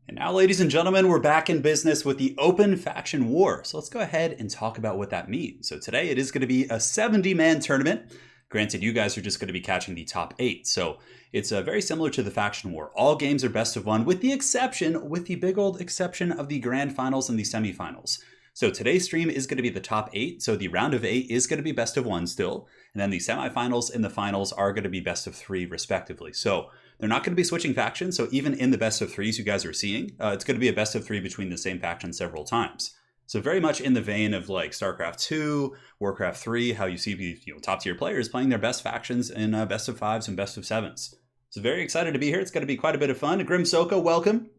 And now, ladies and gentlemen, we're back in business with the Open Faction War. So let's go ahead and talk about what that means. So today it is going to be a 70-man tournament. Granted, you guys are just going to be catching the top 8. So it's very similar to the Faction War. All games are best of 1 with the big old exception of the grand finals and the semifinals. So today's stream is going to be the top 8. So the round of 8 is going to be best of 1 still. And then the semifinals and the finals are going to be best of 3 respectively. So they're not going to be switching factions. So even in the best of 3s you guys are seeing, it's going to be a best of 3 between the same faction several times. So very much in the vein of like StarCraft 2, Warcraft 3, how you see top tier players playing their best factions in best of 5s and best of 7s. So very excited to be here. It's going to be quite a bit of fun. Grim Soko, welcome.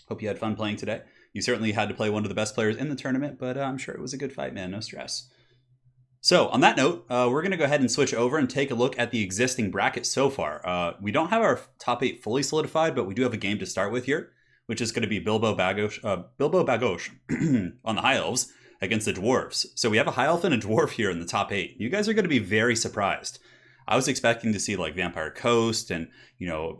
Hope you had fun playing today. You certainly had to play one of the best players in the tournament, but I'm sure it was a good fight, man. No stress. So on that note, we're going to go ahead and switch over and take a look at the existing bracket so far. We don't have our top 8 fully solidified, but we do have a game to start with here, which is going to be Bilbo Bagosh on the High Elves against the Dwarfs. So we have a High Elf and a Dwarf here in the top 8. You guys are going to be very surprised. I was expecting to see like Vampire Coast and,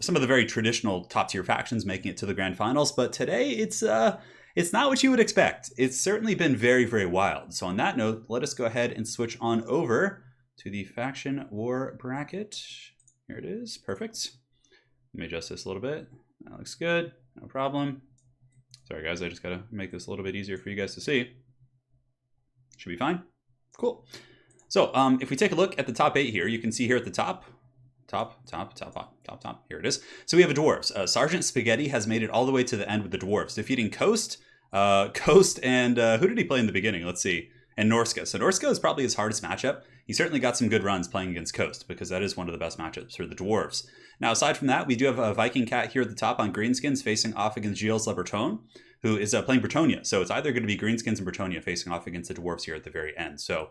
some of the very traditional top tier factions making it to the grand finals, but today it's not what you would expect. It's certainly been very, very wild. So on that note, let us go ahead and switch on over to the Faction War bracket. Here it is. Perfect. Let me adjust this a little bit. That looks good. No problem. Sorry, guys. I just got to make this a little bit easier for you guys to see. Should be fine. Cool. So if we take a look at the top 8 here, you can see here at the top. Here it is. So we have a Dwarves. Sergeant Spaghetti has made it all the way to the end with the Dwarves, defeating Coast, and who did he play in the beginning? Let's see. And Norska. So Norska is probably his hardest matchup. He certainly got some good runs playing against Coast because that is one of the best matchups for the Dwarves. Now, aside from that, we do have a Viking Cat here at the top on Greenskins facing off against Giles Bretonnia, who is playing Bretonnia. So it's either going to be Greenskins and Bretonnia facing off against the Dwarves here at the very end. So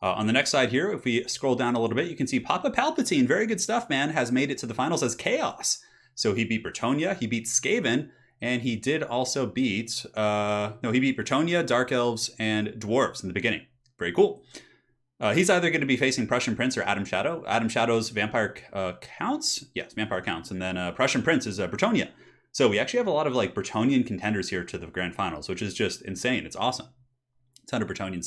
on the next side here, if we scroll down a little bit, you can see Papa Palpatine, very good stuff, man, has made it to the finals as Chaos. So he beat Bretonnia, he beat Skaven, and he did also beat, he beat Bretonnia, Dark Elves, and Dwarves in the beginning. Very cool. He's either going to be facing Prussian Prince or Adam Shadow. Adam Shadow's Vampire Counts? Yes, Vampire Counts. And then Prussian Prince is Bretonnia. So we actually have a lot of like Bretonnian contenders here to the grand finals, which is just insane. It's awesome. Ton of Bretonnians.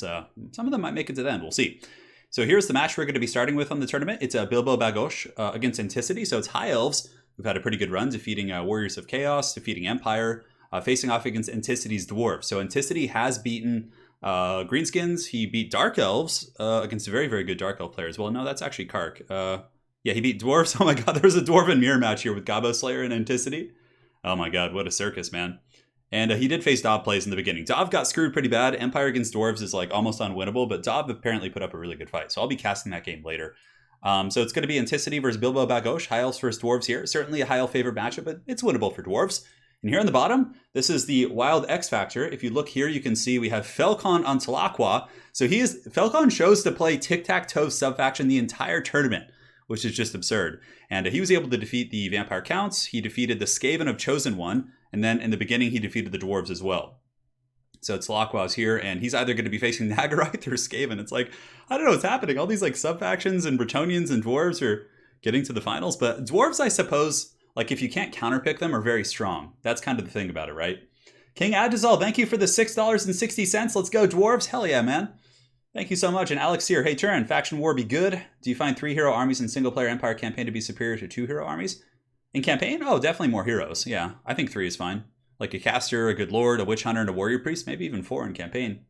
Some of them might make it to the end. We'll see. So here's the match we're going to be starting with on the tournament. It's Bilbo Bagosh against Anticity. So it's High Elves. We've had a pretty good run defeating Warriors of Chaos, defeating Empire, facing off against Anticity's Dwarves. So Anticity has beaten Greenskins. He beat Dark Elves against a very, very good Dark Elf players. Well, no, that's actually Kark. Yeah, he beat Dwarves. Oh my god, there's a Dwarven mirror match here with Gabo Slayer and Anticity. Oh my god, what a circus, man. And he did face Dob plays in the beginning. Dob got screwed pretty bad. Empire against Dwarves is like almost unwinnable, but Dob apparently put up a really good fight. So I'll be casting that game later. So it's going to be Anticity versus Bilbo Bagosh. High Elves versus Dwarves here. Certainly a High Elf favorite matchup, but it's winnable for Dwarves. And here on the bottom, this is the Wild X Factor. If you look here, you can see we have Felcon on Aqua. So Felcon chose to play Tic-Tac-Toe sub-faction the entire tournament, which is just absurd. And he was able to defeat the Vampire Counts. He defeated the Skaven of Chosen One. And then in the beginning, he defeated the Dwarves as well. So Tlaloqua's here, and he's either going to be facing Nagarythe or Skaven. It's like, I don't know what's happening. All these like sub-factions and Bretonnians and Dwarves are getting to the finals. But Dwarves, I suppose, like if you can't counterpick them, are very strong. That's kind of the thing about it, right? King Adizal, thank you for the $6.60. Let's go, Dwarves. Hell yeah, man. Thank you so much. And Alex here, hey, Turin, Faction War be good? Do you find 3-hero armies in single-player Empire campaign to be superior to 2-hero armies? In campaign? Oh, definitely more heroes. Yeah, I think 3 is fine. Like a caster, a good lord, a witch hunter, and a warrior priest. Maybe even 4 in campaign.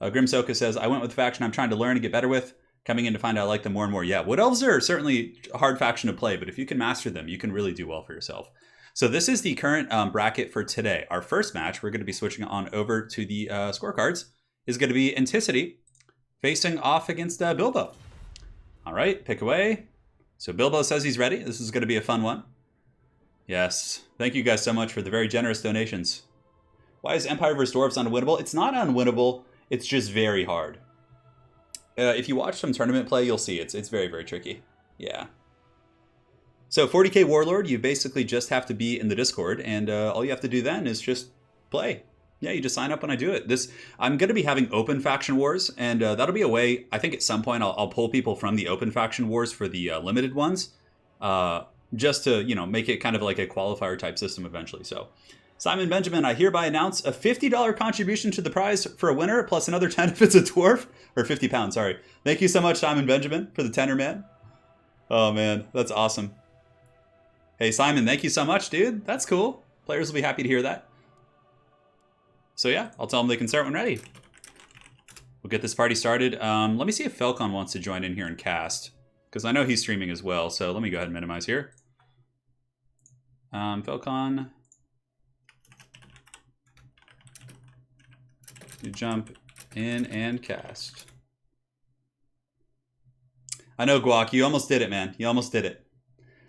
Grim Soka says, I went with the faction I'm trying to learn and get better with. Coming in to find out I like them more and more. Yeah, Wood Elves are certainly a hard faction to play, but if you can master them, you can really do well for yourself. So this is the current bracket for today. Our first match, we're going to be switching on over to the scorecards, is going to be Anticity facing off against Bilbo. All right, pick away. So Bilbo says he's ready. This is going to be a fun one. Yes. Thank you guys so much for the very generous donations. Why is Empire vs. Dwarves unwinnable? It's not unwinnable. It's just very hard. If you watch some tournament play, you'll see it's very, very tricky. Yeah. So 40k Warlord, you basically just have to be in the Discord, and all you have to do then is just play. Yeah, you just sign up when I do it. I'm going to be having open faction wars, and that'll be a way, I think at some point I'll pull people from the open faction wars for the limited ones. Just to, make it kind of like a qualifier type system eventually. So Simon Benjamin, I hereby announce a $50 contribution to the prize for a winner, plus another 10 if it's a dwarf. Or 50 pounds, sorry. Thank you so much, Simon Benjamin, for the tenor, man. Oh, man, that's awesome. Hey, Simon, thank you so much, dude. That's cool. Players will be happy to hear that. So yeah, I'll tell them they can start when ready. We'll get this party started. Let me see if Falcon wants to join in here and cast, because I know he's streaming as well. So let me go ahead and minimize here. Falcon, you jump in and cast. I know, Guac, you almost did it, man. You almost did it.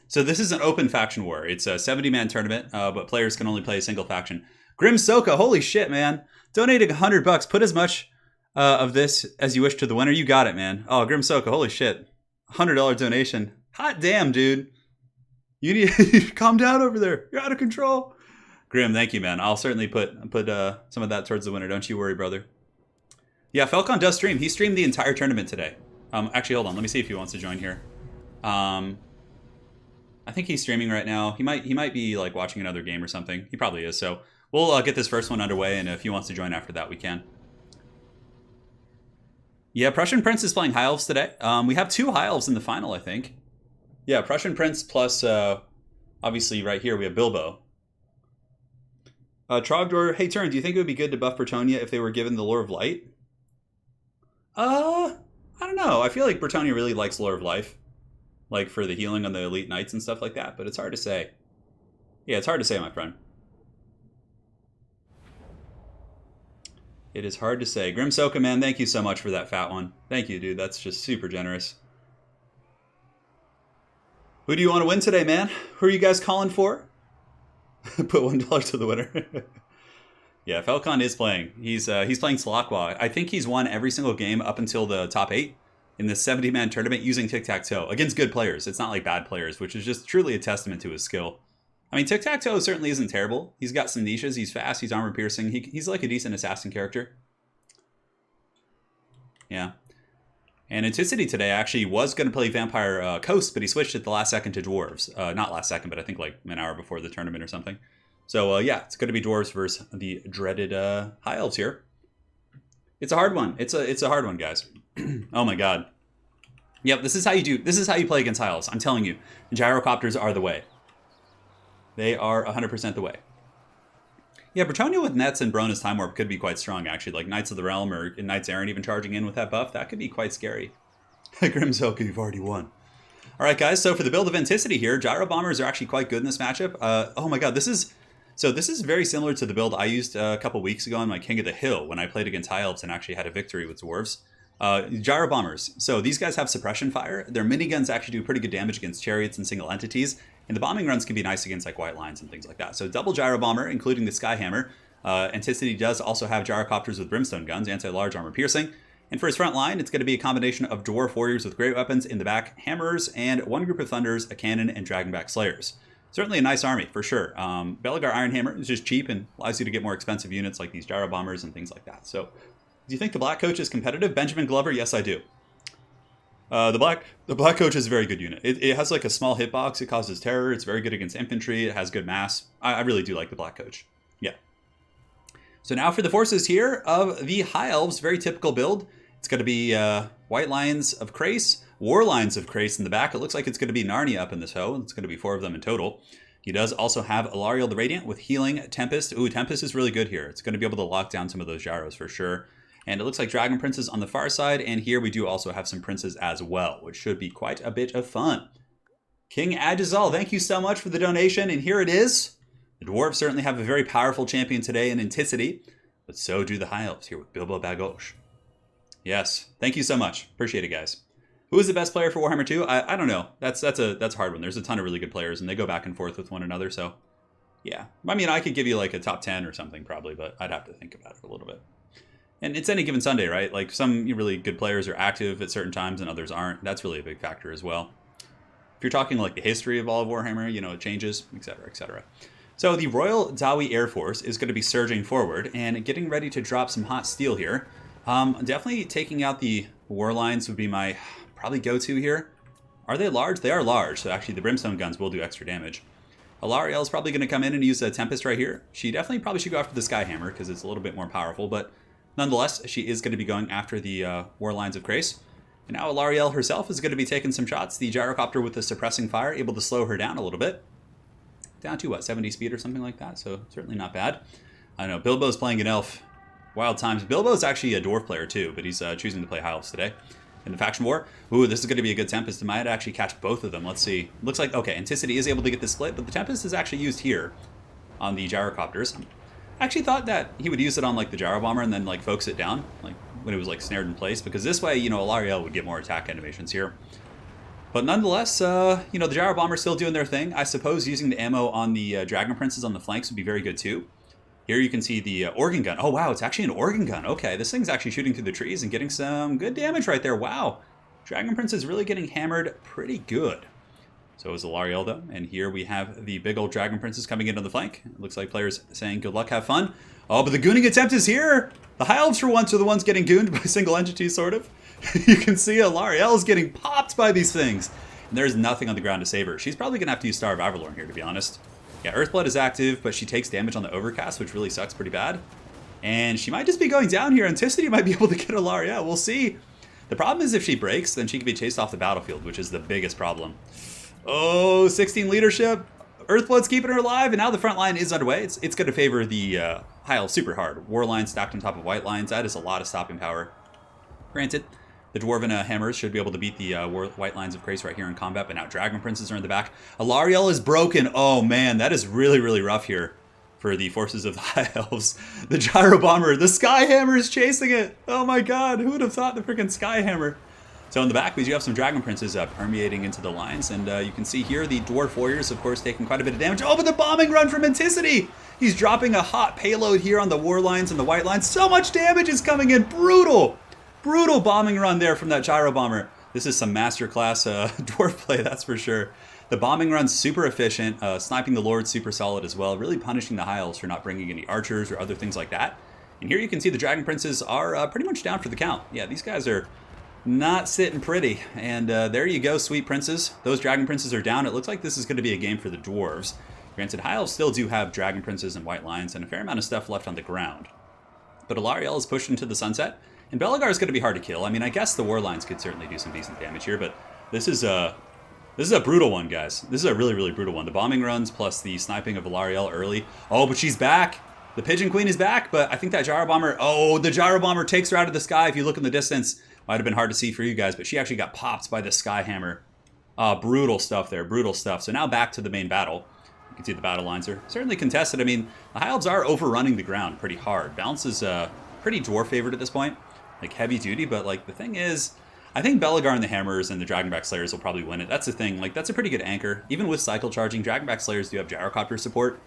So this is an open faction war. It's a 70-man tournament, but players can only play a single faction. Grim Soka, holy shit, man. Donating $100. Put as much of this as you wish to the winner. You got it, man. Oh, Grim Soka, holy shit. $100 donation. Hot damn, dude. You need to calm down over there. You're out of control. Grim, thank you, man. I'll certainly put some of that towards the winner. Don't you worry, brother. Yeah, Falcon does stream. He streamed the entire tournament today. Actually, hold on. Let me see if he wants to join here. I think he's streaming right now. He might be like watching another game or something. He probably is. So we'll get this first one underway, and if he wants to join after that, we can. Yeah, Prussian Prince is playing High Elves today. We have 2 High Elves in the final, I think. Yeah, Prussian Prince plus, obviously, right here we have Bilbo. Trogdor, hey, Turin, do you think it would be good to buff Bretonnia if they were given the Lore of Light? I don't know. I feel like Bretonnia really likes Lore of Life. Like for the healing on the elite knights and stuff like that, but it's hard to say. Yeah, it's hard to say, my friend. It is hard to say. Grim Soka, man, thank you so much for that fat one. Thank you, dude. That's just super generous. Who do you want to win today, man? Who are you guys calling for? Put $1 to the winner. Yeah, Falcon is playing. He's playing Aqua. I think he's won every single game up until the top 8 in the 70-man tournament using tic-tac-toe against good players. It's not like bad players, which is just truly a testament to his skill. I mean, tic-tac-toe certainly isn't terrible. He's got some niches. He's fast. He's armor-piercing. He's like a decent assassin character. Yeah. And Anticity today actually was going to play Vampire Coast, but he switched at the last second to Dwarves. Not last second, but I think like an hour before the tournament or something. So yeah, it's going to be Dwarves versus the dreaded High Elves here. It's a hard one. It's a hard one, guys. Oh my god. Yep, this is how you play against High Elves. I'm telling you, gyrocopters are the way. They are 100% the way. Yeah, Bretonnia with Nets and Brona's Time Warp could be quite strong, actually. Like Knights of the Realm or Knights Errant even charging in with that buff. That could be quite scary. Grimsoka, you've already won. All right, guys. So for the build of Anticity here, Gyro Bombers are actually quite good in this matchup. Oh my god, this is very similar to the build I used a couple weeks ago on my King of the Hill when I played against High Elves and actually had a victory with Dwarves. Gyro Bombers. So these guys have suppression fire. Their miniguns actually do pretty good damage against chariots and single entities. And the bombing runs can be nice against like white lines and things like that. So double Gyro Bomber, including the Skyhammer. Anticity does also have gyrocopters with brimstone guns, anti-large armor piercing. And for his front line, it's going to be a combination of dwarf warriors with great weapons in the back, hammers, and one group of thunders, a cannon, and dragonback slayers. Certainly a nice army, for sure. Belagar Ironhammer is just cheap and allows you to get more expensive units like these gyro bombers and things like that. So, do you think the Black Coach is competitive? Benjamin Glover, yes, I do. The Black Coach is a very good unit. It has like a small hitbox. It causes terror. It's very good against infantry. It has good mass. I really do like the Black Coach. Yeah. So now for the forces here of the High Elves, very typical build. It's going to be White Lions of Crace, War Lions of Crace in the back. It looks like it's going to be Narnia up in this hoe. It's going to be 4 of them in total. He does also have Alariel the Radiant with healing, Tempest. Ooh, Tempest is really good here. It's going to be able to lock down some of those gyros for sure. And it looks like Dragon Princes on the far side. And here we do also have some Princes as well, which should be quite a bit of fun. King Adjazal, thank you so much for the donation. And here it is. The Dwarves certainly have a very powerful champion today in Anticity. But so do the High Elves here with Bilbo Bagosh. Yes, thank you so much. Appreciate it, guys. Who is the best player for Warhammer 2? I don't know. That's a hard one. There's a ton of really good players, and they go back and forth with one another. So, yeah. I mean, I could give you like a top 10 or something probably, but I'd have to think about it a little bit. And it's any given Sunday, right? Like some really good players are active at certain times and others aren't. That's really a big factor as well. If you're talking like the history of all of Warhammer, you know, it changes, etc., etc. So the Royal Dawi Air Force is going to be surging forward and getting ready to drop some hot steel here. Definitely taking out the war lines would be my probably go-to here. Are they large? They are large, so actually the brimstone guns will do extra damage. Alarielle is probably going to come in and use a Tempest right here. She definitely probably should go after the Skyhammer because it's a little bit more powerful, but nonetheless, she is going to be going after the War Lines of Grace. And now Alarielle herself is going to be taking some shots. The Gyrocopter with the suppressing fire, able to slow her down a little bit. Down to, what, 70 speed or something like that, so certainly not bad. I know, Bilbo's playing an elf. Wild times. Bilbo's actually a dwarf player too, but he's choosing to play high elves today. In the faction war, ooh, this is going to be a good Tempest. It might actually catch both of them. Let's see. Looks like, okay, Anticity is able to get the split, but the Tempest is actually used here on the Gyrocopters. I actually thought that he would use it on like the Gyro Bomber and then like focus it down, like when it was like snared in place, because this way, you know, Alarielle would get more attack animations here. But nonetheless, you know, the Gyro Bomber's still doing their thing. I suppose using the ammo on the Dragon Princes on the flanks would be very good too. Here you can see the organ gun. Oh, wow, it's actually an organ gun. Okay, this thing's actually shooting through the trees and getting some good damage right there. Wow. Dragon Prince is really getting hammered pretty good. So is Alarielle, though. And here we have the big old Dragon Princes coming in on the flank. It looks like players saying, good luck, have fun. Oh, but the gooning attempt is here. The High Elves, for once, are the ones getting gooned by single entities, sort of. You can see Alarielle is getting popped by these things. And there's nothing on the ground to save her. She's probably going to have to use Star of Avalorn here, to be honest. Yeah, Earthblood is active, but she takes damage on the Overcast, which really sucks pretty bad. And she might just be going down here. Anticity might be able to get Alarielle. We'll see. The problem is if she breaks, then she can be chased off the battlefield, which is the biggest problem. Oh, 16 leadership. Earthblood's keeping her alive, and now the front line is underway. It's going to favor the High Elf super hard. War lines stacked on top of white lines. That is a lot of stopping power. Granted, the Dwarven Hammers should be able to beat the White Lines of Grace right here in combat, but now Dragon Princes are in the back. Alarielle is broken. Oh, man, that is really, really rough here for the forces of the High Elves. The Gyro Bomber, the Skyhammer is chasing it. Oh, my God, who would have thought the freaking Skyhammer? So in the back, we do have some Dragon Princes permeating into the lines, and you can see here the Dwarf Warriors, of course, taking quite a bit of damage. Oh, but the bombing run from Anticity! He's dropping a hot payload here on the War Lines and the White Lines. So much damage is coming in. Brutal! Brutal bombing run there from that Gyro Bomber. This is some masterclass dwarf play, that's for sure. The bombing run's super efficient, sniping the Lord super solid as well, really punishing the High Elves for not bringing any archers or other things like that. And here you can see the Dragon Princes are pretty much down for the count. Yeah, these guys are not sitting pretty. And there you go, sweet princes. Those Dragon Princes are down. It looks like this is going to be a game for the Dwarves. Granted, High Elves still do have Dragon Princes and White Lines and a fair amount of stuff left on the ground. But Alarielle is pushed into the sunset. And Belegar is going to be hard to kill. I mean, I guess the War Lines could certainly do some decent damage here, but this is a brutal one, guys. This is a really, really brutal one. The bombing runs plus the sniping of Alarielle early. Oh, but she's back. The Pigeon Queen is back, but I think that Gyro Bomber... Oh, the Gyro Bomber takes her out of the sky. If you look in the distance, might have been hard to see for you guys, but she actually got popped by the Skyhammer. Brutal stuff there, brutal stuff. So now back to the main battle. You can see the battle lines are certainly contested. I mean, the High Elves are overrunning the ground pretty hard. Balance is pretty dwarf favored at this point. Like heavy duty, but like the thing is, I think Belegar and the Hammers and the Dragonback Slayers will probably win it. That's the thing, like that's a pretty good anchor. Even with cycle charging, Dragonback Slayers do have Gyrocopter support.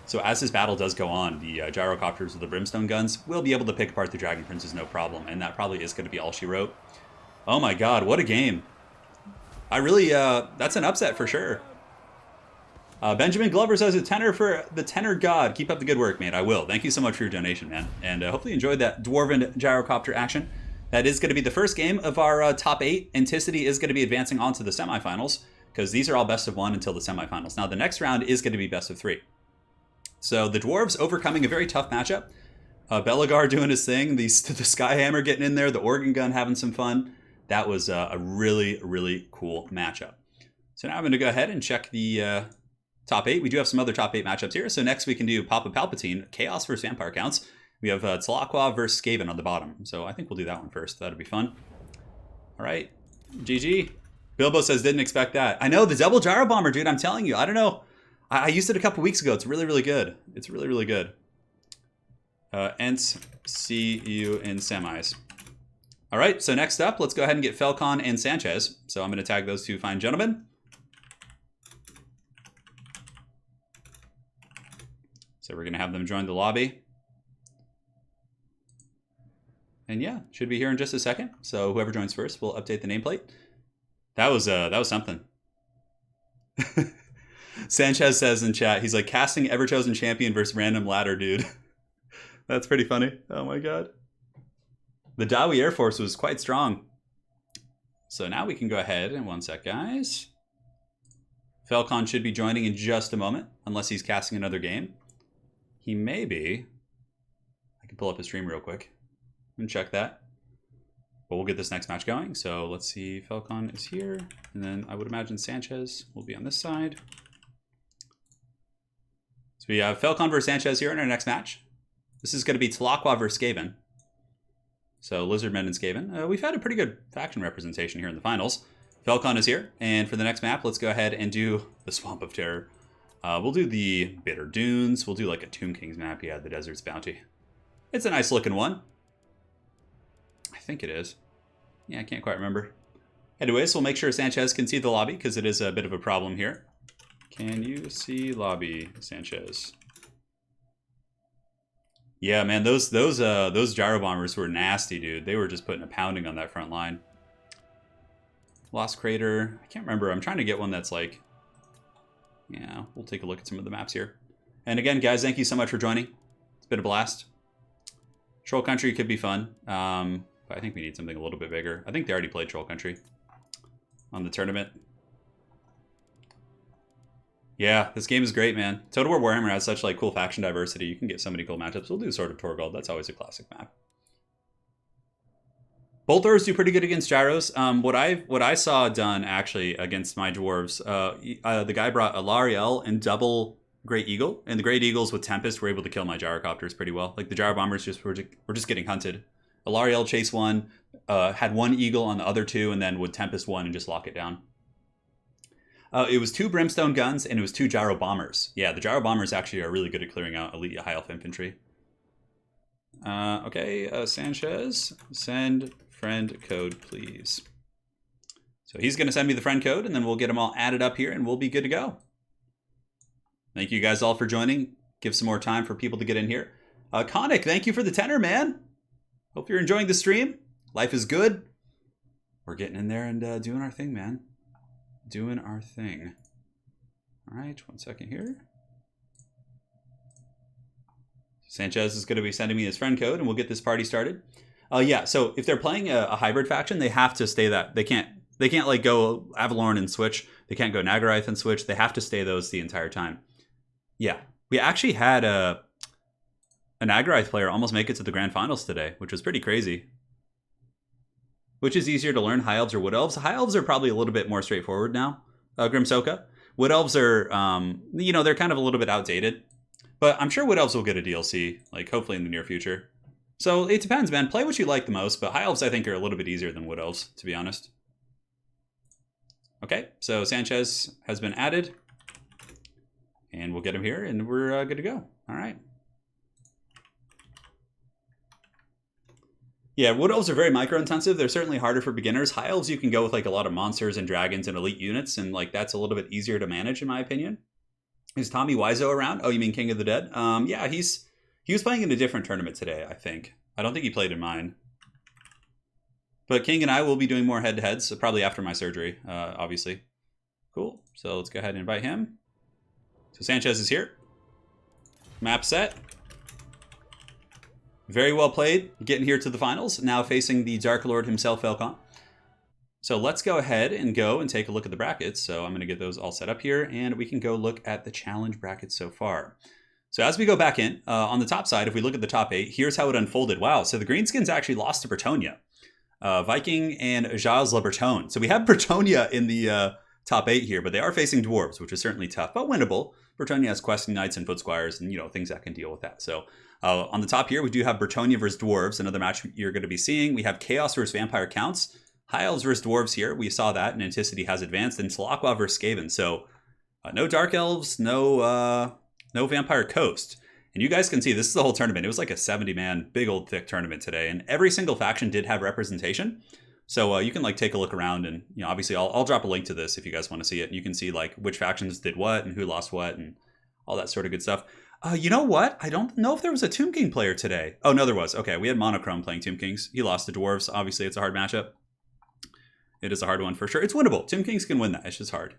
So as this battle does go on, the Gyrocopters with the Brimstone guns will be able to pick apart the Dragon Princes no problem, and that probably is going to be all she wrote. Oh my god, what a game. I really, that's an upset for sure. Benjamin Glover says a tenor for the tenor god. Keep up the good work, mate. I will. Thank you so much for your donation, man. And hopefully you enjoyed that Dwarven Gyrocopter action. That is going to be the first game of our top 8. Anticity is going to be advancing on to the semifinals, because these are all best of 1 until the semifinals. Now, the next round is going to be best of 3. So the Dwarves overcoming a very tough matchup. Belegar doing his thing. The Skyhammer getting in there. The Organ Gun having some fun. That was a really, really cool matchup. So now I'm going to go ahead and check the... top 8. We do have some other top 8 matchups here. So next we can do Papa Palpatine, Chaos versus Vampire counts. We have Aqua versus Skaven on the bottom. So I think we'll do that one first. That'll be fun. All right. GG. Bilbo says, didn't expect that. I know, the double Gyro Bomber, dude. I'm telling you. I don't know. I used it a couple weeks ago. It's really, really good. It's really, really good. Ents, see you in semis. All right. So next up, let's go ahead and get Falcon and Sanchez. So I'm going to tag those two fine gentlemen. So we're going to have them join the lobby. And yeah, should be here in just a second. So whoever joins first, we'll update the nameplate. That was something. Sanchez says in chat, he's like, casting Ever-Chosen Champion versus random ladder, dude. That's pretty funny. Oh my god. The Dawi Air Force was quite strong. So now we can go ahead, and one sec, guys. Falcon should be joining in just a moment, unless he's casting another game. He may be. I can pull up his stream real quick and check that. But we'll get this next match going. So let's see, Falcon is here. And then I would imagine Sanchez will be on this side. So we have Falcon versus Sanchez here in our next match. This is going to be Aqua versus Skaven. So Lizardmen and Skaven. We've had a pretty good faction representation here in the finals. Falcon is here. And for the next map, let's go ahead and do the Swamp of Terror. We'll do the Bitter Dunes. We'll do like a Tomb King's map. Yeah, the Desert's Bounty. It's a nice looking one. I think it is. Yeah, I can't quite remember. Anyways, we'll make sure Sanchez can see the lobby because it is a bit of a problem here. Can you see lobby, Sanchez? Yeah, man, those gyro bombers were nasty, dude. They were just putting a pounding on that front line. Lost Crater. I can't remember. I'm trying to get one that's like... Yeah, we'll take a look at some of the maps here. And again, guys, thank you so much for joining. It's been a blast. Troll Country could be fun. But I think we need something a little bit bigger. I think they already played Troll Country on the tournament. Yeah, this game is great, man. Total War Warhammer has such like cool faction diversity. You can get so many cool matchups. We'll do Sword of Torgold. That's always a classic map. Bolt throwers do pretty good against gyros. What I saw done actually against my dwarves, the guy brought a Lariel and double Great Eagle, and the Great Eagles with Tempest were able to kill my gyrocopters pretty well. Like the gyro bombers were just getting hunted. A Lariel chase one, had one Eagle on the other two, and then would Tempest one and just lock it down. It was 2 Brimstone guns, and it was 2 gyro bombers. Yeah, the gyro bombers actually are really good at clearing out elite high elf infantry. Okay, Sanchez, send friend code, please. So he's going to send me the friend code, and then we'll get them all added up here, and we'll be good to go. Thank you guys all for joining. Give some more time for people to get in here. Conic, thank you for the tenor, man. Hope you're enjoying the stream. Life is good. We're getting in there and doing our thing, man. Doing our thing. All right, 1 second here. Sanchez is going to be sending me his friend code, and we'll get this party started. Yeah, so if they're playing a hybrid faction, they have to stay that. They can't like go Avalorn and switch. They can't go Nagarath and switch. They have to stay those the entire time. Yeah, we actually had an Nagarath player almost make it to the grand finals today, which was pretty crazy. Which is easier to learn, High Elves or Wood Elves? High Elves are probably a little bit more straightforward now. Grimsoka. Wood Elves are, you know, they're kind of a little bit outdated. But I'm sure Wood Elves will get a DLC, like hopefully in the near future. So it depends, man. Play what you like the most, but High Elves I think are a little bit easier than Wood Elves, to be honest. Okay, so Sanchez has been added. And we'll get him here, and we're good to go. All right. Yeah, Wood Elves are very micro-intensive. They're certainly harder for beginners. High Elves, you can go with like a lot of monsters and dragons and elite units, and like that's a little bit easier to manage, in my opinion. Is Tommy Wiseau around? Oh, you mean King of the Dead? Yeah, he was playing in a different tournament today, I think. I don't think he played in mine. But King and I will be doing more head-to-heads, so probably after my surgery, obviously. Cool. So let's go ahead and invite him. So Sanchez is here. Map set. Very well played. Getting here to the finals. Now facing the Dark Lord himself, Falcon. So let's go ahead and take a look at the brackets. So I'm going to get those all set up here, and we can go look at the challenge brackets so far. So as we go back in, on the top side, if we look at the top 8, here's how it unfolded. Wow, so the Greenskins actually lost to Bretonnia. Viking and Giles Le Breton. So we have Bretonnia in the top 8 here, but they are facing Dwarves, which is certainly tough, but winnable. Bretonnia has Questing Knights and Foot Squires and, you know, things that can deal with that. So on the top here, we do have Bretonnia versus Dwarves, another match you're going to be seeing. We have Chaos versus Vampire Counts. High Elves versus Dwarves here. We saw that, and Anticity has advanced. And Aqua versus Skaven. So no Dark Elves, no Vampire Coast. And you guys can see, this is the whole tournament. It was like a 70-man, big old thick tournament today. And every single faction did have representation. So you can like take a look around, and you know, obviously I'll drop a link to this if you guys want to see it. And you can see like which factions did what and who lost what and all that sort of good stuff. You know what? I don't know if there was a Tomb King player today. Oh, no, there was. Okay, we had Monochrome playing Tomb Kings. He lost to Dwarves. Obviously, it's a hard matchup. It is a hard one for sure. It's winnable. Tomb Kings can win that. It's just hard.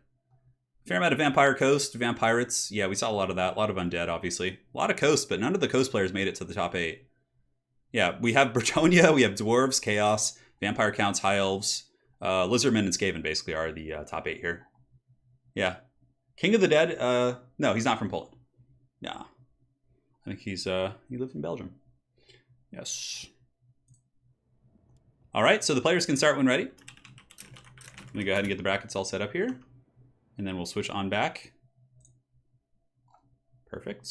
Fair amount of Vampire Coast, Vampirates. Yeah, we saw a lot of that. A lot of Undead, obviously. A lot of Coast, but none of the Coast players made it to the top 8. Yeah, we have Bretonnia, we have Dwarves, Chaos, Vampire Counts, High Elves, Lizardmen, and Skaven basically are the top 8 here. Yeah. King of the Dead, no, he's not from Poland. Yeah. I think he lives in Belgium. Yes. All right, so the players can start when ready. Let me go ahead and get the brackets all set up here. And then we'll switch on back. Perfect.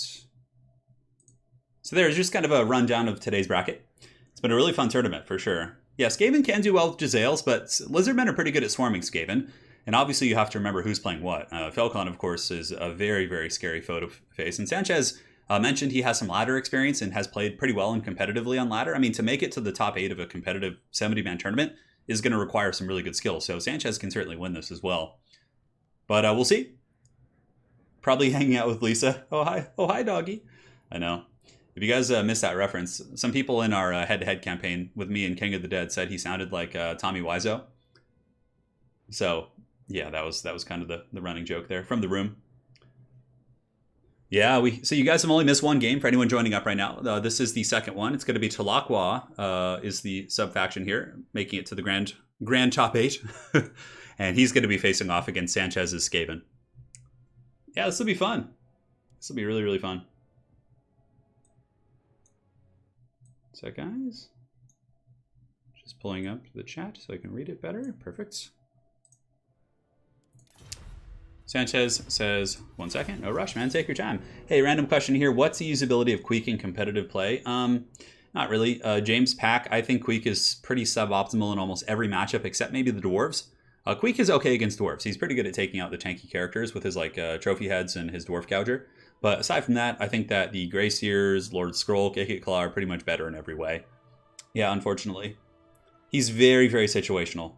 So there's just kind of a rundown of today's bracket. It's been a really fun tournament for sure. Yeah, Skaven can do well with Giselles, but Lizardmen are pretty good at swarming Skaven. And obviously you have to remember who's playing what. Falcon, of course, is a very, very scary foe to face. And Sanchez mentioned he has some ladder experience and has played pretty well and competitively on ladder. I mean, to make it to the top 8 of a competitive 70-man tournament is going to require some really good skill. So Sanchez can certainly win this as well. But we'll see. Probably hanging out with Lisa. Oh, hi, doggy. I know. If you guys missed that reference, some people in our head-to-head campaign with me and King of the Dead said he sounded like Tommy Wiseau. So, yeah, that was kind of the running joke there from the room. Yeah, so you guys have only missed one game for anyone joining up right now. This is the second one. It's going to be Aqua is the sub-faction here, making it to the grand top 8. And he's going to be facing off against Sanchez's Skaven. Yeah, this will be fun. This will be really, really fun. So, guys, just pulling up the chat so I can read it better. Perfect. Sanchez says, 1 second. No rush, man. Take your time. Hey, random question here. What's the usability of Queek in competitive play? Not really. James Pack, I think Queek is pretty suboptimal in almost every matchup except maybe the Dwarves. Queek is okay against Dwarves. He's pretty good at taking out the tanky characters with his trophy heads and his Dwarf Gouger. But aside from that, I think that the Grey Seers, Lord Scroll, Gakit Claw are pretty much better in every way. Yeah, unfortunately. He's very, very situational.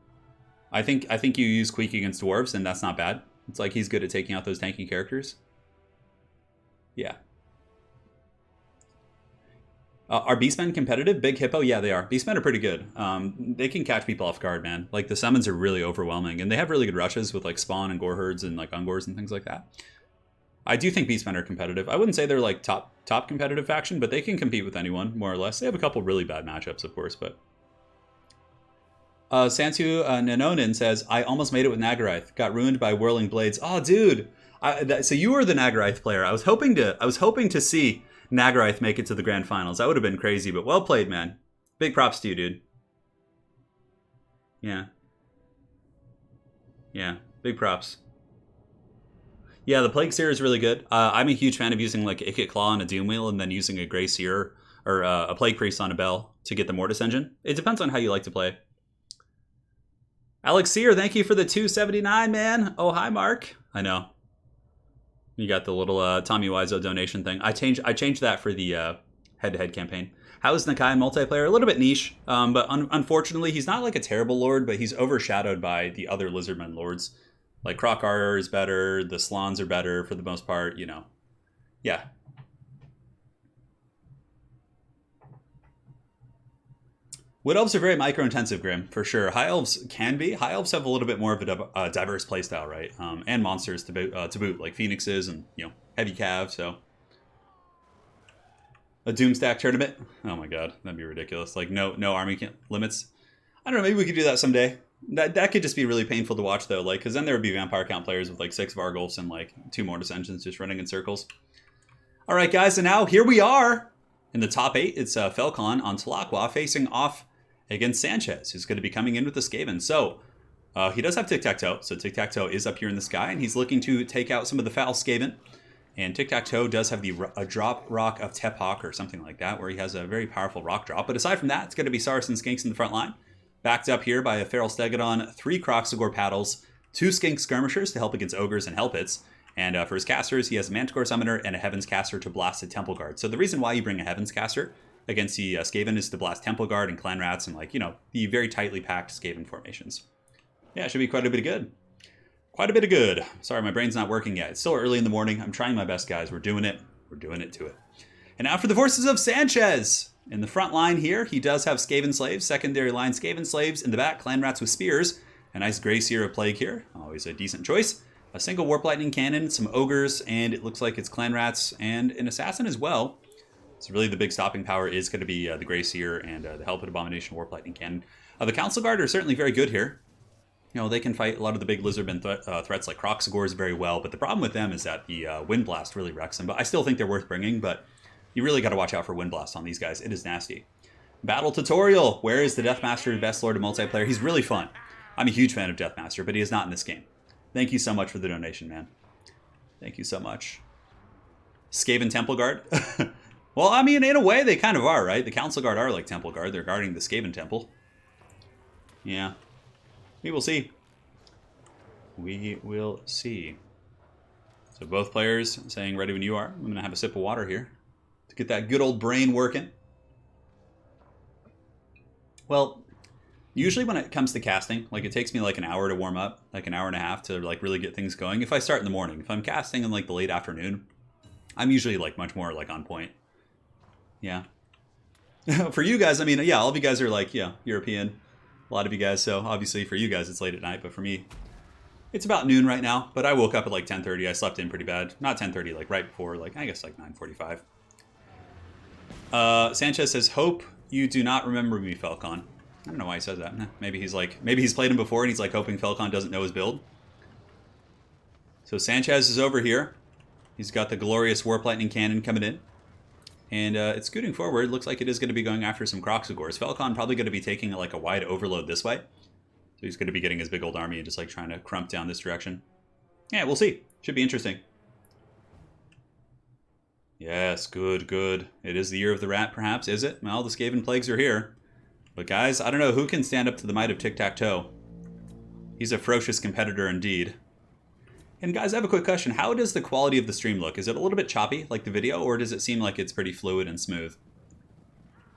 I think you use Queek against Dwarves, and that's not bad. It's like he's good at taking out those tanky characters. Yeah. Are Beastmen competitive? Big Hippo? Yeah, they are. Beastmen are pretty good. They can catch people off guard, man. Like, the summons are really overwhelming. And they have really good rushes with, like, Spawn and Gore Herds and, like, Ungors and things like that. I do think Beastmen are competitive. I wouldn't say they're, like, top competitive faction, but they can compete with anyone, more or less. They have a couple really bad matchups, of course, but... Santu Nanonin says, I almost made it with Nagarythe. Got ruined by Whirling Blades. Oh, dude. So you were the Nagarythe player. I was hoping to see Nagarythe make it to the grand finals. That would have been crazy, but well played, man. Big props to you, dude. Yeah. Yeah, big props. Yeah, the Plague Seer is really good. I'm a huge fan of using like Ikit Claw on a Doom Wheel and then using a Grey Seer or a Plague Priest on a Bell to get the Mortis Engine. It depends on how you like to play. Alex Seer, thank you for the 279, man. Oh, hi, Mark. I know. You got the little Tommy Wiseau donation thing. I changed that for the head-to-head campaign. How is Nakai in multiplayer? A little bit niche, but unfortunately, he's not like a terrible lord, but he's overshadowed by the other Lizardmen lords. Like, Krokar is better, the Slans are better for the most part, you know. Yeah. Wood Elves are very micro-intensive, Grim, for sure. High Elves can be. High Elves have a little bit more of a diverse playstyle, right? And monsters to boot, like Phoenixes and, you know, Heavy Cav, so... A Doomstack tournament? Oh my god, that'd be ridiculous. Like, no army limits. I don't know, maybe we could do that someday. That could just be really painful to watch, though, like, because then there would be Vampire Count players with, like, 6 Vargulfs and, like, 2 Mortis Engines just running in circles. Alright, guys, and now, here we are! In the top 8, it's Falcon on Aqua facing off against Sanchez, who's going to be coming in with the Skaven. So, he does have Tic-Tac-Toe, so Tic-Tac-Toe is up here in the sky, and he's looking to take out some of the foul Skaven. And Tic-Tac-Toe does have a drop rock of Tephawk or something like that, where he has a very powerful rock drop. But aside from that, it's going to be Saracen Skinks in the front line, backed up here by a Feral Stegodon, 3 Kroxigor Paddles, 2 Skink Skirmishers to help against Ogres and Hellpits. And for his casters, he has a Manticore Summoner and a Heaven's Caster to blast a Temple Guard. So the reason why you bring a Heaven's Caster against the Skaven is to blast Temple Guard and Clan Rats and, like, you know, the very tightly packed Skaven formations. Yeah, it should be quite a bit of good. Quite a bit of good. Sorry, my brain's not working yet. It's still early in the morning. I'm trying my best, guys. We're doing it. We're doing it to it. And now for the forces of Sanchez. In the front line here, he does have Skaven Slaves, secondary line Skaven Slaves. In the back, Clan Rats with Spears. A nice Grey Seer of Plague here. Always a decent choice. A single Warp Lightning Cannon, some Ogres, and it looks like it's Clan Rats and an Assassin as well. So really the big stopping power is going to be the Grey Seer and the Hellpit Abomination Warp Lightning Cannon. The Council Guard are certainly very good here. You know, they can fight a lot of the big Lizardmen threats like Kroxigors very well, but the problem with them is that the Wind Blast really wrecks them. But I still think they're worth bringing, but you really got to watch out for Wind Blast on these guys. It is nasty. Battle tutorial. Where is the Deathmaster, best lord of multiplayer? He's really fun. I'm a huge fan of Deathmaster, but he is not in this game. Thank you so much for the donation, man. Thank you so much. Skaven Temple Guard. Well, I mean, in a way, they kind of are, right? The Council Guard are like Temple Guard. They're guarding the Skaven Temple. Yeah. We will see. We will see. So both players saying ready when you are. I'm going to have a sip of water here to get that good old brain working. Well, usually when it comes to casting, like it takes me like an hour to warm up, like an hour and a half to like really get things going. If I start in the morning, if I'm casting in like the late afternoon, I'm usually like much more like on point. Yeah. For you guys, I mean, yeah, all of you guys are like, yeah, European. A lot of you guys. So obviously for you guys, it's late at night. But for me, it's about noon right now. But I woke up at like 10:30. I slept in pretty bad. Not 10:30, like right before, like I guess like 9:45. Sanchez says, hope you do not remember me, Falcon. I don't know why he says that. Maybe he's like, maybe he's played him before and he's like hoping Falcon doesn't know his build. So Sanchez is over here. He's got the glorious Warp Lightning Cannon coming in. And it's scooting forward. Looks like it is going to be going after some Kroxigors. Falcon probably going to be taking like a wide overload this way. So he's going to be getting his big old army and just like trying to crump down this direction. Yeah, we'll see. Should be interesting. Yes, good, good. It is the year of the rat, perhaps, is it? Well, the Skaven plagues are here. But guys, I don't know who can stand up to the might of Tic-Tac-Toe. He's a ferocious competitor indeed. And guys, I have a quick question. How does the quality of the stream look? Is it a little bit choppy, like the video, or does it seem like it's pretty fluid and smooth?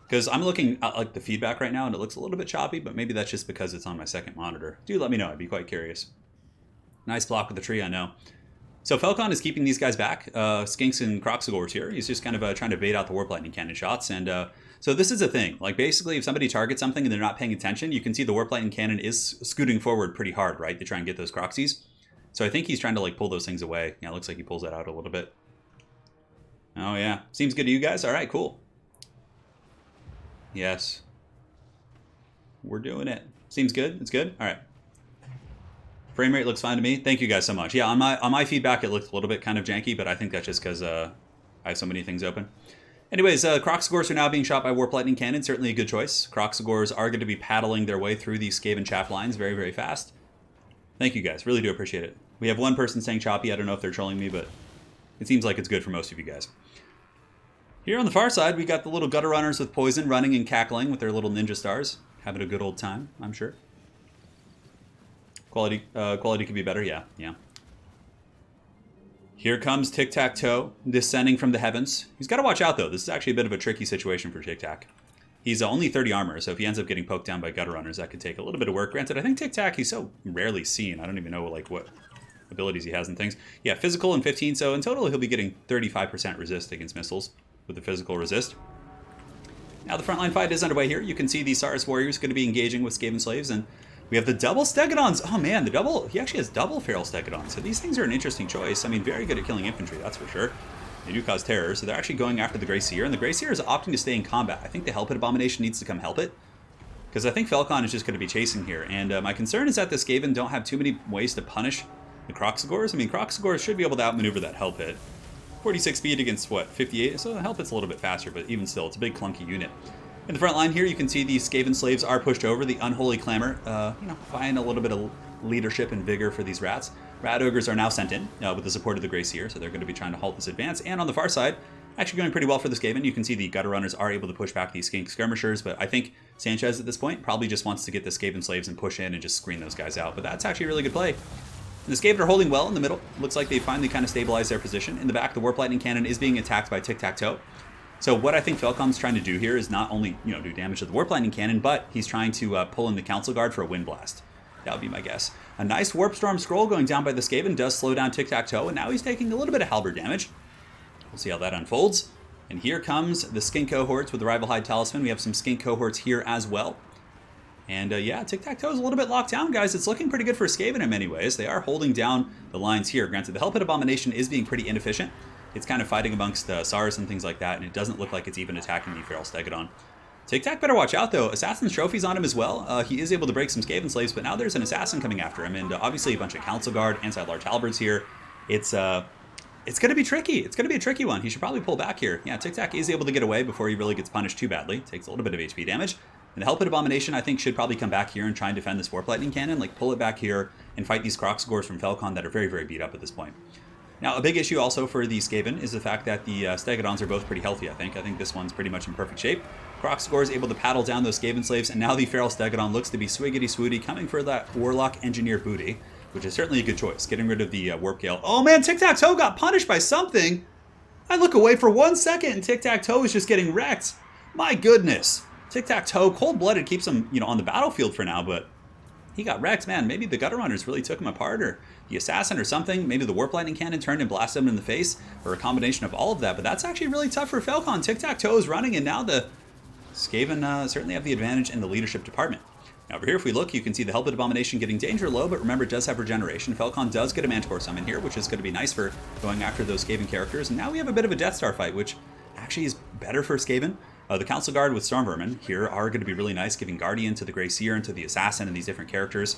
Because I'm looking at like the feedback right now, and it looks a little bit choppy, but maybe that's just because it's on my second monitor. Do let me know. I'd be quite curious. Nice block with the tree, I know. So Falcon is keeping these guys back. Skinks and Kroxigors here. He's just kind of trying to bait out the Warp Lightning Cannon shots. And so this is a thing. Like basically, if somebody targets something and they're not paying attention, you can see the Warp Lightning Cannon is scooting forward pretty hard, right? To try and get those Kroxies. So I think he's trying to like pull those things away. Yeah, it looks like he pulls that out a little bit. Oh yeah, seems good to you guys. All right, cool. Yes, we're doing it. Seems good. It's good. All right. Frame rate looks fine to me. Thank you guys so much. Yeah, on my feedback, it looked a little bit kind of janky, but I think that's just because I have so many things open. Anyways, Kroxigors are now being shot by Warp Lightning Cannon. Certainly a good choice. Kroxigors are going to be paddling their way through these Skaven chaff lines very, very fast. Thank you guys. Really do appreciate it. We have one person saying choppy. I don't know if they're trolling me, but it seems like it's good for most of you guys. Here on the far side, we got the little gutter runners with poison running and cackling with their little ninja stars. Having a good old time, I'm sure. Quality could be better, yeah. Here comes Tic-Tac-Toe, descending from the heavens. He's got to watch out, though. This is actually a bit of a tricky situation for Tic-Tac. He's only 30 armor, so if he ends up getting poked down by gutter runners, that could take a little bit of work. Granted, I think Tic-Tac, he's so rarely seen. I don't even know like what abilities he has and things. Yeah, physical and 15, so in total he'll be getting 35% resist against missiles with the physical resist. Now the frontline fight is underway here. You can see the Saurus warriors going to be engaging with Skaven slaves, and we have the double Stegodons. Oh man, he actually has double Feral Stegodons, so these things are an interesting choice. I mean, very good at killing infantry, that's for sure. They do cause terror, so they're actually going after the Grey Seer, and the Grey Seer is opting to stay in combat. I think the Helpit Abomination needs to come help it, because I think Falcon is just going to be chasing here, and my concern is that the Skaven don't have too many ways to punish the Kroxigors. I mean, Kroxigors should be able to outmaneuver that Helpit. 46 speed against, what, 58? So the Helpit's a little bit faster, but even still, it's a big clunky unit. In the front line here, you can see the Skaven slaves are pushed over. The Unholy Clamor, buying a little bit of leadership and vigor for these rats. Rat Ogres are now sent in with the support of the Grey Seer, so they're going to be trying to halt this advance. And on the far side, actually going pretty well for the Skaven. You can see the Gutter Runners are able to push back these Skink Skirmishers, but I think Sanchez at this point probably just wants to get the Skaven slaves and push in and just screen those guys out. But that's actually a really good play. And the Skaven are holding well in the middle. Looks like they finally kind of stabilized their position. In the back, the Warp Lightning Cannon is being attacked by Tic-Tac-Toe. So what I think Falcon's trying to do here is not only do damage to the Warp Lightning Cannon, but he's trying to pull in the Council Guard for a Wind Blast. That would be my guess. A nice Warp Storm Scroll going down by the Skaven does slow down Tic-Tac-Toe, and now he's taking a little bit of halberd damage. We'll see how that unfolds. And here comes the Skink cohorts with the Rival Hide Talisman. We have some Skink cohorts here as well. And yeah, Tic-Tac-Toe is a little bit locked down, guys. It's looking pretty good for Skaven in many ways. They are holding down the lines here. Granted, the Helpit Abomination is being pretty inefficient. It's kind of fighting amongst SARS and things like that, and it doesn't look like it's even attacking the Feral Stegodon. Tic Tac better watch out, though. Assassin's Trophy's on him as well. He is able to break some Skaven slaves, but now there's an assassin coming after him, and obviously a bunch of Council Guard, anti-large halberds here. It's going to be tricky. It's going to be a tricky one. He should probably pull back here. Yeah, Tic Tac is able to get away before he really gets punished too badly. Takes a little bit of HP damage. And the Helped Abomination, I think, should probably come back here and try and defend this Warp Lightning Cannon. Like, pull it back here and fight these Crocsgores from Felcon that are very, very beat up at this point. Now, a big issue also for the Skaven is the fact that the Stegodons are both pretty healthy, I think. I think this one's pretty much in perfect shape. Crocsgore is able to paddle down those Skaven slaves, and now the Feral Stegodon looks to be swiggity-swooty, coming for that Warlock Engineer booty, which is certainly a good choice, getting rid of the Warp Gale. Oh man, Tic-Tac-Toe got punished by something! I look away for 1 second, and Tic-Tac-Toe is just getting wrecked. My goodness. Tic-Tac-Toe, cold-blooded, keeps him, on the battlefield for now, but he got wrecked, man. Maybe the Gutter Runners really took him apart, or the Assassin or something. Maybe the Warp Lightning Cannon turned and blasted him in the face, or a combination of all of that. But that's actually really tough for Felcon. Tic-Tac-Toe is running, and now the Skaven certainly have the advantage in the leadership department. Now over here, if we look, you can see the Helped Abomination getting danger low, but remember, it does have regeneration. Felcon does get a Manticore Summon here, which is going to be nice for going after those Skaven characters. And now we have a bit of a Death Star fight, which actually is better for Skaven. The Council Guard with Storm Vermin here are going to be really nice, giving Guardian to the Grey Seer and to the Assassin and these different characters.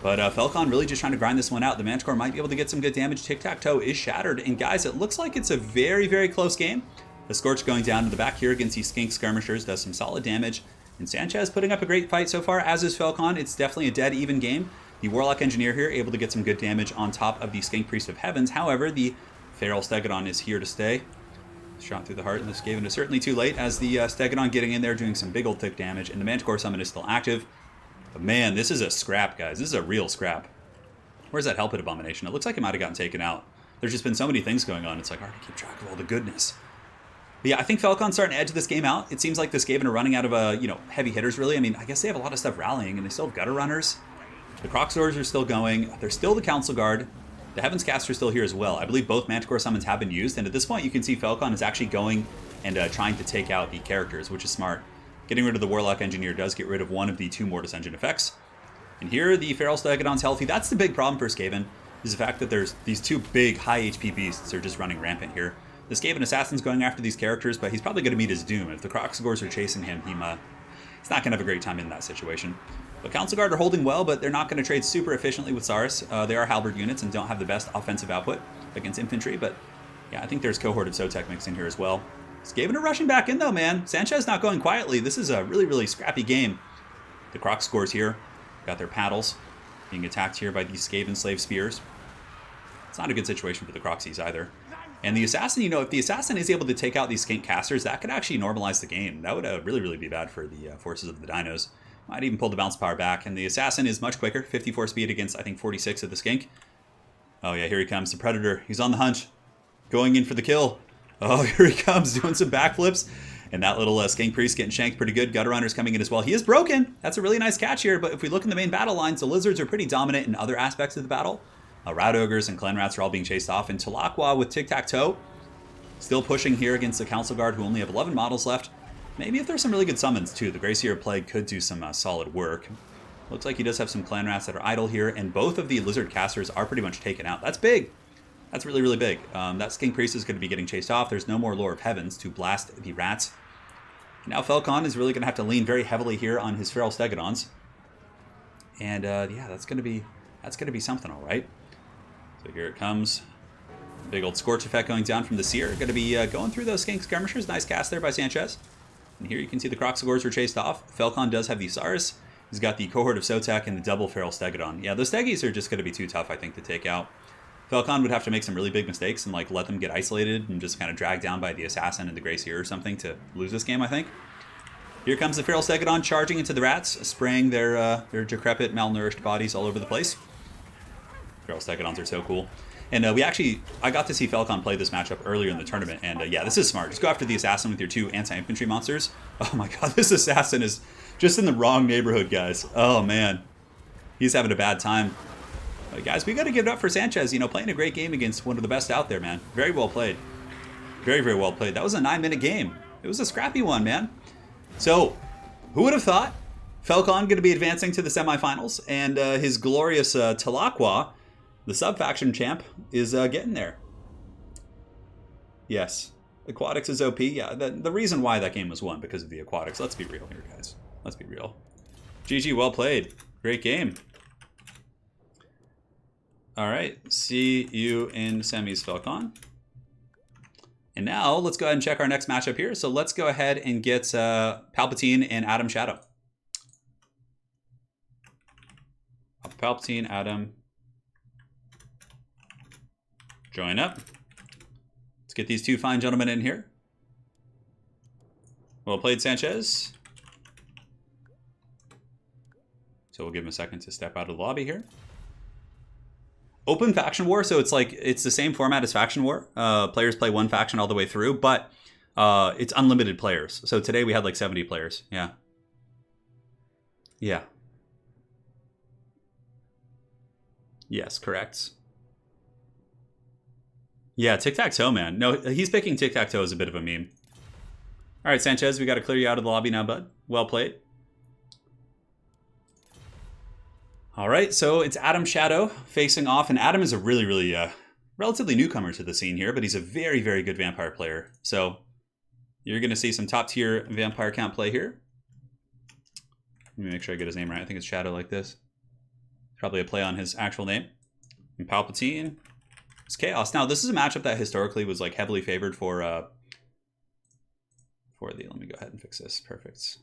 But Felcon really just trying to grind this one out. The Manticore might be able to get some good damage. Tic-Tac-Toe is shattered. And guys, it looks like it's a very, very close game. The Scorch going down to the back here against these Skink Skirmishers does some solid damage. And Sanchez putting up a great fight so far, as is Felcon. It's definitely a dead even game. The Warlock Engineer here able to get some good damage on top of the Skink Priest of Heavens. However, the Feral Stegodon is here to stay. Shot through the heart, and this Skaven is certainly too late, as the Stegodon getting in there doing some big old thick damage, and the Manticore Summon is still active. But man, this is a scrap, guys. This is a real scrap. Where's that Helped Abomination? It looks like it might have gotten taken out. There's just been so many things going on, it's like hard to keep track of all the goodness. But yeah, I think Felcon's starting to edge this game out. It seems like the Skaven are running out of heavy hitters, really. I mean, I guess they have a lot of stuff rallying, and they still have Gutter Runners. The Crocsgores are still going. There's still the Council Guard. The Heavens Caster is still here as well. I believe both Manticore Summons have been used, and at this point you can see Felcon is actually going and trying to take out the characters, which is smart. Getting rid of the Warlock Engineer does get rid of one of the 2 Mortis Engine effects. And here the Feral Stegodon's healthy. That's the big problem for Skaven, is the fact that there's these 2 big high HP beasts are just running rampant here. The Skaven Assassin's going after these characters, but he's probably going to meet his doom. If the Crocsgores are chasing him, he's not going to have a great time in that situation. But Council Guard are holding well, but they're not going to trade super efficiently with Saurus. They are halberd units and don't have the best offensive output against infantry, but yeah, I think there's Cohort of Sotek mixed in here as well. Skaven are rushing back in though, man. Sanchez not going quietly. This is a really, really scrappy game. The Crocsgores here got their paddles being attacked here by these Skaven slave spears. It's not a good situation for the Croxies either. And the Assassin, if the Assassin is able to take out these Skink Casters, that could actually normalize the game. That would really, really be bad for the forces of the Dinos. Might even pull the bounce power back. And the Assassin is much quicker. 54 speed against, I think, 46 of the Skink. Oh yeah, here he comes. The Predator. He's on the hunt. Going in for the kill. Oh, here he comes. Doing some backflips. And that little Skink Priest getting shanked pretty good. Gutter Runner's coming in as well. He is broken. That's a really nice catch here. But if we look in the main battle lines, the Lizards are pretty dominant in other aspects of the battle. Rat Ogres and Clan Rats are all being chased off. And Aqua with Tic-Tac-Toe still pushing here against the Council Guard, who only have 11 models left. Maybe if there's some really good summons, too. The Grey Seer Plague could do some solid work. Looks like he does have some Clan Rats that are idle here, and both of the Lizard Casters are pretty much taken out. That's big. That's really, really big. That Skink Priest is going to be getting chased off. There's no more Lore of Heavens to blast the rats. Now Felcon is really going to have to lean very heavily here on his Feral Stegodons. And yeah, that's going to be something, all right. So here it comes. Big old Scorch effect going down from the Seer. Going to be going through those Skink Skirmishers. Nice cast there by Sanchez. And here you can see the Crocsgores were chased off. Felcon does have the Saurus. He's got the Cohort of Sotek and the double Feral Stegodon. Yeah, those Steggies are just going to be too tough, I think, to take out. Felcon would have to make some really big mistakes and let them get isolated and just kind of dragged down by the Assassin and the Grey Seer or something to lose this game, I think. Here comes the Feral Stegodon charging into the rats, spraying their decrepit, malnourished bodies all over the place. Feral Stegodons are so cool. And I got to see Felcon play this matchup earlier in the tournament, and yeah, this is smart. Just go after the Assassin with your 2 anti-infantry monsters. Oh my god, this Assassin is just in the wrong neighborhood, guys. Oh man, he's having a bad time. But guys, we got to give it up for Sanchez, playing a great game against one of the best out there, man. Very well played. Very, very well played. That was a 9-minute game. It was a scrappy one, man. So, who would have thought Felcon going to be advancing to the semifinals, and his glorious Aqua, the sub-faction champ, is getting there. Yes. Aquatics is OP. Yeah, the reason why that game was won because of the Aquatics. Let's be real here, guys. Let's be real. GG, well played. Great game. All right, see you in semis, Falcon. And now let's go ahead and check our next matchup here. So let's go ahead and get Palpatine and Adam Shadow. Palpatine, Adam. Join up. Let's get these two fine gentlemen in here. Well played, Sanchez. So we'll give him a second to step out of the lobby here. Open faction war, so it's like it's the same format as faction war. Players play one faction all the way through, but it's unlimited players. So today we had like 70 players. Yeah. Yeah. Yes, correct. Yeah, tic-tac-toe, man. No, he's picking tic-tac-toe as a bit of a meme. All right, Sanchez, we got to clear you out of the lobby now, bud. Well played. All right, so it's Adam Shadow facing off, and Adam is a really, relatively newcomer to the scene here, but he's a very, very good vampire player. So you're going to see some top-tier vampire count play here. Let me make sure I get his name right. I think it's Shadow like this. Probably a play on his actual name. And Palpatine. It's Chaos. Now, this is a matchup that historically was like heavily favored for the... Let me go ahead and fix this. Perfect.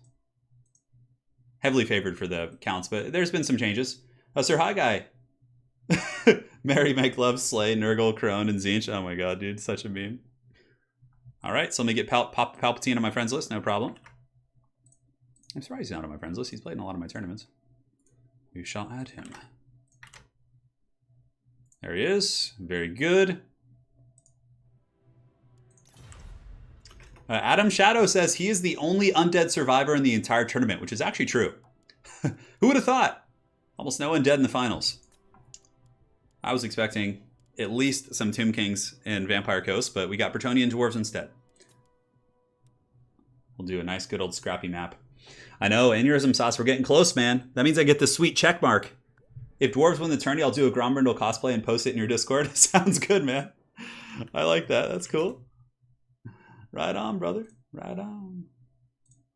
Heavily favored for the counts, but there's been some changes. Oh, Sir Hi Guy. Mary, Make Love, Slay, Nurgle, Crone, and Zinch. Oh my god, dude. Such a meme. All right, so let me get Palpatine on my friends list. No problem. I'm surprised he's not on my friends list. He's played in a lot of my tournaments. We shall add him. There he is. Very good. Adam Shadow says he is the only undead survivor in the entire tournament, which is actually true. Who would have thought? Almost no undead in the finals. I was expecting at least some Tomb Kings and Vampire Coast, but we got Bretonnia and Dwarves instead. We'll do a nice good old scrappy map. I know, aneurysm sauce, we're getting close, man. That means I get the sweet check mark. If Dwarves win the tourney, I'll do a Grombrindle cosplay and post it in your Discord. Sounds good, man. I like that. That's cool. Right on, brother. Right on.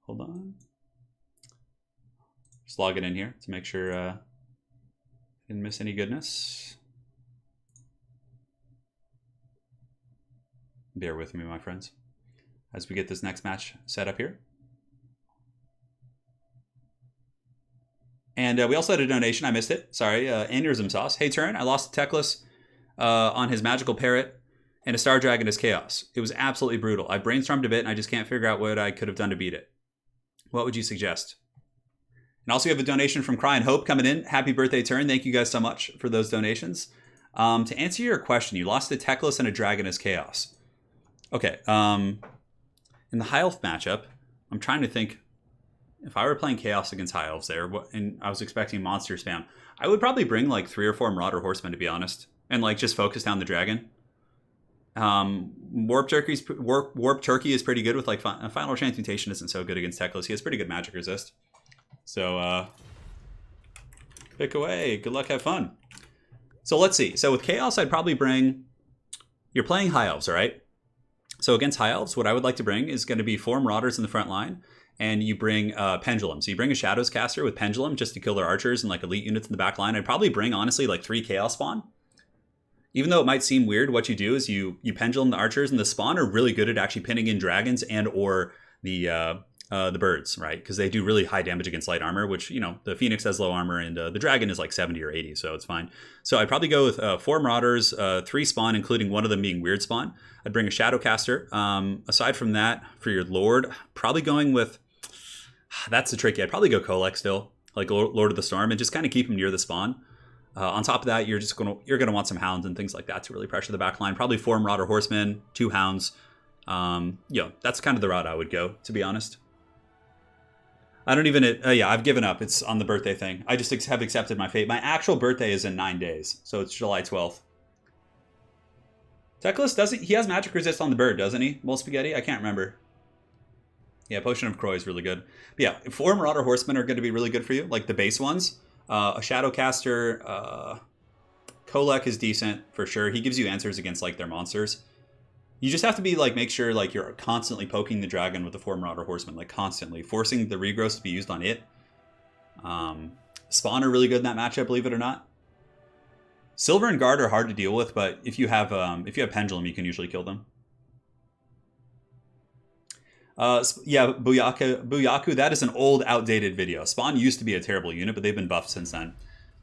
Hold on. Just log it in here to make sure I didn't miss any goodness. Bear with me, my friends, as we get this next match set up here. And we also had a donation. I missed it. Sorry. Aneurysm Sauce. Hey, Turin. I lost Teclis on his Magical Parrot and a Star Dragon as Chaos. It was absolutely brutal. I brainstormed a bit, and I just can't figure out what I could have done to beat it. What would you suggest? And also, we have a donation from Cry and Hope coming in. Happy birthday, Turin. Thank you guys so much for those donations. To answer your question, you lost a Teclis and a Dragon as Chaos. Okay. In the High Elf matchup, I'm trying to think. If I were playing Chaos against High Elves there, and I was expecting monster spam, I would probably bring like 3 or 4 Marauder Horsemen, to be honest, and like just focus down the Dragon. Warp Turkey is pretty good with like Final Transmutation isn't so good against Teclis. He has pretty good magic resist. So pick away. Good luck. Have fun. So let's see. So with Chaos, I'd probably bring. You're playing High Elves, all right? So against High Elves, what I would like to bring is going to be 4 Marauders in the front line. And you bring Pendulum. So you bring a Shadows caster with Pendulum just to kill their archers and like elite units in the back line. I'd probably bring, honestly, like 3 Chaos Spawn. Even though it might seem weird, what you do is you Pendulum the archers, and the Spawn are really good at actually pinning in dragons and or the birds, right? Because they do really high damage against light armor, which, you know, the Phoenix has low armor and the Dragon is like 70 or 80, so it's fine. So I'd probably go with 4 Marauders, 3 Spawn, including one of them being Weird Spawn. I'd bring a Shadowcaster. Aside from that, for your Lord, probably going with... That's the tricky. I'd probably go Kolek still, like Lord of the Storm, and just kind of keep him near the spawn. On top of that, you're gonna want some hounds and things like that to really pressure the back line. Probably 4 Marauder Horsemen, 2 hounds. That's kind of the route I would go, to be honest. I don't even. I've given up. It's on the birthday thing. I just have accepted my fate. My actual birthday is in 9 days, so it's July 12th. Teclis doesn't. He has magic resist on the bird, doesn't he? Mole Spaghetti. I can't remember. Yeah, Potion of Croy is really good. But yeah, 4 Marauder Horsemen are going to be really good for you, like the base ones. A Shadowcaster, Kolek is decent for sure. He gives you answers against like their monsters. You just have to be like, make sure like you're constantly poking the dragon with the Four Marauder Horseman, like constantly forcing the regrowth to be used on it. Spawn are really good in that matchup, believe it or not. Silver and Guard are hard to deal with, but if you have Pendulum, you can usually kill them. Yeah, Buyaku, that is an old, outdated video. Spawn used to be a terrible unit, but they've been buffed since then.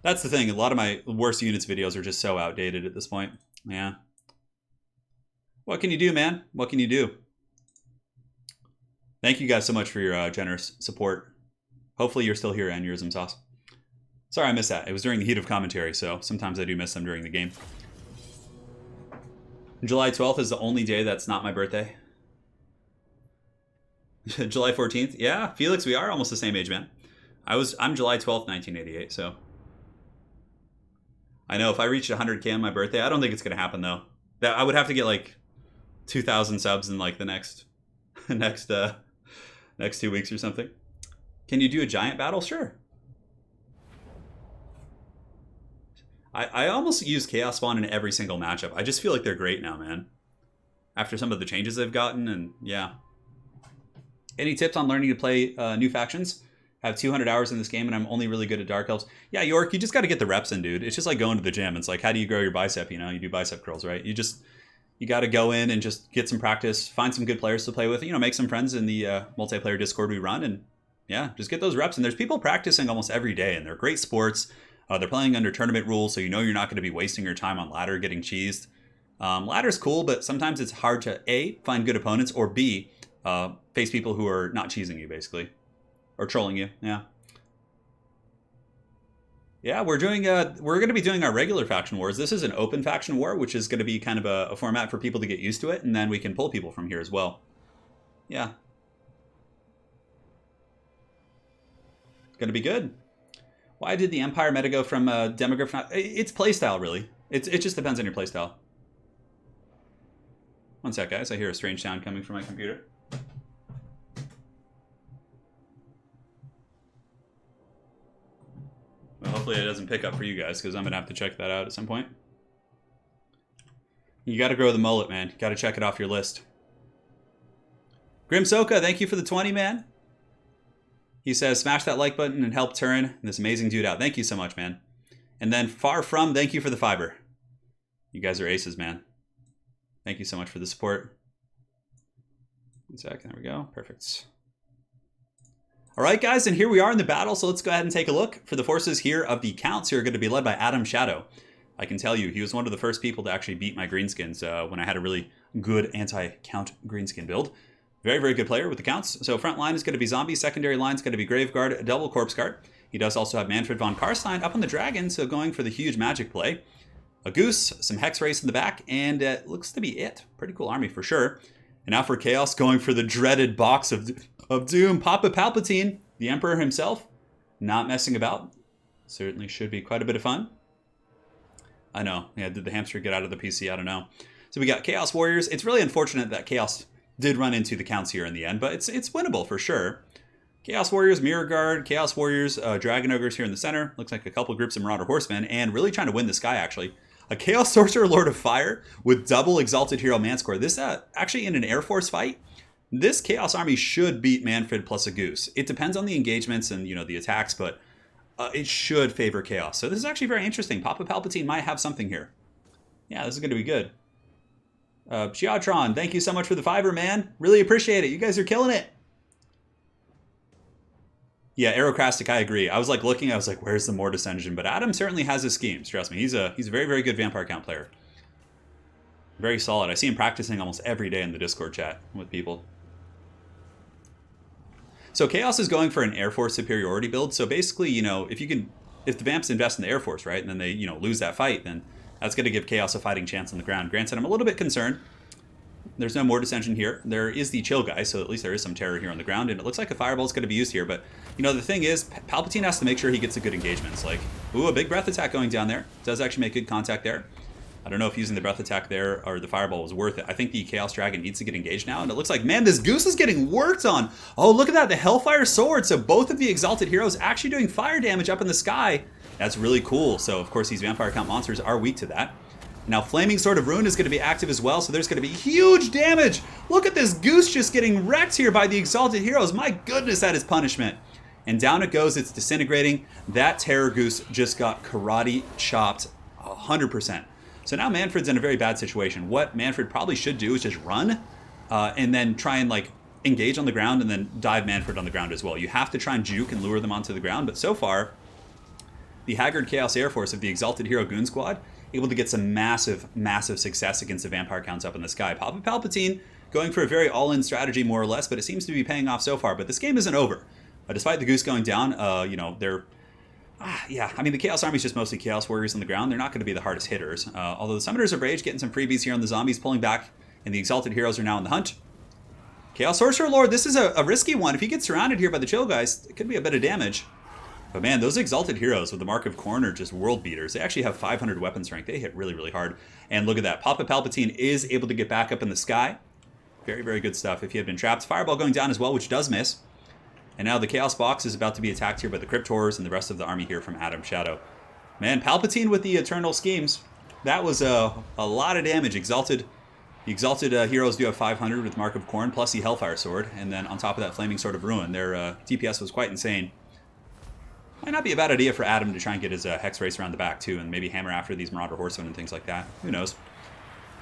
That's the thing. A lot of my worst units videos are just so outdated at this point. Yeah. What can you do, man? What can you do? Thank you guys so much for your generous support. Hopefully you're still here, Aneurysm Sauce. Sorry I missed that. It was during the heat of commentary, so sometimes I do miss them during the game. July 12th is the only day that's not my birthday. July 14th? Yeah, Felix, we are almost the same age, man. I'm July 12th, 1988, so. I know if I reached 100K on my birthday, I don't think it's going to happen, though. I would have to get like 2,000 subs in like the next 2 weeks or something. Can you do a giant battle? Sure. I almost use Chaos Spawn in every single matchup. I just feel like they're great now, man. After some of the changes they've gotten, and yeah. Any tips on learning to play new factions? I have 200 hours in this game, and I'm only really good at Dark Elves. Yeah, York, you just got to get the reps in, dude. It's just like going to the gym. It's like, how do you grow your bicep? You know, you do bicep curls, right? You got to go in and just get some practice, find some good players to play with, you know, make some friends in the multiplayer Discord we run, and yeah, just get those reps. And there's people practicing almost every day, and they're great sports. They're playing under tournament rules, so you know you're not going to be wasting your time on ladder getting cheesed. Ladder's cool, but sometimes it's hard to A, find good opponents, or B, face people who are not cheesing you, basically. Or trolling you, yeah. Yeah, we're going to be doing our regular faction wars. This is an open faction war, which is going to be kind of a format for people to get used to it, and then we can pull people from here as well. Yeah. Going to be good. Why did the Empire meta go from demographic? It's playstyle, really. It just depends on your playstyle. One sec, guys. I hear a strange sound coming from my computer. Well, hopefully it doesn't pick up for you guys, because I'm going to have to check that out at some point. You got to grow the mullet, man. You got to check it off your list. Grim Soka, thank you for the 20, man. He says, smash that like button and help Turin, this amazing dude, out. Thank you so much, man. And then Far From, thank you for the fiber. You guys are aces, man. Thank you so much for the support. 1 second, there we go. Perfect. All right, guys, and here we are in the battle, so let's go ahead and take a look for the forces here of the Counts, who are going to be led by Adam Shadow. I can tell you, he was one of the first people to actually beat my greenskins when I had a really good anti-Count greenskin build. Very, very good player with the Counts. So front line is going to be Zombies, secondary line is going to be Graveguard, a double Corpse Guard. He does also have Manfred von Karstein up on the Dragon, so going for the huge magic play. A Goose, some Hex Race in the back, and it looks to be it. Pretty cool army for sure. And now for Chaos, going for the dreaded box of Doom. Papa Palpatine, the Emperor himself, not messing about. Certainly should be quite a bit of fun. I know. Yeah, did the hamster get out of the PC? I don't know. So we got Chaos Warriors. It's really unfortunate that Chaos did run into the Counts here in the end, but it's winnable for sure. Chaos Warriors, Mirror Guard, Chaos Warriors, Dragon Ogres here in the center. Looks like a couple groups of Marauder Horsemen, and really trying to win this guy, actually. A Chaos Sorcerer Lord of Fire with double Exalted Hero Manscore. This actually in an Air Force fight, this Chaos army should beat Manfred plus a Goose. It depends on the engagements and, you know, the attacks, but it should favor Chaos. So this is actually very interesting. Papa Palpatine might have something here. Yeah, this is going to be good. Shiatron, thank you so much for the fiver, man. Really appreciate it. You guys are killing it. Yeah, Aerocrastic, I agree. I was like looking, I was like, where's the Mortis engine? But Adam certainly has his schemes, trust me. He's a very, very good Vampire Count player. Very solid. I see him practicing almost every day in the Discord chat with people. So Chaos is going for an Air Force superiority build. So basically, you know, if the Vamps invest in the Air Force, right, and then they, you know, lose that fight, then that's going to give Chaos a fighting chance on the ground. Granted, I'm a little bit concerned. There's no Mortis engine here. There is the Chill guy, so at least there is some terror here on the ground, and it looks like a Fireball is going to be used here. But, you know, the thing is, Palpatine has to make sure he gets a good engagement. It's like, ooh, a big breath attack going down there. Does actually make good contact there. I don't know if using the breath attack there or the Fireball was worth it. I think the Chaos Dragon needs to get engaged now, and it looks like, man, this Goose is getting worked on. Oh, look at that, the Hellfire Sword. So both of the Exalted Heroes actually doing fire damage up in the sky. That's really cool. So, of course, these Vampire Count monsters are weak to that. Now Flaming Sword of Ruin is going to be active as well, so there's going to be huge damage. Look at this goose just getting wrecked here by the Exalted Heroes. My goodness, that is punishment. And down it goes, it's disintegrating. That Terror Goose just got karate chopped 100%. So now Manfred's in a very bad situation. What Manfred probably should do is just run and then try and like engage on the ground and then dive Manfred on the ground as well. You have to try and juke and lure them onto the ground, but so far, the Haggard Chaos Air Force of the Exalted Hero Goon Squad able to get some massive, massive success against the vampire counts up in the sky. Papa Palpatine going for a very all-in strategy more or less, but it seems to be paying off so far. But this game isn't over. Despite the goose going down, they're... I mean, the Chaos Army is just mostly Chaos Warriors on the ground. They're not going to be the hardest hitters. Although the Summoners of Rage getting some freebies here on the zombies, pulling back, and the Exalted Heroes are now in the hunt. Chaos Sorcerer Lord, this is a risky one. If he gets surrounded here by the Chill Guys, it could be a bit of damage. But man, those Exalted Heroes with the Mark of Khorne are just world beaters. They actually have 500 weapon strength. They hit really, really hard. And look at that. Papa Palpatine is able to get back up in the sky. Very, very good stuff if he had been trapped. Fireball going down as well, which does miss. And now the Chaos Box is about to be attacked here by the Cryptors and the rest of the army here from Adam Shadow. Man, Palpatine with the Eternal Schemes. That was a lot of damage. The Exalted Heroes do have 500 with Mark of Khorne, plus the Hellfire Sword. And then on top of that, Flaming Sword of Ruin. Their DPS was quite insane. Might not be a bad idea for Adam to try and get his Hex Race around the back, too, and maybe hammer after these Marauder Horsemen and things like that. Who knows?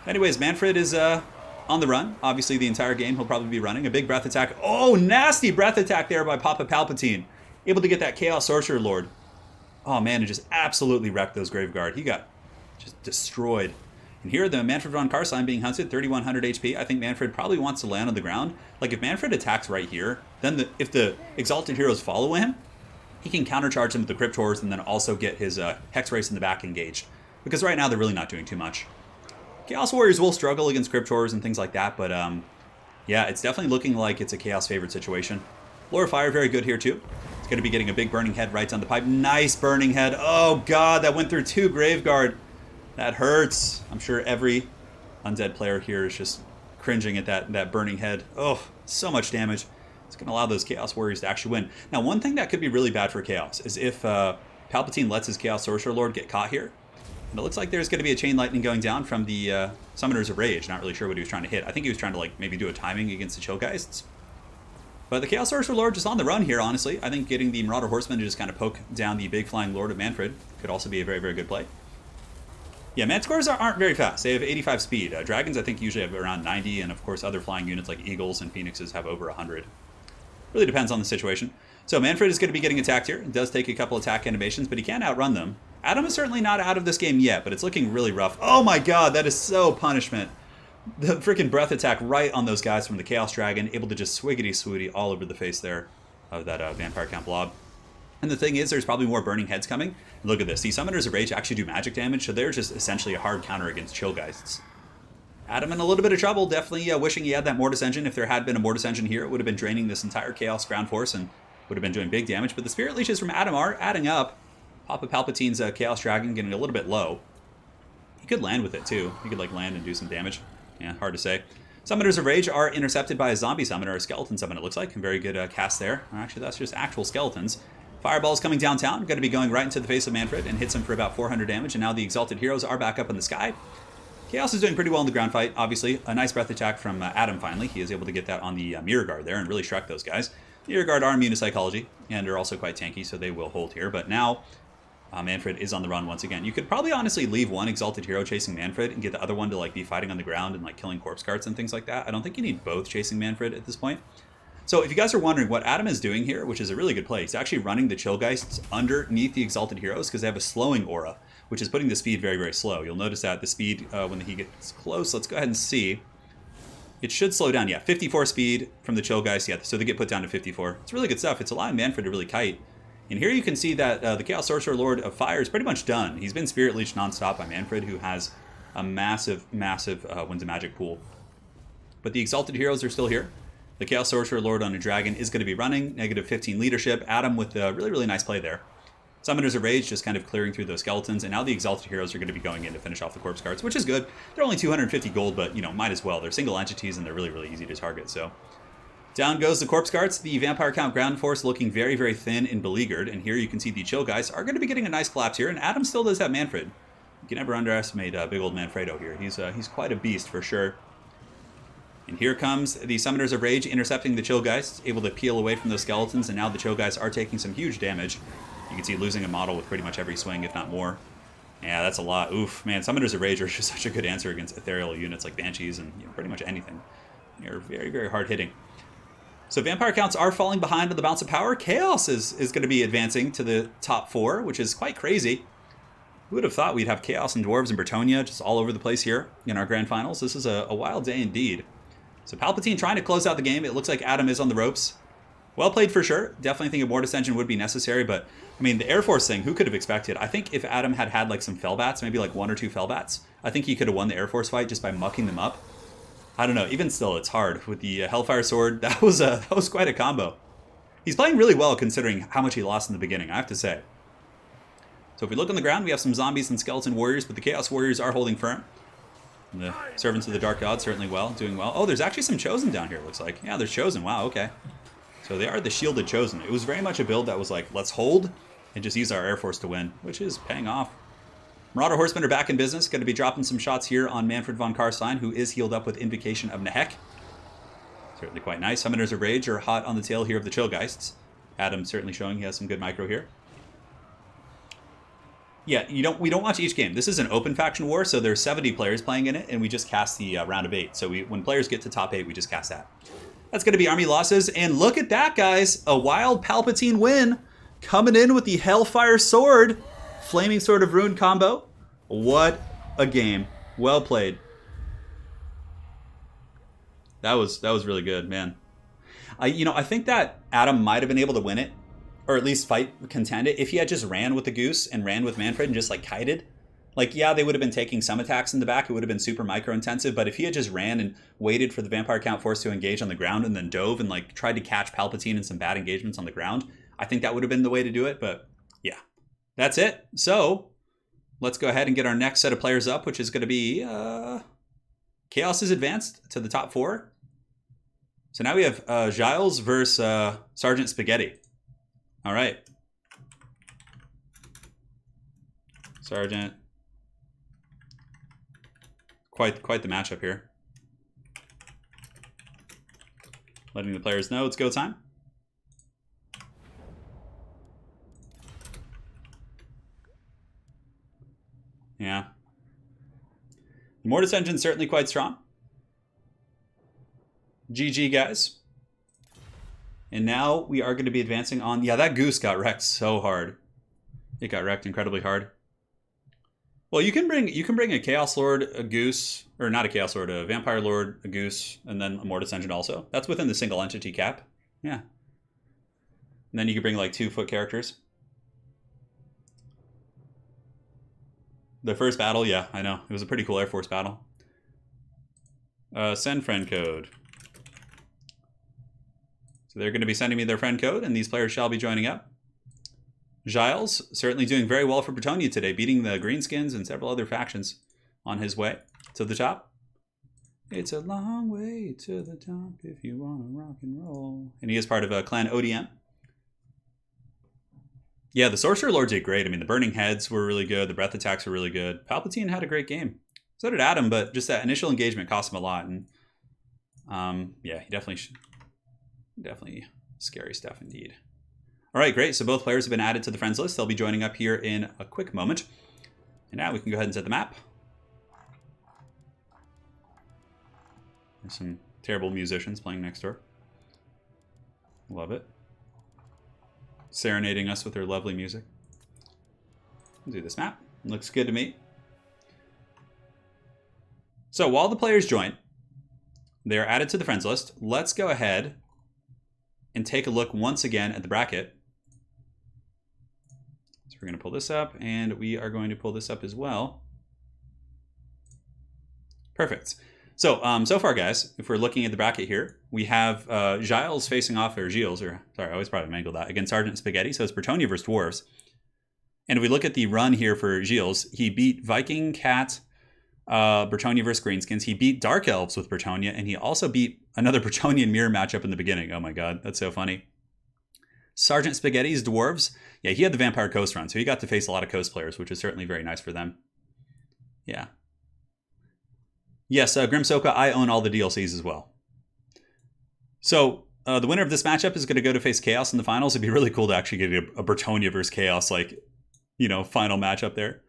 Anyways, Manfred is on the run. Obviously, the entire game he'll probably be running. A big breath attack. Oh, nasty breath attack there by Papa Palpatine. Able to get that Chaos Sorcerer Lord. Oh, man, it just absolutely wrecked those Graveguard. He got just destroyed. And here, the Manfred von Karsheim being hunted, 3,100 HP. I think Manfred probably wants to land on the ground. Like, if Manfred attacks right here, then if the Exalted Heroes follow him, he can countercharge them with the Cryptors and then also get his Hex Race in the back engaged. Because right now, they're really not doing too much. Chaos Warriors will struggle against Cryptors and things like that, but yeah, it's definitely looking like it's a Chaos favored situation. Lord of Fire, very good here too. It's going to be getting a big Burning Head right down the pipe. Nice Burning Head. Oh god, that went through 2 Graveguard. That hurts. I'm sure every undead player here is just cringing at that Burning Head. Oh, so much damage. It's going to allow those Chaos Warriors to actually win. Now, one thing that could be really bad for Chaos is if Palpatine lets his Chaos Sorcerer Lord get caught here. And it looks like there's going to be a Chain Lightning going down from the Summoners of Rage. Not really sure what he was trying to hit. I think he was trying to like maybe do a timing against the Chill Geists. But the Chaos Sorcerer Lord just on the run here, honestly. I think getting the Marauder Horseman to just kind of poke down the big flying Lord of Manfred could also be a very, very good play. Yeah, Manticores aren't very fast. They have 85 speed. Dragons, I think, usually have around 90, and of course other flying units like Eagles and Phoenixes have over 100. Really depends on the situation. So Manfred is going to be getting attacked here. It does take a couple attack animations, but he can outrun them. Adam is certainly not out of this game yet, but it's looking really rough. Oh my god, that is so punishment. The freaking breath attack right on those guys from the Chaos Dragon, able to just swiggity-swooty all over the face there of that Vampire Count blob. And the thing is, there's probably more Burning Heads coming. Look at this. The Summoners of Rage actually do magic damage, so they're just essentially a hard counter against Chill Geists. Adam in a little bit of trouble. Definitely wishing he had that Mortis Engine. If there had been a Mortis Engine here, it would have been draining this entire Chaos ground force and would have been doing big damage. But the Spirit Leeches from Adam are adding up. Papa Palpatine's Chaos Dragon getting a little bit low. He could land with it, too. He could, like, land and do some damage. Yeah, hard to say. Summoners of Rage are intercepted by a Zombie Summon, or a Skeleton Summon, it looks like. Very good cast there. Actually, that's just actual skeletons. Fireball's coming downtown. Going to be going right into the face of Manfred and hits him for about 400 damage. And now the Exalted Heroes are back up in the sky. Chaos is doing pretty well in the ground fight, obviously. A nice breath attack from Adam, finally. He is able to get that on the Mirror Guard there and really shrug those guys. The Mirror Guard are immune to Psychology, and are also quite tanky, so they will hold here. But now, Manfred is on the run once again. You could probably honestly leave one Exalted Hero chasing Manfred and get the other one to like be fighting on the ground and like killing corpse carts and things like that. I don't think you need both chasing Manfred at this point. So if you guys are wondering what Adam is doing here, which is a really good play, he's actually running the Chill Geists underneath the Exalted Heroes because they have a slowing aura, which is putting the speed very, very slow. You'll notice that the speed, when he gets close, let's go ahead and see. It should slow down, yeah, 54 speed from the Chill Geists, yeah, so they get put down to 54. It's really good stuff. It's allowing Manfred to really kite. And here you can see that the Chaos Sorcerer Lord of Fire is pretty much done. He's been Spirit Leeched nonstop by Manfred, who has a massive, massive Winds of Magic pool. But the Exalted Heroes are still here. The Chaos Sorcerer Lord on a Dragon is going to be running. Negative 15 leadership. Adam with a really, really nice play there. Summoners of Rage just kind of clearing through those skeletons. And now the Exalted Heroes are going to be going in to finish off the corpse cards, which is good. They're only 250 gold, but, you know, might as well. They're single entities and they're really, really easy to target. So down goes the corpse carts. The Vampire Count ground force looking very, very thin and beleaguered. And here you can see the Chill Guys are going to be getting a nice collapse here. And Adam still does have Manfred. You can never underestimate big old Manfredo here. He's quite a beast for sure. And here comes the Summoners of Rage intercepting the Chillgeist, able to peel away from those skeletons, and now the Chillgeist are taking some huge damage. You can see losing a model with pretty much every swing, if not more. Yeah, that's a lot. Oof, man, Summoners of Rage are just such a good answer against ethereal units like Banshees and pretty much anything. They're very, very hard hitting. So Vampire counts are falling behind on the Bounce of Power. Chaos is going to be advancing to the top 4, which is quite crazy. Who would have thought we'd have Chaos and Dwarves and Bretonnia just all over the place here in our Grand Finals? This is a wild day indeed. So Palpatine trying to close out the game. It looks like Adam is on the ropes. Well played for sure. Definitely think a Mortis Engine would be necessary, but I mean, the Air Force thing, who could have expected? I think if Adam had like some Fellbats, maybe like 1 or 2 Fellbats, I think he could have won the Air Force fight just by mucking them up. I don't know. Even still, it's hard. With the Hellfire Sword, that was quite a combo. He's playing really well considering how much he lost in the beginning, I have to say. So if we look on the ground, we have some zombies and skeleton warriors, but the Chaos Warriors are holding firm. And the Servants of the Dark God certainly doing well. Oh, there's actually some Chosen down here, it looks like. Yeah, there's Chosen. Wow, okay. So they are the shielded Chosen. It was very much a build that was like, let's hold and just use our Air Force to win, which is paying off. Marauder Horsemen are back in business. Going to be dropping some shots here on Manfred von Karstein, who is healed up with Invocation of Nehek. Certainly quite nice. Summoners of Rage are hot on the tail here of the Chillgeists. Adam certainly showing he has some good micro here. Yeah, we don't watch each game. This is an open faction war, so there's 70 players playing in it, and we just cast the round of 8. So when players get to top 8, we just cast that. That's going to be army losses, and look at that, guys. A wild Palpatine win coming in with the Hellfire Sword. Flaming Sword of Ruin combo. What a game. Well played. That was really good, man. I think that Adam might have been able to win it, or at least contend it, if he had just ran with the Goose and ran with Manfred and just like kited. Like, yeah, they would have been taking some attacks in the back. It would have been super micro intensive. But if he had just ran and waited for the Vampire Count Force to engage on the ground and then dove and like tried to catch Palpatine in some bad engagements on the ground, I think that would have been the way to do it. But yeah, that's it. So let's go ahead and get our next set of players up, which is going to be Chaos is advanced to the top 4. So now we have Giles versus Sergeant Spaghetti. All right. Sergeant. Quite the matchup here. Letting the players know it's go time. Yeah. The Mortis Engine certainly quite strong. GG, guys. And now we are going to be advancing on... Yeah, that Goose got wrecked so hard. It got wrecked incredibly hard. Well, you can bring a Chaos Lord, a Goose, or not a Chaos Lord, a Vampire Lord, a Goose, and then a Mortis Engine also. That's within the single entity cap. Yeah. And then you can bring like 2 foot characters. The first battle, yeah, I know. It was a pretty cool Air Force battle. Send friend code. So they're going to be sending me their friend code, and these players shall be joining up. Giles, certainly doing very well for Bretonnia today, beating the Greenskins and several other factions on his way to the top. It's a long way to the top if you want to rock and roll. And he is part of a clan ODM. Yeah, the Sorcerer Lords did great. I mean, the Burning Heads were really good. The Breath Attacks were really good. Palpatine had a great game. So did Adam, but just that initial engagement cost him a lot. And yeah, he definitely scary stuff indeed. All right, great. So both players have been added to the friends list. They'll be joining up here in a quick moment. And now we can go ahead and set the map. There's some terrible musicians playing next door. Love it. Serenading us with their lovely music. We'll do this map. Looks good to me. So while the players join, they're added to the friends list. Let's go ahead and take a look once again at the bracket. So we're going to pull this up, and we are going to pull this up as well. Perfect. So, so far, guys, if we're looking at the bracket here, we have Giles facing off, or Giles, or sorry, I always probably mangled that, against Sergeant Spaghetti. So it's Bretonnia versus Dwarves. And if we look at the run here for Giles, he beat Viking, Cat, Bretonnia versus Greenskins. He beat Dark Elves with Bretonnia, and he also beat another Bretonian mirror matchup in the beginning. Oh my god, that's so funny. Sergeant Spaghetti's Dwarves. Yeah, he had the Vampire Coast run, so he got to face a lot of Coast players, which is certainly very nice for them. Yeah. Yes, Grimsoka, I own all the DLCs as well. So the winner of this matchup is going to go to face Chaos in the finals. It'd be really cool to actually get a Bretonnia versus Chaos, like, final matchup there.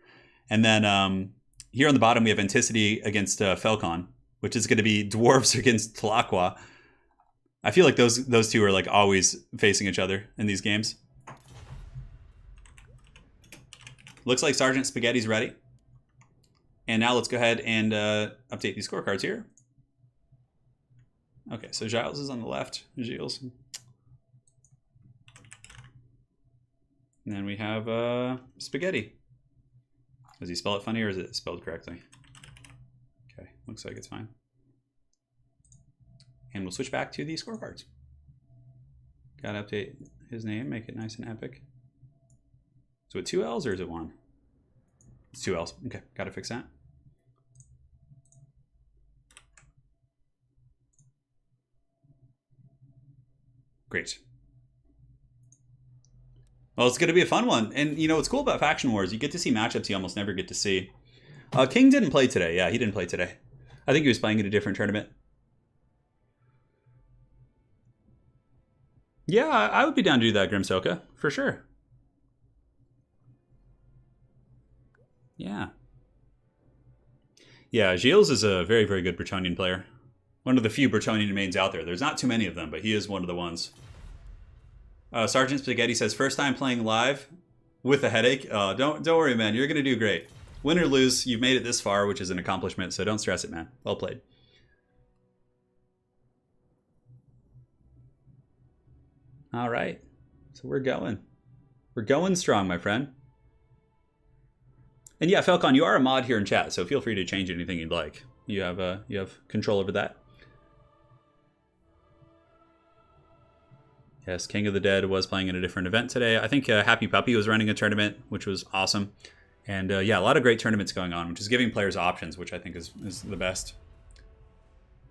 And then here on the bottom, we have Anticity against Falcon, which is going to be Dwarfs against Aqua. I feel like those two are like always facing each other in these games. Looks like Sergeant Spaghetti's ready. And now let's go ahead and update these scorecards here. Okay, so Giles is on the left. Giles. And then we have Spaghetti. Does he spell it funny or is it spelled correctly? Okay, looks like it's fine. And we'll switch back to the scorecards. Gotta update his name, make it nice and epic. So with 2 L's or is it 1? It's 2 L's. Okay, gotta fix that. Great. Well, it's going to be a fun one. And, what's cool about Faction Wars, you get to see matchups you almost never get to see. King didn't play today. Yeah, he didn't play today. I think he was playing in a different tournament. Yeah, I would be down to do that, Grimsoka, for sure. Yeah. Yeah, Giles is a very, very good Bretonnian player. One of the few Bretonnian mains out there. There's not too many of them, but he is one of the ones. Sergeant Spaghetti says, first time playing live with a headache. Don't worry, man. You're going to do great. Win or lose, you've made it this far, which is an accomplishment, so don't stress it, man. Well played. All right. So we're going. We're going strong, my friend. And yeah, Falcon, you are a mod here in chat, so feel free to change anything you'd like. You have control over that. Yes, King of the Dead was playing in a different event today. I think Happy Puppy was running a tournament, which was awesome. And yeah, a lot of great tournaments going on, which is giving players options, which I think is the best.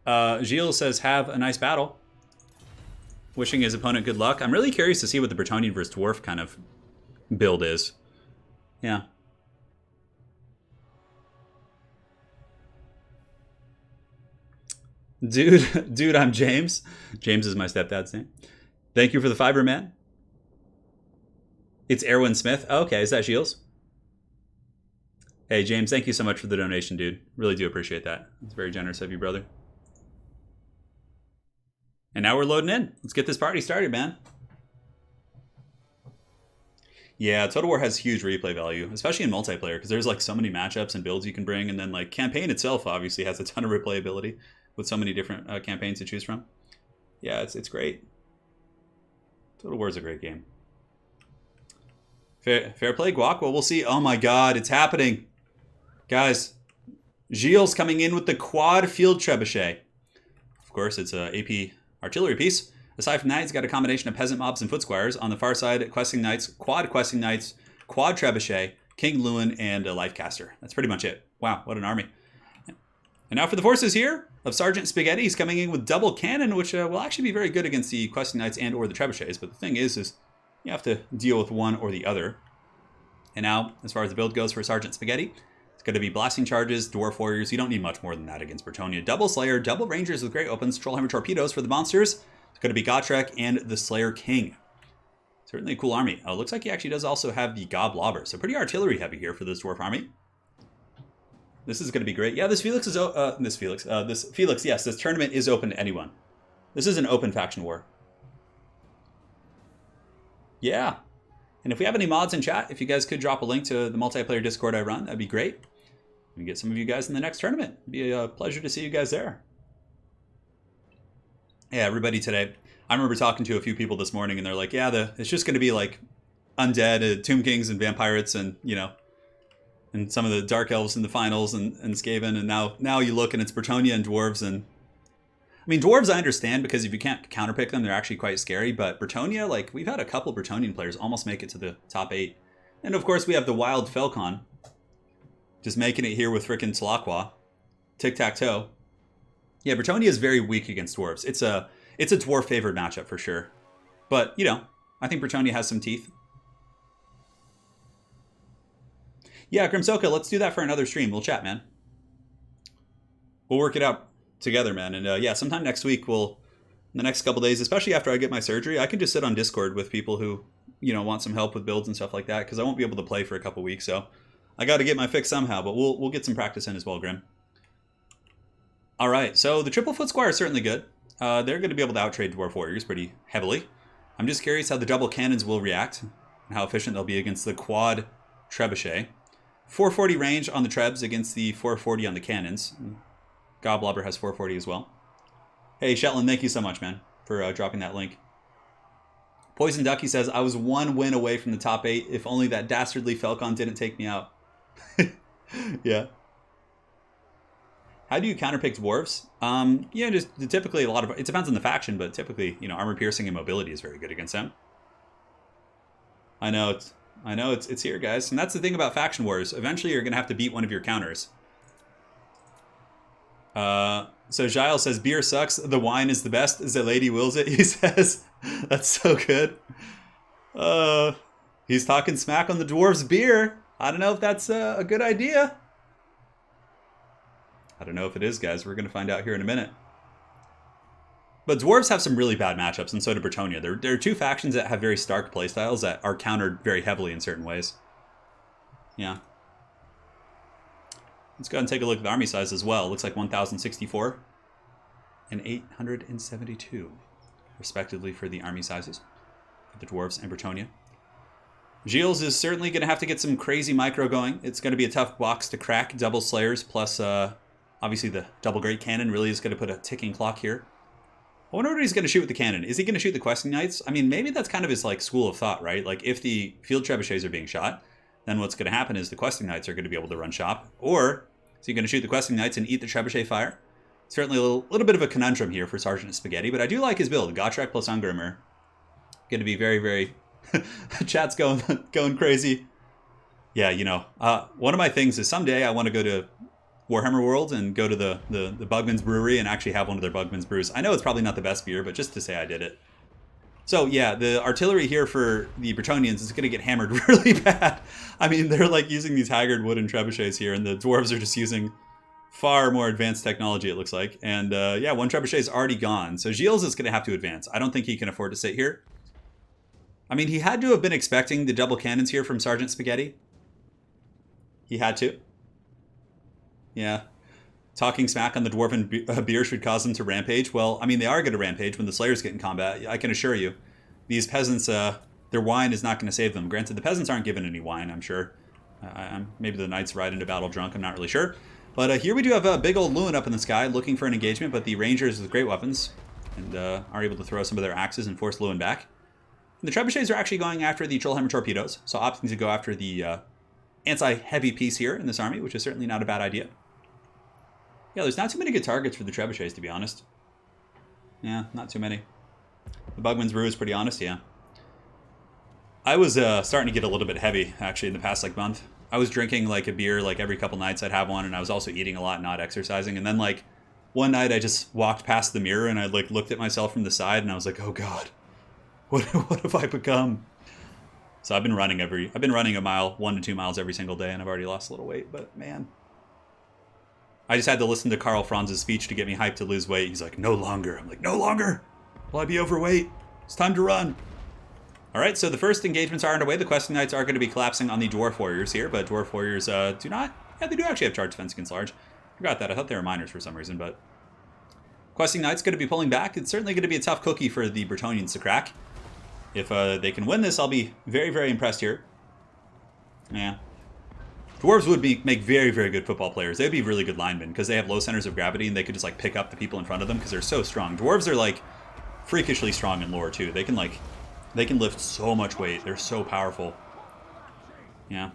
Giles says, have a nice battle. Wishing his opponent good luck. I'm really curious to see what the Bretonnian versus Dwarf kind of build is. Yeah. Dude, I'm James. James is my stepdad's name. Thank you for the fiber, man. It's Erwin Smith. Oh, okay, is that Giles? Hey, James, thank you so much for the donation, dude. Really do appreciate that. It's very generous of you, brother. And now we're loading in. Let's get this party started, man. Yeah, Total War has huge replay value, especially in multiplayer, because there's like so many matchups and builds you can bring, and then like campaign itself obviously has a ton of replayability with so many different campaigns to choose from. Yeah, it's great. Total War is a great game. Fair play, Guac. Well, we'll see. Oh my god, it's happening. Guys, Giles coming in with the quad field trebuchet. Of course, it's a AP artillery piece. Aside from that, he's got a combination of peasant mobs and foot squires. On the far side, questing knights, quad trebuchet, King Lewin, and a life caster. That's pretty much it. Wow, what an army. And now for the forces here of Sergeant Spaghetti. He's coming in with double cannon, which will actually be very good against the questing knights and or the trebuchets. But the thing is you have to deal with one or the other. And now, as far as the build goes for Sergeant Spaghetti, it's going to be blasting charges, dwarf warriors. You don't need much more than that against Bretonnia. Double slayer, double rangers with great opens, trollhammer torpedoes for the monsters. It's going to be Gotrek and the Slayer King. Certainly a cool army. Oh, looks like he actually does also have the Gob Lobber. So pretty artillery heavy here for this dwarf army. This is going to be great. Yeah, this Felix, yes, this tournament is open to anyone. This is an open faction war. Yeah. And if we have any mods in chat, if you guys could drop a link to the multiplayer Discord I run, that'd be great. We can get some of you guys in the next tournament. It'd be a pleasure to see you guys there. Yeah, everybody today. I remember talking to a few people this morning, and they're like, yeah, it's just going to be like undead, Tomb Kings and Vampirates, and, and some of the Dark Elves in the finals and Skaven. And now you look and it's Bretonnia and Dwarves. And I mean, Dwarves I understand because if you can't counterpick them, they're actually quite scary. But Bretonnia, like, we've had a couple Bretonnian players almost make it to the top 8. And of course, we have the Wild Falcon just making it here with frickin' Tlaqua. Tic-tac-toe. Yeah, Bretonnia is very weak against Dwarves. It's a Dwarf favored matchup for sure. But, I think Bretonnia has some teeth. Yeah, Grimsoka, let's do that for another stream. We'll chat, man. We'll work it out together, man. And yeah, sometime next week, in the next couple days, especially after I get my surgery, I can just sit on Discord with people who, want some help with builds and stuff like that, because I won't be able to play for a couple weeks, so I got to get my fix somehow, but we'll get some practice in as well, Grim. All right, so the triple foot squire is certainly good. They're going to be able to outtrade dwarf warriors pretty heavily. I'm just curious how the double cannons will react and how efficient they'll be against the quad trebuchet. 440 range on the trebs against the 440 on the cannons. Goblobber has 440 as well. Hey, Shetland, thank you so much, man, for dropping that link. Poison Ducky says, I was 1 win away from the top 8. If only that dastardly Falcon didn't take me out. Yeah. How do you counterpick dwarves? Yeah, just typically it depends on the faction, but typically, armor piercing and mobility is very good against them. I know it's here, guys. And that's the thing about faction wars. Eventually you're gonna have to beat one of your counters. So Giles says, beer sucks, the wine is the best, the lady wills it, he says. That's so good. He's talking smack on the dwarves' beer. I don't know if that's a good idea. I don't know if it is, guys. We're going to find out here in a minute. But dwarves have some really bad matchups, and so do Bretonnia. There are two factions that have very stark playstyles that are countered very heavily in certain ways. Yeah. Let's go ahead and take a look at the army size as well. It looks like 1,064 and 872, respectively, for the army sizes for the dwarves and Bretonnia. Giles is certainly going to have to get some crazy micro going. It's going to be a tough box to crack. Double Slayers plus, obviously, the double Great Cannon really is going to put a ticking clock here. I wonder what he's going to shoot with the cannon. Is he going to shoot the Questing Knights? I mean, maybe that's kind of his school of thought, right? Like, if the field trebuchets are being shot, then what's going to happen is the Questing Knights are going to be able to run shop. Or is he going to shoot the Questing Knights and eat the trebuchet fire? Certainly a little bit of a conundrum here for Sergeant Spaghetti, but I do like his build. Gotrek plus Ungrimmar. Going to be very, very... Chat's going crazy. Yeah, one of my things is someday I want to go to Warhammer World and go to the Bugman's Brewery and actually have one of their Bugman's brews. I know it's probably not the best beer, but just to say I did it. So yeah, the artillery here for the Bretonnians is going to get hammered really bad. I mean, they're using these haggard wooden trebuchets here, and the dwarves are just using far more advanced technology, it looks like. And yeah, one trebuchet is already gone, so Giles is going to have to advance. I don't think he can afford to sit here. I mean, he had to have been expecting the double cannons here from Sergeant Spaghetti. He had to. Yeah. Talking smack on the dwarven beer should cause them to rampage. Well, I mean, they are going to rampage when the Slayers get in combat. I can assure you. These peasants, their wine is not going to save them. Granted, the peasants aren't given any wine, I'm sure. Maybe the knights ride into battle drunk, I'm not really sure. But here we do have a big old Lewin up in the sky looking for an engagement, but the Rangers with great weapons and are able to throw some of their axes and force Lewin back. And the trebuchets are actually going after the Trollhammer torpedoes, so opting to go after the anti-heavy piece here in this army, which is certainly not a bad idea. Yeah, there's not too many good targets for the trebuchets, to be honest. Yeah, not too many. The Bugman's Brew is pretty honest, yeah. I was starting to get a little bit heavy, actually, in the past month. I was drinking a beer every couple nights. I'd have one, and I was also eating a lot, not exercising. And then one night I just walked past the mirror and I looked at myself from the side, and I was like, oh god. What have I become? So I've been running a mile, 1 to 2 miles every single day, and I've already lost a little weight, but man. I just had to listen to Karl Franz's speech to get me hyped to lose weight. He's like, no longer. I'm like, no longer. Will I be overweight? It's time to run. All right, so the first engagements are underway. The Questing Knights are going to be collapsing on the Dwarf Warriors here, but Dwarf Warriors do not... Yeah, they do actually have charge defense against large. Forgot that. I thought they were minors for some reason, but... Questing Knights going to be pulling back. It's certainly going to be a tough cookie for the Bretonnians to crack. If they can win this, I'll be very, very impressed here. Yeah. Dwarves would make very, very good football players. They'd be really good linemen because they have low centers of gravity and they could just pick up the people in front of them because they're so strong. Dwarves are freakishly strong in lore too. They can lift so much weight. They're so powerful. Yeah.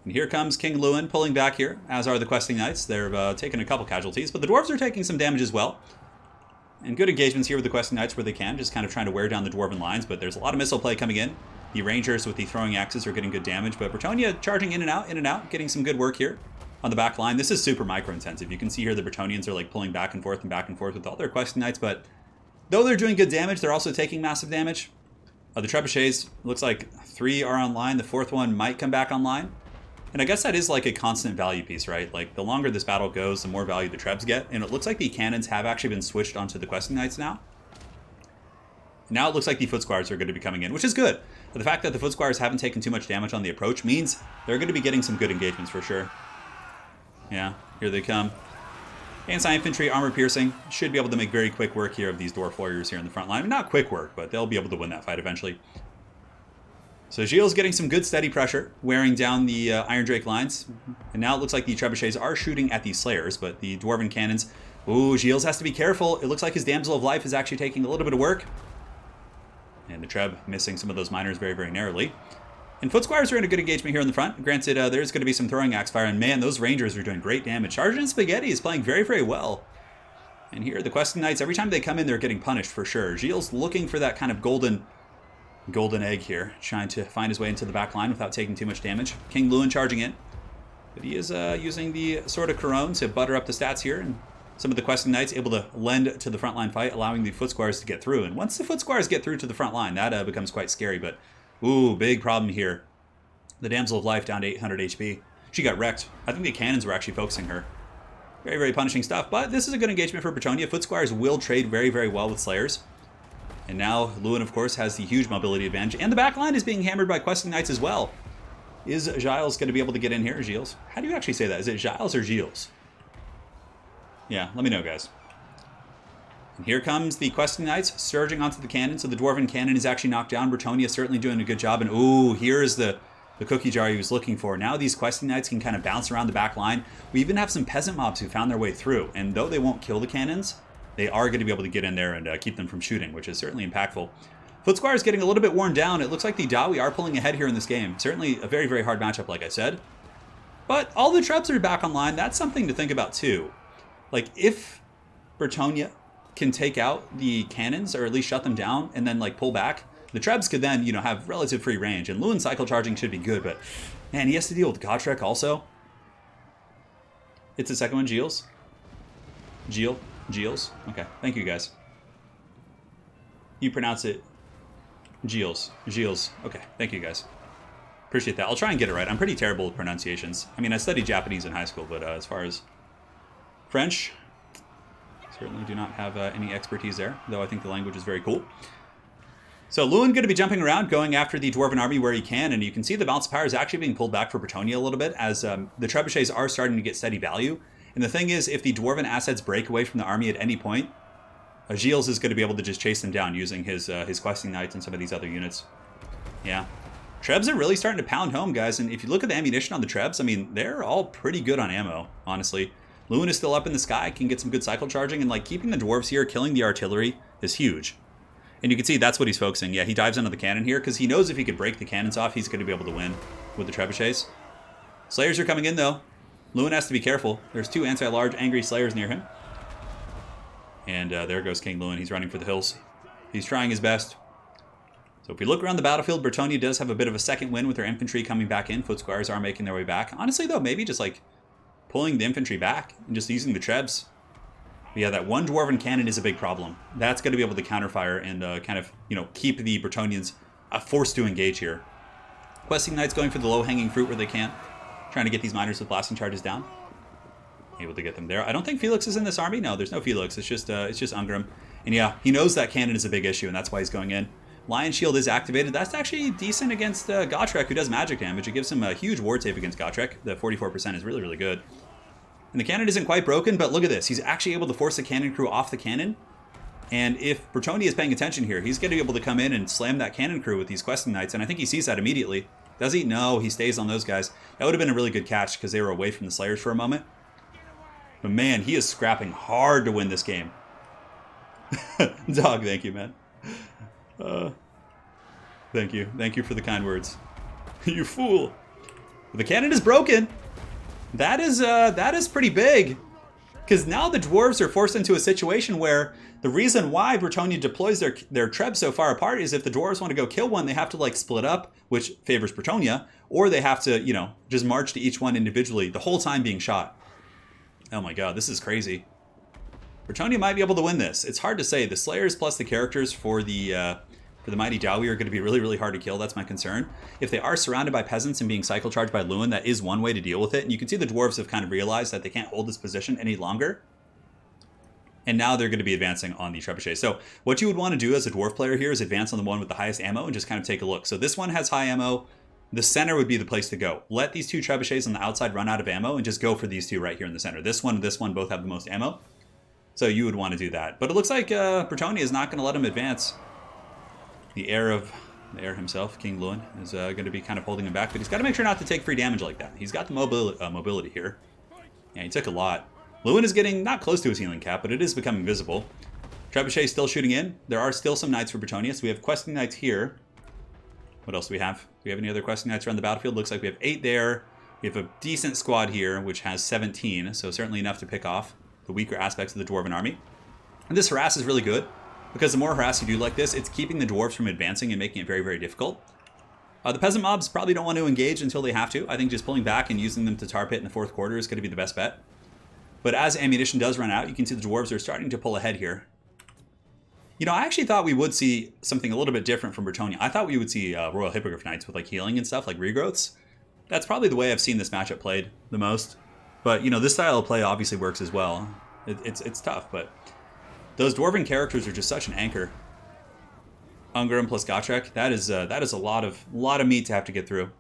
And here comes King Lewin pulling back here, as are the Questing Knights. They're taking a couple casualties, but the dwarves are taking some damage as well. And good engagements here with the Questing Knights where they can, just kind of trying to wear down the dwarven lines, but there's a lot of missile play coming in. The Rangers with the throwing axes are getting good damage, but Bretonnia charging in and out, getting some good work here on the back line. This is super micro-intensive. You can see here the Bretonnians are pulling back and forth with all their Questing Knights, but though they're doing good damage, they're also taking massive damage. The trebuchets, looks like 3 are online. The 4th one might come back online. And I guess that is like a constant value piece, right? Like, the longer this battle goes, the more value the Trebs get. And it looks like the cannons have actually been switched onto the Questing Knights now. Now it looks like the Foot Squires are going to be coming in, which is good. But the fact that the Foot Squires haven't taken too much damage on the approach means they're going to be getting some good engagements for sure. Yeah, here they come. Anti-infantry, armor piercing. Should be able to make very quick work here of these Dwarf warriors here in the front line. Not quick work, but they'll be able to win that fight eventually. So Giles getting some good steady pressure, wearing down the Iron Drake lines. And now it looks like the Trebuchets are shooting at the Slayers, but the Dwarven cannons... Ooh, Giles has to be careful. It looks like his Damsel of Life is actually taking a little bit of work. And the Treb missing some of those miners very, very narrowly. And Foot Squires are in a good engagement here in the front. Granted, there's going to be some throwing axe fire, and man, those Rangers are doing great damage. Sergeant Spaghetti is playing very, very well. And here, the Questing Knights, every time they come in, they're getting punished for sure. Giles looking for that kind of golden egg here, trying to find his way into the back line without taking too much damage. King Lewin charging in. But he is using the Sword of Couronne to butter up the stats here, and some of the Questing Knights able to lend to the frontline fight, allowing the Foot Squires to get through. And once the Foot Squires get through to the front line, that becomes quite scary. But, ooh, big problem here. The Damsel of Life down to 800 HP. She got wrecked. I think the cannons were actually focusing her. Very, very punishing stuff. But this is a good engagement for Bretonnia. Foot Squires will trade very, very well with Slayers. And now Lewin, of course, has the huge mobility advantage. And the back line is being hammered by Questing Knights as well. Is Giles going to be able to get in here? Giles? How do you actually say that? Is it Giles or Giles? Yeah, let me know, guys. And here comes the Questing Knights surging onto the cannon. So the Dwarven cannon is actually knocked down. Bretonnia certainly doing a good job. And ooh, here's the cookie jar he was looking for. Now these Questing Knights can kind of bounce around the back line. We even have some peasant mobs who found their way through. And though they won't kill the cannons, they are going to be able to get in there and keep them from shooting, which is certainly impactful. Foot Squire is getting a little bit worn down. It looks like the Dawi are pulling ahead here in this game. Certainly a very, very hard matchup, like I said. But all the Trebs are back online. That's something to think about, too. Like, if Bretonnia can take out the cannons, or at least shut them down, and then, like, pull back, the Trebs could then, you know, have relative free range. And Lewin cycle charging should be good, but, man, he has to deal with Gotrek also. It's the second one, Giles. Giles? Okay, thank you, guys. You pronounce it Giles. Okay, thank you, guys. Appreciate that. I'll try and get it right. I'm pretty terrible with pronunciations. I mean, I studied Japanese in high school, but as far as French, certainly do not have any expertise there, though I think the language is very cool. So Lewin going to be jumping around, going after the Dwarven army where he can, and you can see the balance of power is actually being pulled back for Bretonnia a little bit, as the Trebuchets are starting to get steady value. And the thing is, if the Dwarven assets break away from the army at any point, Giles is going to be able to just chase them down using his Questing Knights and some of these other units. Yeah. Trebs are really starting to pound home, guys, and if you look at the ammunition on the Trebs, I mean, they're all pretty good on ammo, honestly. Lewin is still up in the sky, can get some good cycle charging, and like keeping the Dwarves here, killing the artillery is huge. And you can see that's what he's focusing. Yeah, he dives into the cannon here because he knows if he could break the cannons off, he's going to be able to win with the Trebuchets. Slayers are coming in, though. Lewin has to be careful. There's two anti-large angry Slayers near him. And there goes King Lewin. He's running for the hills. He's trying his best. So if we look around the battlefield, Bretonnia does have a bit of a second win with their infantry coming back in. Foot Squires are making their way back. Honestly, though, maybe just like pulling the infantry back and just using the Trebs. But yeah, that one Dwarven cannon is a big problem. That's going to be able to counterfire and kind of, you know, keep the Bretonnians forced to engage here. Questing Knights going for the low-hanging fruit where they can. Trying to get these miners with blasting charges down. Able to get them there. I don't think Felix is in this army. No, there's no Felix. It's just Ungrim. And yeah, he knows that cannon is a big issue, and that's why he's going in. Lion Shield is activated. That's actually decent against Gotrek, who does magic damage. It gives him a huge ward save against Gotrek. The 44% is really, really good. And the cannon isn't quite broken, but look at this. He's actually able to force the cannon crew off the cannon. And if Bretonnia is paying attention here, he's going to be able to come in and slam that cannon crew with these Questing Knights, and I think he sees that immediately. Does he? No, he stays on those guys. That would have been a really good catch because they were away from the Slayers for a moment. But man, he is scrapping hard to win this game. Dog, thank you, man. Thank you. Thank you for the kind words. You fool. The cannon is broken. That is pretty big. Because now the Dwarves are forced into a situation where the reason why Bretonnia deploys their Trebs so far apart is if the Dwarves want to go kill one, they have to like split up, which favors Bretonnia, or they have to, you know, just march to each one individually the whole time being shot. Oh my god, this is crazy. Bretonnia might be able to win this. It's hard to say. The Slayers plus the characters for the for the Mighty Jawi are going to be really, really hard to kill. That's my concern. If they are surrounded by peasants and being cycle charged by Lewin, that is one way to deal with it. And you can see the dwarves have kind of realized that they can't hold this position any longer. And now they're going to be advancing on the trebuchets. So what you would want to do as a dwarf player here is advance on the one with the highest ammo and just kind of take a look. So this one has high ammo. The center would be the place to go. Let these two trebuchets on the outside run out of ammo and just go for these two right here in the center. This one and this one both have the most ammo. So you would want to do that. But it looks like Bretonnia is not going to let him advance. The heir himself, King Lewin, is going to be kind of holding him back. But he's got to make sure not to take free damage like that. He's got the mobility here. Yeah, he took a lot. Lewin is getting not close to his healing cap, but it is becoming visible. Trebuchet is still shooting in. There are still some knights for Bretonnia, so we have questing knights here. What else do we have? Do we have any other questing knights around the battlefield? Looks like we have 8 there. We have a decent squad here, which has 17, so certainly enough to pick off the weaker aspects of the Dwarven army. And this harass is really good, because the more harass you do like this, it's keeping the dwarves from advancing and making it very, very difficult. The peasant mobs probably don't want to engage until they have to. I think just pulling back and using them to tar pit in the 4th quarter is going to be the best bet. But as ammunition does run out, you can see the dwarves are starting to pull ahead here. You know, I actually thought we would see something a little bit different from Bretonnia. I thought we would see Royal Hippogriff Knights with like healing and stuff, like regrowths. That's probably the way I've seen this matchup played the most. But, you know, this style of play obviously works as well. It's tough, but those Dwarven characters are just such an anchor. Ungrim plus Gotrek, that is a lot of meat to have to get through.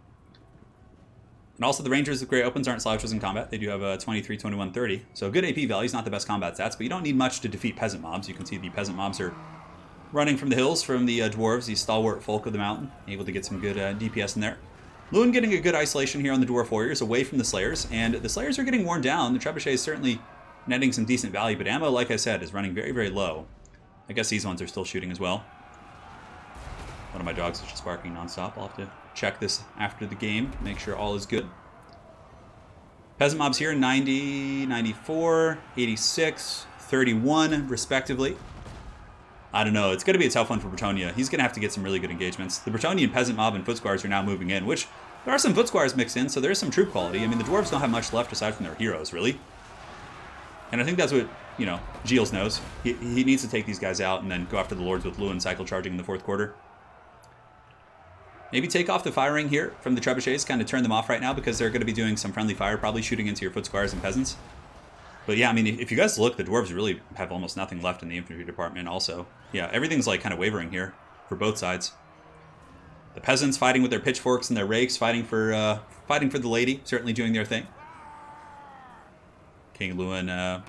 And also the Rangers with Great Opens aren't slouches in combat. They do have 23, 21, 30. So good AP values, not the best combat stats, but you don't need much to defeat peasant mobs. You can see the peasant mobs are running from the hills from the dwarves, the stalwart folk of the mountain, able to get some good DPS in there. Lewin getting a good isolation here on the dwarf warriors away from the slayers, and the slayers are getting worn down. The trebuchet is certainly netting some decent value, but ammo, like I said, is running very, very low. I guess these ones are still shooting as well. One of my dogs is just barking nonstop. I'll have to check this after the game, make sure all is good. Peasant mobs here, 90, 94, 86, 31, respectively. I don't know. It's going to be a tough one for Bretonnia. He's going to have to get some really good engagements. The Bretonnian peasant mob and foot squires are now moving in, which there are some foot squires mixed in, so there's some troop quality. I mean, the dwarves don't have much left aside from their heroes, really. And I think that's what, you know, Giles knows. He needs to take these guys out and then go after the lords with Lewin cycle charging in the 4th quarter. Maybe take off the firing here from the trebuchets, kind of turn them off right now because they're going to be doing some friendly fire, probably shooting into your foot squires and peasants. But yeah, I mean, if you guys look, the dwarves really have almost nothing left in the infantry department also. Yeah, everything's like kind of wavering here for both sides. The peasants fighting with their pitchforks and their rakes, fighting for the lady, certainly doing their thing. King Lewin,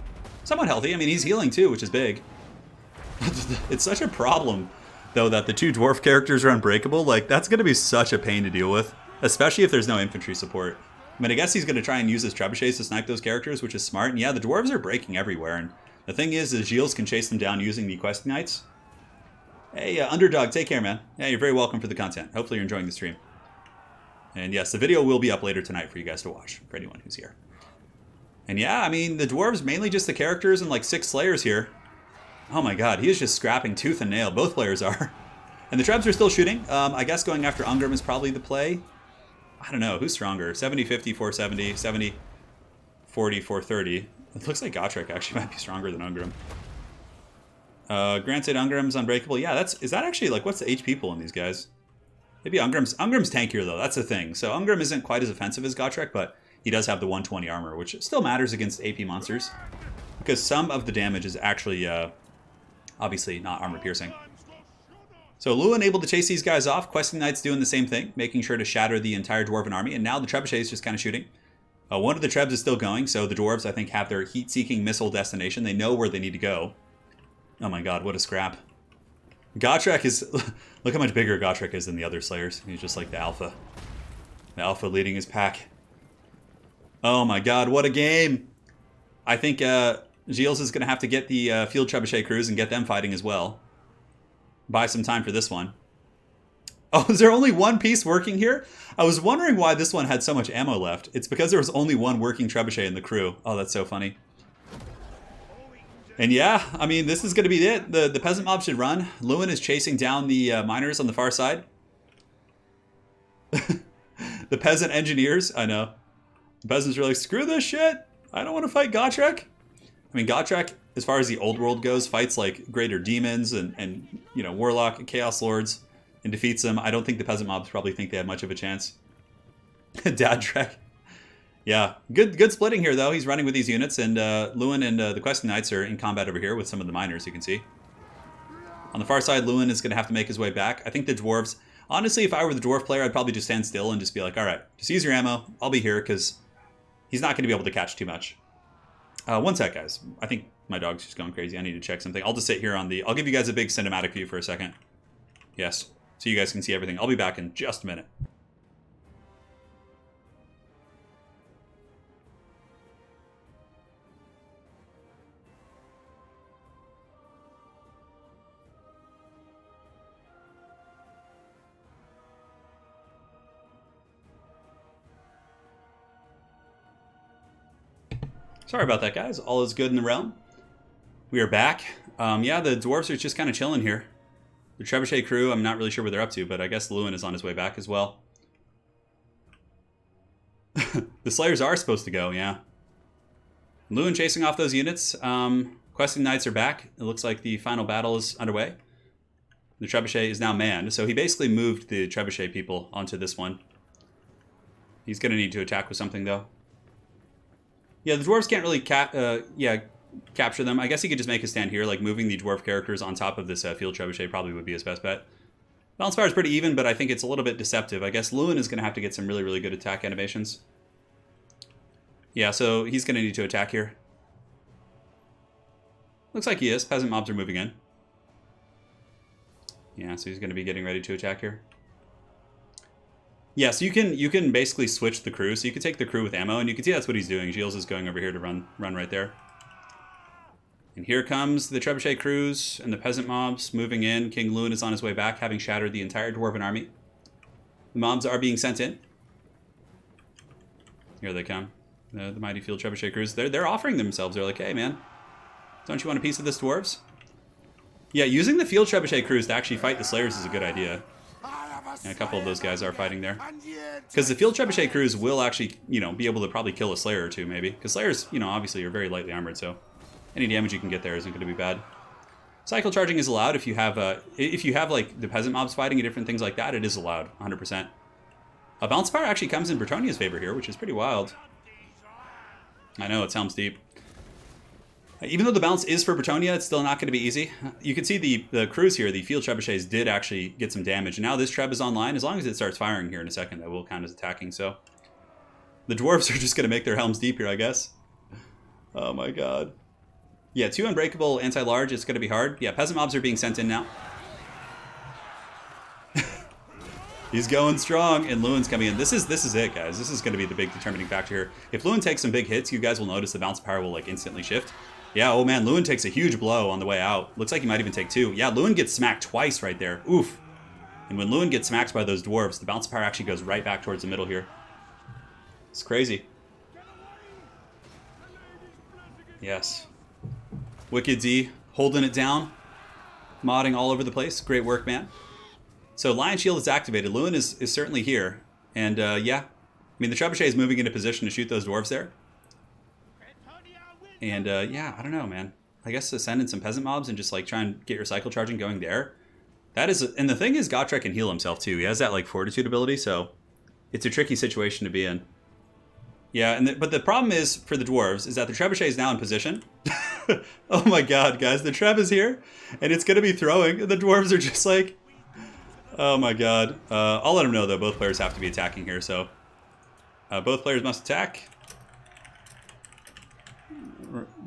somewhat healthy. I mean, he's healing too, which is big. It's such a problem, though, that the 2 dwarf characters are unbreakable. Like, that's going to be such a pain to deal with, especially if there's no infantry support. I mean, I guess he's going to try and use his trebuchets to snipe those characters, which is smart. And yeah, the dwarves are breaking everywhere. And the thing is Giles can chase them down using the questing knights. Hey, Underdog, take care, man. Yeah, you're very welcome for the content. Hopefully you're enjoying the stream. And yes, the video will be up later tonight for you guys to watch, for anyone who's here. And yeah, I mean, the dwarves, mainly just the characters and like 6 slayers here. Oh my god, he is just scrapping tooth and nail. Both players are. And the trebs are still shooting. I guess going after Ungrim is probably the play. I don't know, who's stronger? 70, 50, 470, 70, 40, 430. It looks like Gotrek actually might be stronger than Ungrim. Granted, Ungrim's unbreakable. Yeah, is that actually, like, what's the HP pool in these guys? Maybe Ungrim's tankier, though. That's the thing. So Ungrim isn't quite as offensive as Gotrek, but he does have the 120 armor, which still matters against AP monsters. Because some of the damage is actually, obviously, not armor piercing. So Lewin able to chase these guys off. Questing Knights doing the same thing, making sure to shatter the entire Dwarven army. And now the Trebuchet is just kind of shooting. One of the Trebs is still going, so the Dwarves, I think, have their heat-seeking missile destination. They know where they need to go. Oh my god, what a scrap. Gotrek is... Look how much bigger Gotrek is than the other Slayers. He's just like the Alpha. The Alpha leading his pack. Oh my god, what a game! I think Giles is going to have to get the Field Trebuchet crews and get them fighting as well. Buy some time for this one. Oh, is there only one piece working here? I was wondering why this one had so much ammo left. It's because there was only one working trebuchet in the crew. Oh, that's so funny. And yeah, I mean, this is going to be it. The peasant mob should run. Lewin is chasing down the miners on the far side. The peasant engineers, I know. The peasants are like, screw this shit. I don't want to fight Gotrek. I mean, Gotrek, as far as the old world goes, fights like greater demons and you know, warlock and chaos lords. and defeats them. I don't think the peasant mobs probably think they have much of a chance. Dad Trek. Yeah, good splitting here, though. He's running with these units, and Lewin and the Questing Knights are in combat over here with some of the miners, you can see. On the far side, Lewin is going to have to make his way back. I think the dwarves... Honestly, if I were the dwarf player, I'd probably just stand still and just be like, all right, just use your ammo. I'll be here, because he's not going to be able to catch too much. One sec, guys. I think my dog's just going crazy. I need to check something. I'll just sit here on the... I'll give you guys a big cinematic view for a second. Yes, so you guys can see everything. I'll be back in just a minute. Sorry about that, guys. All is good in the realm. We are back. Yeah, the dwarves are just kind of chilling here. The trebuchet crew, I'm not really sure what they're up to, but I guess Lewin is on his way back as well. The Slayers are supposed to go, yeah. Lewin chasing off those units. Questing Knights are back. It looks like the final battle is underway. The trebuchet is now manned, so he basically moved the trebuchet people onto this one. He's going to need to attack with something, though. Yeah, the dwarves can't really capture them. I guess he could just make a stand here, like moving the dwarf characters on top of this field trebuchet probably would be his best bet. Balance power is pretty even, but I think it's a little bit deceptive. I guess Lewin is going to have to get some really, really good attack animations. Yeah, so he's going to need to attack here. Looks like he is. Peasant mobs are moving in. Yeah, so he's going to be getting ready to attack here. Yeah, so you can basically switch the crew. So you can take the crew with ammo, and you can see that's what he's doing. Giles is going over here to run right there. And here comes the trebuchet crews and the peasant mobs moving in. King Lewin is on his way back, having shattered the entire dwarven army. The mobs are being sent in. Here they come. The mighty field trebuchet crews. They're offering themselves. They're like, hey, man, don't you want a piece of this, dwarves? Yeah, using the field trebuchet crews to actually fight the Slayers is a good idea. And a couple of those guys are fighting there. Because the field trebuchet crews will actually, be able to probably kill a Slayer or two, maybe. Because Slayers, obviously are very lightly armored, so any damage you can get there isn't going to be bad. Cycle charging is allowed if you have, like, the peasant mobs fighting and different things like that. It is allowed, 100%. Balance power actually comes in Bretonnia's favor here, which is pretty wild. I know, it sounds deep. Even though the balance is for Bretonnia, it's still not going to be easy. You can see the crews here, the field trebuchets, did actually get some damage. And now this treb is online. As long as it starts firing here in a second, that will count as attacking. So the dwarves are just going to make their helms deep here, I guess. Oh my god. Yeah, 2 unbreakable anti-large. It's going to be hard. Yeah, peasant mobs are being sent in now. He's going strong, and Lewin's coming in. This is it, guys. This is going to be the big determining factor here. If Lewin takes some big hits, you guys will notice the bounce power will, like, instantly shift. Yeah, oh man, Lewin takes a huge blow on the way out. Looks like he might even take 2. Yeah, Lewin gets smacked twice right there. Oof. And when Lewin gets smacked by those dwarves, the bounce power actually goes right back towards the middle here. It's crazy. Yes. Wicked D holding it down. Modding all over the place. Great work, man. So Lion Shield is activated. Lewin is certainly here. And yeah, I mean, the trebuchet is moving into position to shoot those dwarves there. And yeah, I don't know, man. I guess to send in some peasant mobs and just like try and get your cycle charging going there. That is, and the thing is, Gotrek can heal himself too. He has that like fortitude ability, so it's a tricky situation to be in. Yeah, and but the problem is for the dwarves is that the trebuchet is now in position. Oh my god, guys, the treb is here, and it's gonna be throwing. The dwarves are just like, oh my god. I'll let them know though. Both players have to be attacking here, so both players must attack.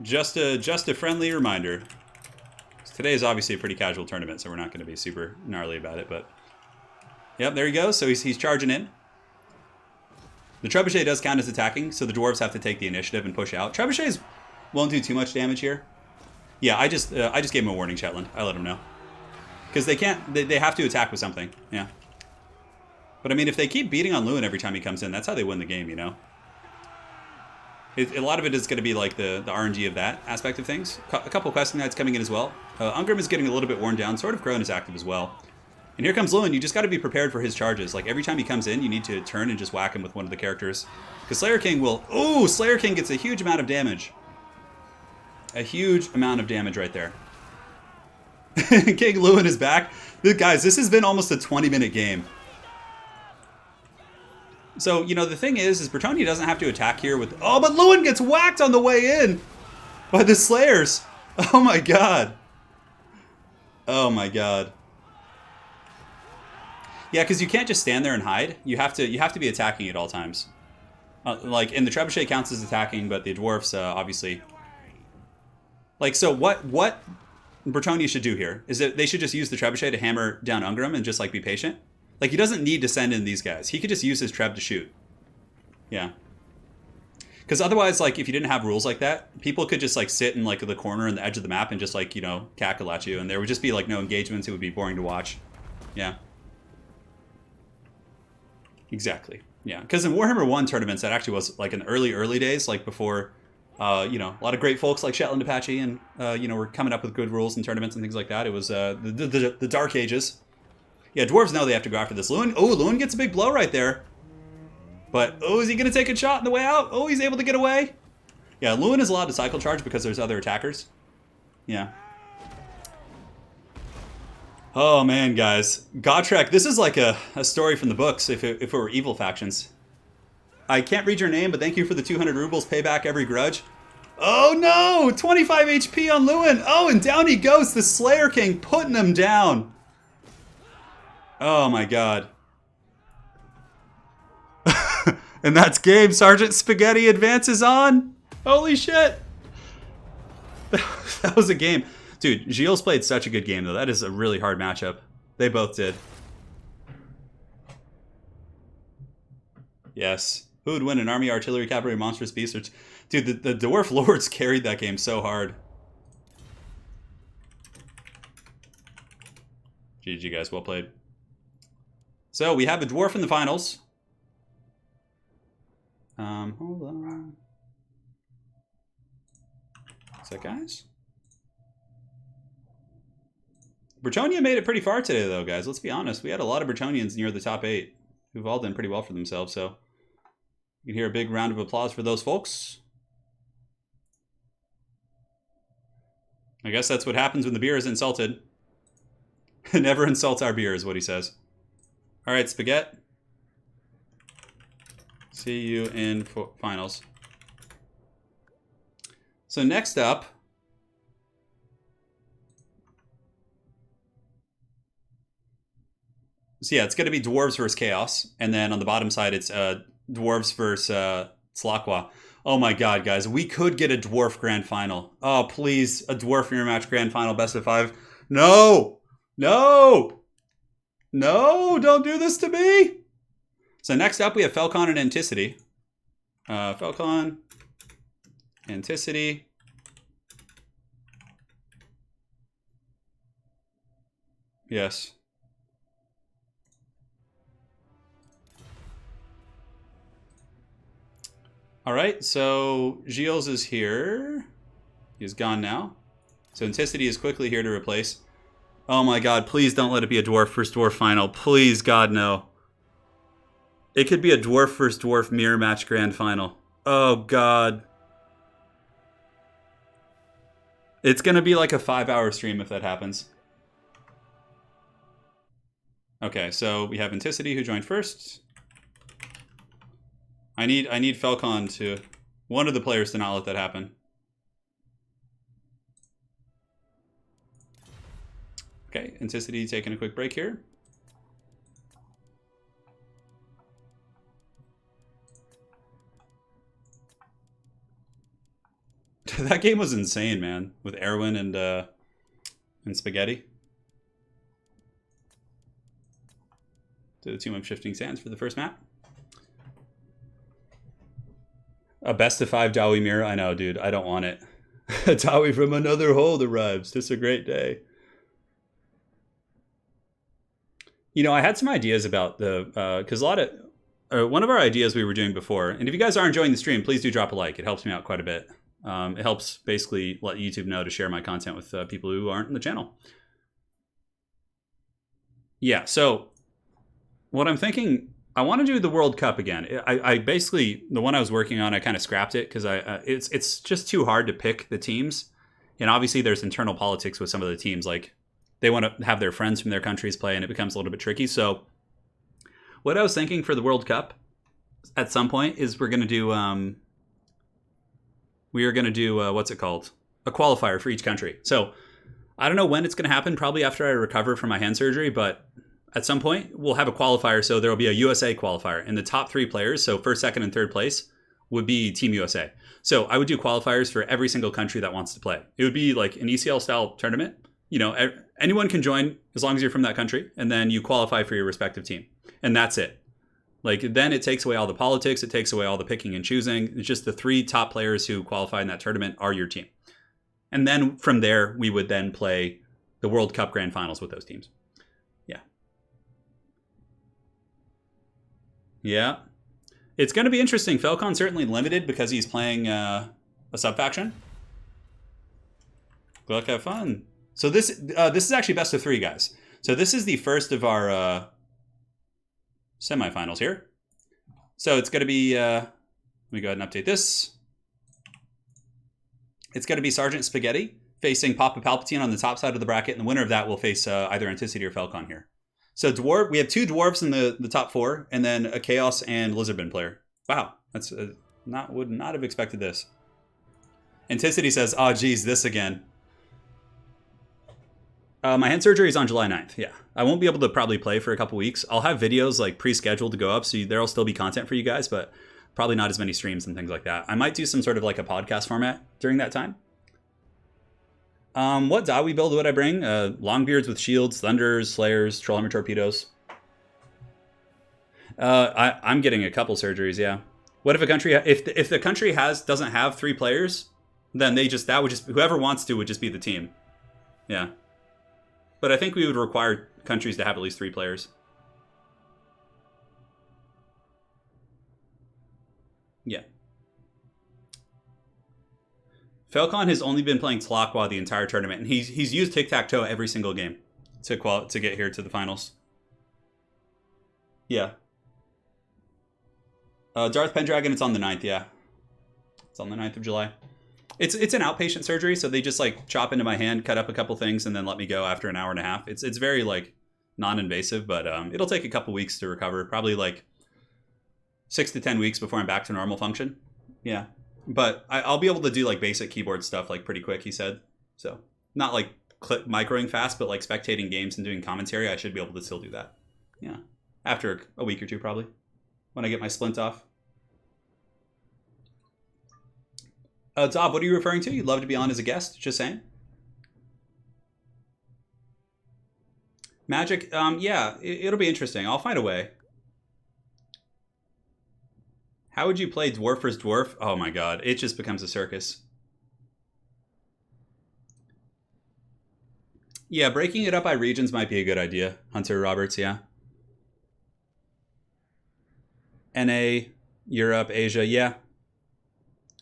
Just a friendly reminder. Today is obviously a pretty casual tournament, so we're not going to be super gnarly about it. But yep, there he goes. So he's charging in. The trebuchet does count as attacking, so the dwarves have to take the initiative and push out. Trebuchets won't do too much damage here. Yeah, I just gave him a warning, Shetland. I let him know because they can't. They have to attack with something. Yeah. But I mean, if they keep beating on Lewin every time he comes in, that's how they win the game, you know. A lot of it is going to be like the RNG of that aspect of things. A couple of Questing Knights coming in as well. Ungrim is getting a little bit worn down. Sword of Crone is active as well. And here comes Lewin. You just got to be prepared for his charges. Like every time he comes in, you need to turn and just whack him with one of the characters. Because Slayer King will... Oh, Slayer King gets a huge amount of damage. A huge amount of damage right there. King Lewin is back. Guys, this has been almost a 20-minute game. So, you know, the thing is Bretonnia doesn't have to attack here with... Oh, but Lewin gets whacked on the way in by the Slayers. Oh, my God. Oh, my God. Yeah, because you can't just stand there and hide. You have to be attacking at all times. Like, and the trebuchet counts as attacking, but the dwarfs, obviously... Like, so what Bretonnia should do here is that they should just use the trebuchet to hammer down Ungram and just, like, be patient. Like, he doesn't need to send in these guys. He could just use his treb to shoot. Yeah. Because otherwise, like, if you didn't have rules like that, people could just, like, sit in, like, the corner and the edge of the map and just, like, you know, cackle at you. And there would just be, like, no engagements. It would be boring to watch. Yeah. Exactly. Yeah. Because in Warhammer 1 tournaments, that actually was, like, in the early days, like, before, you know, a lot of great folks like Shetland Apache and, you know, were coming up with good rules in tournaments and things like that. It was the Dark Ages. Yeah, dwarves know they have to go after this. Lewin, oh, Lewin gets a big blow right there. But, oh, is he going to take a shot on the way out? Oh, he's able to get away. Yeah, Lewin is allowed to cycle charge because there's other attackers. Yeah. Oh, man, guys. Gotrek, this is like a story from the books if it were evil factions. I can't read your name, but thank you for the 200 rubles. Pay back every grudge. Oh, no! 25 HP on Lewin. Oh, and down he goes. The Slayer King putting him down. Oh my God. And that's game. Sergeant Spaghetti advances on. Holy shit. That was a game. Dude, Giles played such a good game, though. That is a really hard matchup. They both did. Yes. Who would win, an army, artillery, cavalry, monstrous beast? Dude, the Dwarf Lords carried that game so hard. GG, guys. Well played. So, we have a dwarf in the finals. Hold on. What's that, guys? Bretonnia made it pretty far today, though, guys. Let's be honest. We had a lot of Bretonians near the top 8 who've all done pretty well for themselves, so you can hear a big round of applause for those folks. I guess that's what happens when the beer is insulted. Never insult our beer, is what he says. All right, Spaghetti. See you in finals. So next up, so yeah, it's going to be Dwarves versus Chaos, and then on the bottom side, it's Dwarves versus Aqua. Oh my God, guys, we could get a Dwarf Grand Final. Oh, please, a Dwarf Mirror Match Grand Final, best of 5. No, no. No, don't do this to me. So next up, we have Falcon and Anticity. Falcon, Anticity. Yes. All right, so Giles is here. He's gone now. So Anticity is quickly here to replace. Oh my God, please don't let it be a Dwarf versus Dwarf final. Please, God, no. It could be a Dwarf versus Dwarf mirror match grand final. Oh God. It's going to be like a 5-hour stream if that happens. Okay, so we have Anticity who joined first. I need Falcon to... one of the players to not let that happen. Okay, Anticity taking a quick break here. That game was insane, man, with Erwin and Spaghetti. To the Tomb of Shifting Sands for the first map. A best of 5 Dawi mirror. I know, dude. I don't want it. Dawi from another hold arrives. Just a great day. You know, I had some ideas about the, because a lot of, one of our ideas we were doing before, and if you guys are enjoying the stream, please do drop a like. It helps me out quite a bit. It helps basically let YouTube know to share my content with people who aren't in the channel. Yeah, so what I'm thinking, I want to do the World Cup again. I basically, the one I was working on, I kind of scrapped it because it's just too hard to pick the teams. And obviously there's internal politics with some of the teams. Like, they want to have their friends from their countries play, and it becomes a little bit tricky. So what I was thinking for the World Cup at some point is we're going to do what's it called? A qualifier for each country. So I don't know when it's going to happen, probably after I recover from my hand surgery, but at some point we'll have a qualifier. So there will be a USA qualifier, and the top 3 players, so first, second, and third place, would be Team USA. So I would do qualifiers for every single country that wants to play. It would be like an ECL style tournament. You know, anyone can join as long as you're from that country, and then you qualify for your respective team, and that's it. Like, then it takes away all the politics. It takes away all the picking and choosing. It's just the 3 top players who qualify in that tournament are your team. And then from there, we would then play the World Cup Grand Finals with those teams. Yeah. Yeah. It's going to be interesting. Falcon's certainly limited because he's playing a sub-faction. Good luck, have fun. So this is actually best of 3, guys. So this is the first of our semifinals here. So it's going to be, let me go ahead and update this. It's going to be Sergeant Spaghetti facing Papa Palpatine on the top side of the bracket, and the winner of that will face either Anticity or Falcon here. So we have 2 dwarves in the top 4, and then a Chaos and Lizardmen player. Wow, that's would not have expected this. Anticity says, "Oh, geez, this again." My hand surgery is on July 9th. Yeah, I won't be able to probably play for a couple weeks. I'll have videos like pre-scheduled to go up, so there'll still be content for you guys, but probably not as many streams and things like that. I might do some sort of like a podcast format during that time. What Dawi build would I bring? Longbeards with shields, thunders, slayers, trollhammer torpedoes. I'm getting a couple surgeries. Yeah. What if a country if the country doesn't have 3 players, then whoever wants to would just be the team. Yeah. But I think we would require countries to have at least 3 players. Yeah. Falcon has only been playing Tlaqua the entire tournament, and he's used tic-tac-toe every single game to get here to the finals. Yeah. Darth Pendragon, it's on the 9th, yeah. It's on the 9th of July. It's an outpatient surgery, so they just like chop into my hand, cut up a couple things, and then let me go after an hour and a half. It's very like non-invasive, but it'll take a couple weeks to recover. Probably like 6 to 10 weeks before I'm back to normal function. Yeah. But I'll be able to do like basic keyboard stuff like pretty quick, he said. So not like microing fast, but like spectating games and doing commentary, I should be able to still do that. Yeah. After a week or 2 probably, when I get my splint off. Dob, what are you referring to? You'd love to be on as a guest? Just saying. Magic, yeah, it'll be interesting. I'll find a way. How would you play Dwarf vs. Dwarf? Oh my god, it just becomes a circus. Yeah, breaking it up by regions might be a good idea. Hunter Roberts, yeah. NA, Europe, Asia, yeah.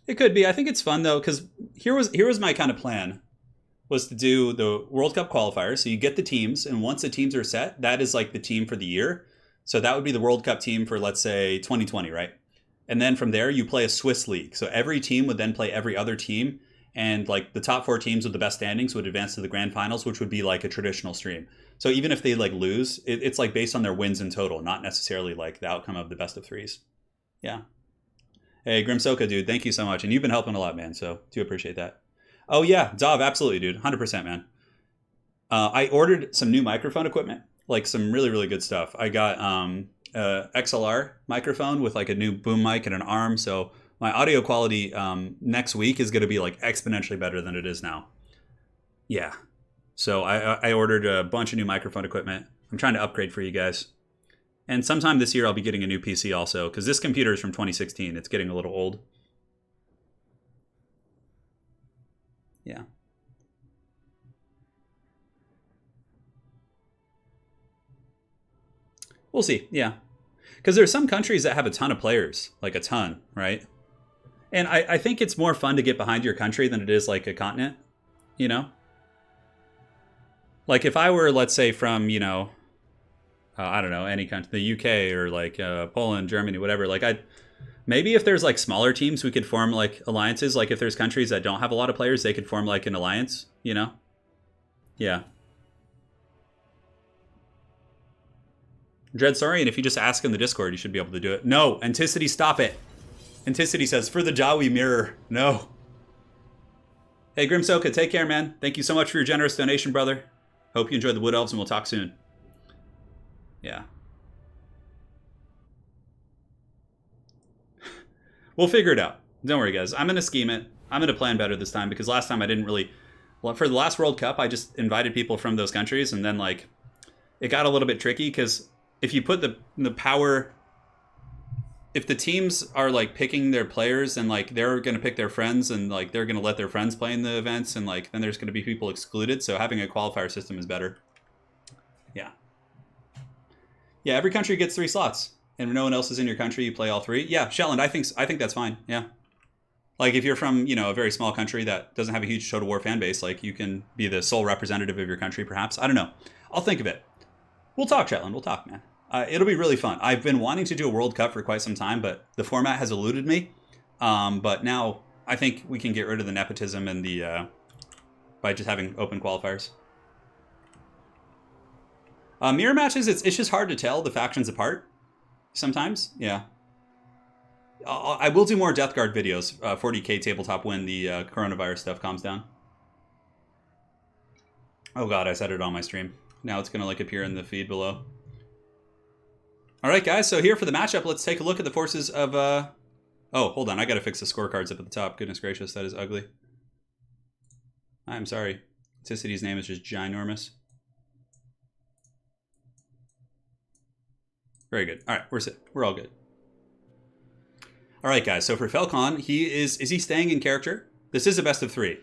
It could be. I think it's fun though, because here was my kind of plan, was to do the World Cup qualifiers. So you get the teams, and once the teams are set, that is like the team for the year. So that would be the World Cup team for, let's say, 2020, right? And then from there, you play a Swiss league. So every team would then play every other team, and like the top 4 teams with the best standings would advance to the grand finals, which would be like a traditional stream. So even if they like lose, it's like based on their wins in total, not necessarily like the outcome of the best of 3s. Yeah. Hey, Grimsoka, dude, thank you so much. And you've been helping a lot, man, so do appreciate that. Oh, yeah, Dov, absolutely, dude. 100%, man. I ordered some new microphone equipment, like some really, really good stuff. I got XLR microphone with like a new boom mic and an arm, so my audio quality next week is going to be like exponentially better than it is now. Yeah. So I ordered a bunch of new microphone equipment. I'm trying to upgrade for you guys. And sometime this year, I'll be getting a new PC also, because this computer is from 2016. It's getting a little old. Yeah. We'll see, yeah. Because there are some countries that have a ton of players, like a ton, right? And I think it's more fun to get behind your country than it is like a continent, you know? Like if I were, let's say, from, you know, I don't know, any country, the UK or like Poland, Germany, whatever. Like maybe if there's like smaller teams, we could form like alliances. Like if there's countries that don't have a lot of players, they could form like an alliance, you know? Yeah. Dread Saurian, if you just ask in the Discord, you should be able to do it. No, Anticity, stop it. Anticity says, for the Jawi mirror. No. Hey, Grimsoka, take care, man. Thank you so much for your generous donation, brother. Hope you enjoyed the Wood Elves, and we'll talk soon. Yeah. We'll figure it out. Don't worry, guys. I'm going to scheme it. I'm going to plan better this time, because last time I didn't really... Well, for the last World Cup, I just invited people from those countries, and then, like, it got a little bit tricky, because if you put the power... If the teams are, like, picking their players, and, like, they're going to pick their friends, and, like, they're going to let their friends play in the events, and, like, then there's going to be people excluded, so having a qualifier system is better. Yeah. Yeah, every country gets 3 slots. And if no one else is in your country, you play all 3. Yeah, Shelland, I think that's fine. Yeah. Like, if you're from, you know, a very small country that doesn't have a huge Total War fan base, like, you can be the sole representative of your country, perhaps. I don't know. I'll think of it. We'll talk, Shetland. We'll talk, man. It'll be really fun. I've been wanting to do a World Cup for quite some time, but the format has eluded me. But now I think we can get rid of the nepotism and the by just having open qualifiers. Mirror matches, it's just hard to tell the factions apart sometimes. Yeah. I will do more Death Guard videos, 40k tabletop, when the coronavirus stuff calms down. Oh god, I said it on my stream. Now it's going to, like, appear in the feed below. Alright, guys, so here for the matchup, let's take a look at the forces of... Oh, hold on, I gotta fix the scorecards up at the top. Goodness gracious, that is ugly. I'm sorry. Ticity's name is just ginormous. Very good. Alright, we're all good. Alright, guys, so for Falcon, is he staying in character? This is a best of 3.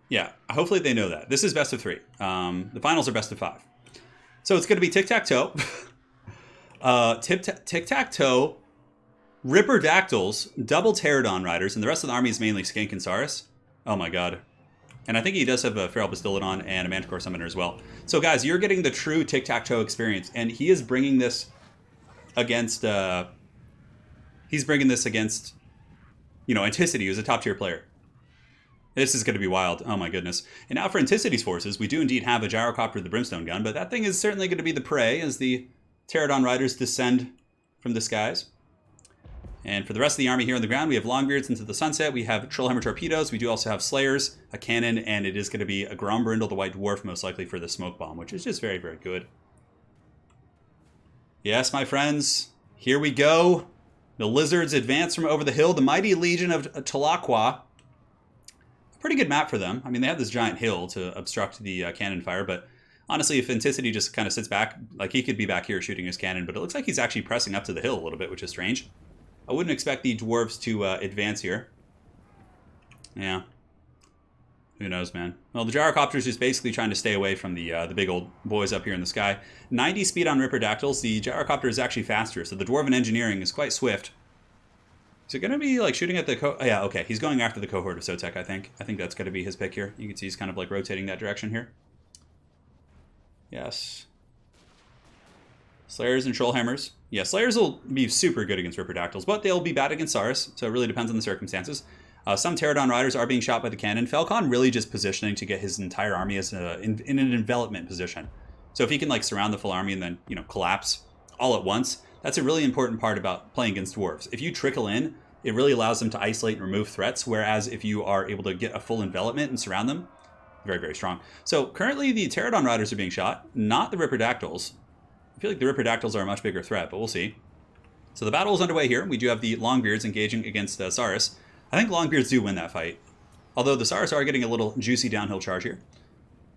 Yeah, hopefully they know that. This is best of 3. The finals are best of 5. So it's going to be tic-tac-toe. Tic-tac-toe, Ripper Dactyls, double Pterodon Riders, and the rest of the army is mainly Skink and Saurus. Oh my god. And I think he does have a Feral Bastillodon and a Manticore Summoner as well. So guys, you're getting the true tic-tac-toe experience, and he is bringing this against... he's bringing this against, you know, Anticity, who's a top-tier player. This is going to be wild. Oh my goodness. And now for Anticity's forces, we do indeed have a Gyrocopter, the Brimstone Gun, but that thing is certainly going to be the prey as the Pterodon Riders descend from the skies. And for the rest of the army here on the ground, we have Longbeards into the sunset. We have Trollhammer Torpedoes. We do also have Slayers, a cannon, and it is going to be a Grombrindle, the White Dwarf, most likely for the Smoke Bomb, which is just very, very good. Yes, my friends, here we go. The Lizards advance from over the hill. The mighty Legion of Aqua. Pretty good map for them. I mean, they have this giant hill to obstruct the cannon fire, but honestly, if Anticity just kind of sits back, like, he could be back here shooting his cannon, but it looks like he's actually pressing up to the hill a little bit, which is strange. I wouldn't expect the Dwarves to advance here. Yeah. Who knows, man. Well, the Gyrocopter's just basically trying to stay away from the big old boys up here in the sky. 90 speed on Ripper Dactyls. The Gyrocopter is actually faster, so the Dwarven Engineering is quite swift. Is it going to be, like, shooting at the... Oh, yeah, okay. He's going after the cohort of Sotek, I think. I think that's going to be his pick here. You can see he's kind of, like, rotating that direction here. Yes. Slayers and Trollhammers. Yeah, Slayers will be super good against Ripper Dactyls, but they'll be bad against Saurus, so it really depends on the circumstances. Some Pterodon Riders are being shot by the cannon. Falcon really just positioning to get his entire army as in an envelopment position. So if he can, like, surround the full army and then, you know, collapse all at once, that's a really important part about playing against Dwarves. If you trickle in, it really allows them to isolate and remove threats, whereas if you are able to get a full envelopment and surround them, very, very strong. So currently the Pterodon Riders are being shot, not the Ripper Dactyls. I feel like the Ripper Dactyls are a much bigger threat, but we'll see. So the battle is underway here. We do have the Longbeards engaging against Saurus. I think Longbeards do win that fight, although the Saurus are getting a little juicy downhill charge here.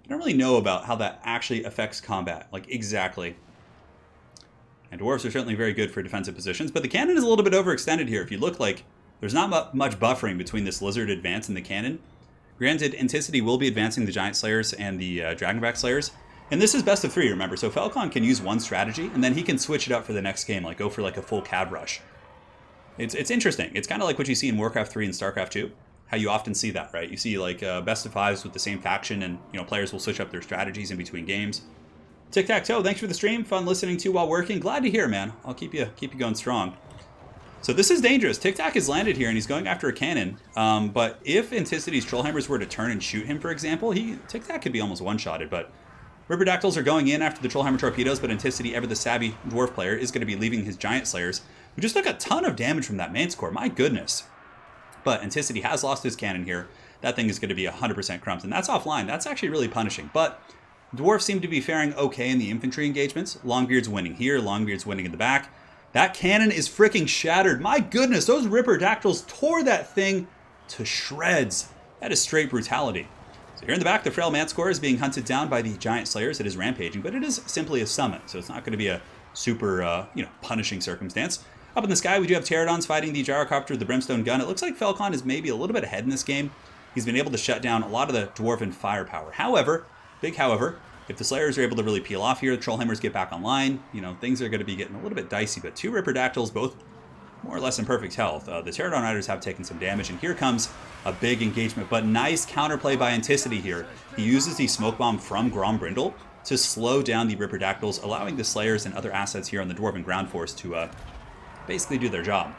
I don't really know about how that actually affects combat, like, exactly. And Dwarves are certainly very good for defensive positions, but the cannon is a little bit overextended here. If you look, like, there's not much buffering between this Lizard advance and the cannon. Granted, Anticity will be advancing the Giant Slayers and the Dragonback Slayers. And this is best of 3, remember. So Falcon can use one strategy, and then he can switch it up for the next game, like go for, like, a full cav rush. It's interesting. It's kind of like what you see in Warcraft 3 and Starcraft 2. How you often see that, right? You see, like, best of 5s with the same faction, and, you know, players will switch up their strategies in between games. Tic-tac-toe, thanks for the stream. Fun listening to while working. Glad to hear, man. I'll keep you going strong. So this is dangerous. Tic-tac has landed here, and he's going after a cannon. But if Anticity's Trollhammers were to turn and shoot him, for example, Tic-tac could be almost one-shotted. But Ripperdactyls are going in after the Trollhammer Torpedoes, but Anticity, ever the savvy Dwarf player, is going to be leaving his Giant Slayers, who just took a ton of damage from that Manticore. My goodness. But Anticity has lost his cannon here. That thing is going to be 100% crumbs, and that's offline. That's actually really punishing. But Dwarfs seem to be faring okay in the infantry engagements. Longbeard's winning here. Longbeard's winning in the back. That cannon is freaking shattered. My goodness, those Ripperdactyls tore that thing to shreds. That is straight brutality. So here in the back, the Frail Manticore is being hunted down by the Giant Slayers. It is rampaging, but it is simply a summon, so it's not going to be a super, punishing circumstance. Up in the sky, we do have Pterodons fighting the Gyrocopter, the Brimstone Gun. It looks like Falcon is maybe a little bit ahead in this game. He's been able to shut down a lot of the Dwarven firepower. However, big however, if the Slayers are able to really peel off here, the Trollhammers get back online, things are going to be getting a little bit dicey, but 2 Ripperdactyls, both more or less in perfect health. The Pterodon Riders have taken some damage, and here comes a big engagement, but nice counterplay by Anticity here. He uses the Smoke Bomb from Grombrindle to slow down the Ripperdactyls, allowing the Slayers and other assets here on the Dwarven Ground Force to basically do their job.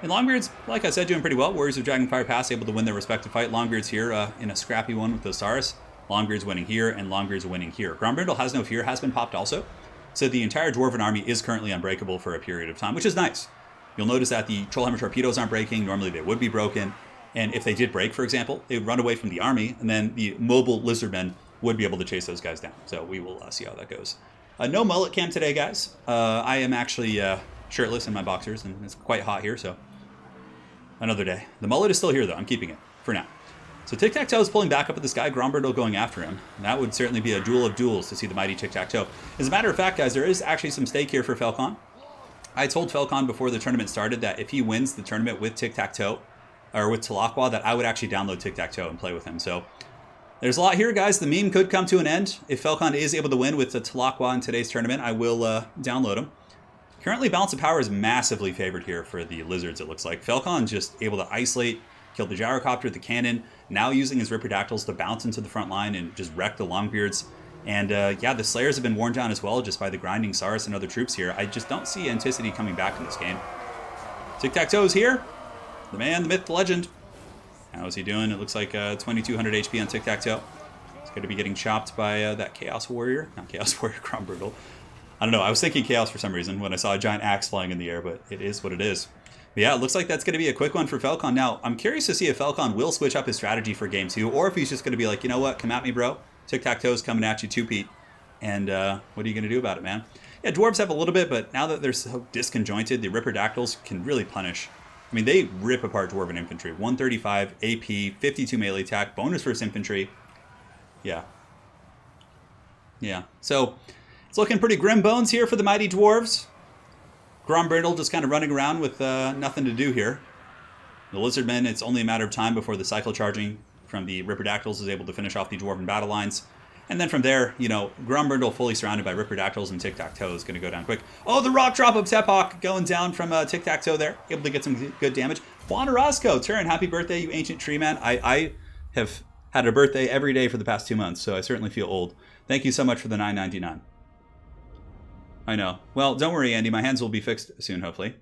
And Longbeard's, like I said, doing pretty well. Warriors of Dragonfire Pass able to win their respective fight. Longbeard's here in a scrappy one with the Osiris. Longbeard's winning here, and Longbeard's winning here. Grombrindle has no fear, has been popped also. So the entire Dwarven army is currently unbreakable for a period of time, which is nice. You'll notice that the Trollhammer Torpedoes aren't breaking. Normally they would be broken. And if they did break, for example, they would run away from the army, and then the mobile Lizardmen would be able to chase those guys down. So we will see how that goes. No mullet cam today, guys. I am actually shirtless in my boxers, and it's quite hot here, so another day. The mullet is still here, though. I'm keeping it for now. So Tic-Tac-Toe is pulling back up at this guy. Grombrindle going after him. And that would certainly be a duel of duels to see the mighty Tic-Tac-Toe. As a matter of fact, guys, there is actually some stake here for Falcon. I told Falcon before the tournament started that if he wins the tournament with Tic-Tac-Toe, or with Aqua, that I would actually download Tic-Tac-Toe and play with him. So there's a lot here, guys. The meme could come to an end. If Falcon is able to win with the Aqua in today's tournament, I will download him. Currently, Balance of Power is massively favored here for the Lizards, it looks like. Falcon just able to isolate, kill the Gyrocopter, the cannon, now using his Ripperdactyls to bounce into the front line and just wreck the Longbeards. And the Slayers have been worn down as well just by the grinding Saurus and other troops here. I just don't see Anticity coming back in this game. Tic-Tac-Toe is here. The man, the myth, the legend. How is he doing? It looks like 2200 HP on Tic-Tac-Toe. He's going to be getting chopped by that Chaos Warrior. Not Chaos Warrior, Grombrindle. I don't know. I was thinking Chaos for some reason when I saw a giant axe flying in the air, but it is what it is. But yeah, it looks like that's going to be a quick one for Falcon. Now, I'm curious to see if Falcon will switch up his strategy for game 2, or if he's just going to be like, you know what, come at me, bro. Tic-Tac-Toe's coming at you, 2-Pete. And what are you going to do about it, man? Yeah, Dwarves have a little bit, but now that they're so disconjointed, the Ripperdactyls can really punish. I mean, they rip apart Dwarven infantry. 135 AP, 52 melee attack, bonus versus infantry. Yeah. Yeah. So it's looking pretty grim bones here for the mighty Dwarves. Grombrindle just kind of running around with nothing to do here. The Lizardmen, it's only a matter of time before the cycle charging from the Ripperdactyls is able to finish off the Dwarven battle lines. And then from there, Grombrindle fully surrounded by Ripperdactyls and Tic-Tac-Toe is going to go down quick. Oh, the rock drop of Tepok going down from Tic-Tac-Toe there. Able to get some good damage. Juan Orozco, Turin, happy birthday, you ancient tree man. I have had a birthday every day for the past 2 months, so I certainly feel old. Thank you so much for the $9.99. I know. Well, don't worry, Andy. My hands will be fixed soon, hopefully.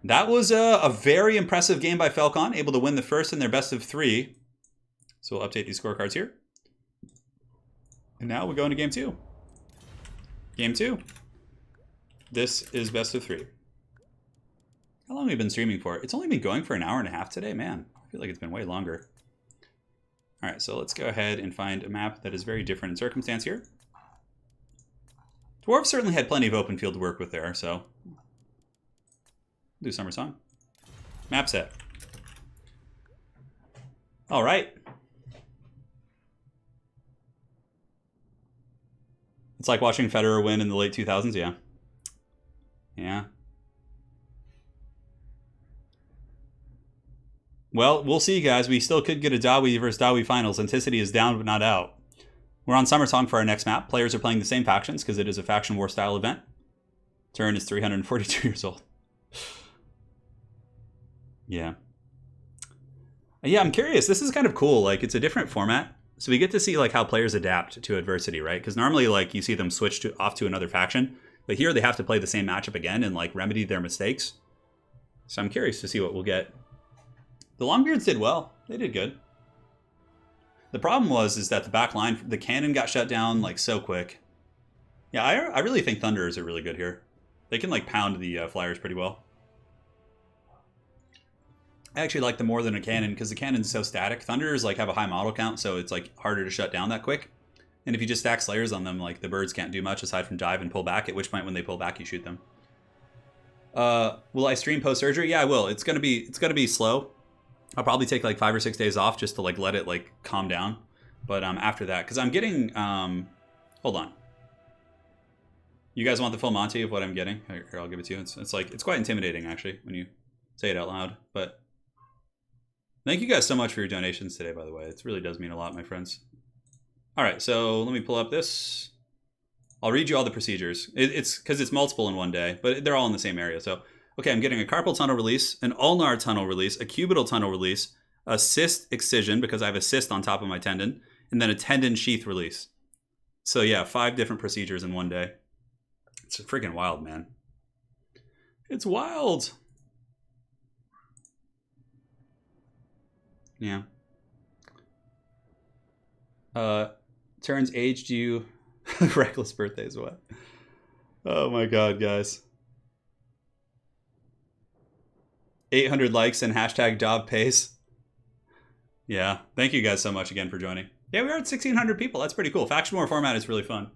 That was a very impressive game by Falcon, able to win the first in their best of 3. So we'll update these scorecards here. And now we go into game 2. Game 2. This is best of 3. How long have we been streaming for? It's only been going for an hour and a half today, man. I feel like it's been way longer. All right, so let's go ahead and find a map that is very different in circumstance here. Dwarves certainly had plenty of open field to work with there, so do Summer Song. Map set. All right. It's like watching Federer win in the late 2000s, yeah. Yeah. Well, we'll see, guys. We still could get a Dawi versus Dawi finals. Anticity is down but not out. We're on Summer Song for our next map. Players are playing the same factions because it is a faction war style event. Turin is 342 years old. Yeah. Yeah, I'm curious. This is kind of cool. Like, it's a different format. So we get to see like how players adapt to adversity, right? Because normally like you see them switch off to another faction. But here they have to play the same matchup again and like remedy their mistakes. So I'm curious to see what we'll get. The Longbeards did well. They did good. The problem is that the back line, the cannon got shut down like so quick. Yeah, I really think Thunderers are really good here. They can like pound the Flyers pretty well. I actually like them more than a cannon because the cannon's so static. Thunderers like have a high model count, so it's like harder to shut down that quick. And if you just stack Slayers on them, like the birds can't do much aside from dive and pull back, at which point when they pull back you shoot them. Will I stream post-surgery? Yeah, I will. It's gonna be slow. I'll probably take like 5 or 6 days off just to like let it like calm down. But after that, because I'm getting hold on. You guys want the full Monty of what I'm getting? Here, I'll give it to you. It's like it's quite intimidating actually when you say it out loud. But thank you guys so much for your donations today, by the way. It really does mean a lot, my friends. All right, so let me pull up this. I'll read you all the procedures. It's because it's multiple in one day, but they're all in the same area. So, okay, I'm getting a carpal tunnel release, an ulnar tunnel release, a cubital tunnel release, a cyst excision because I have a cyst on top of my tendon, and then a tendon sheath release. So yeah, 5 different procedures in one day. It's freaking wild, man. It's wild. Yeah. Turns aged you. Reckless birthdays, what? Oh my god, guys. 800 likes and hashtag job pays. Yeah, thank you guys so much again for joining. Yeah, we are at 1,600 people. That's pretty cool. Faction War format is really fun.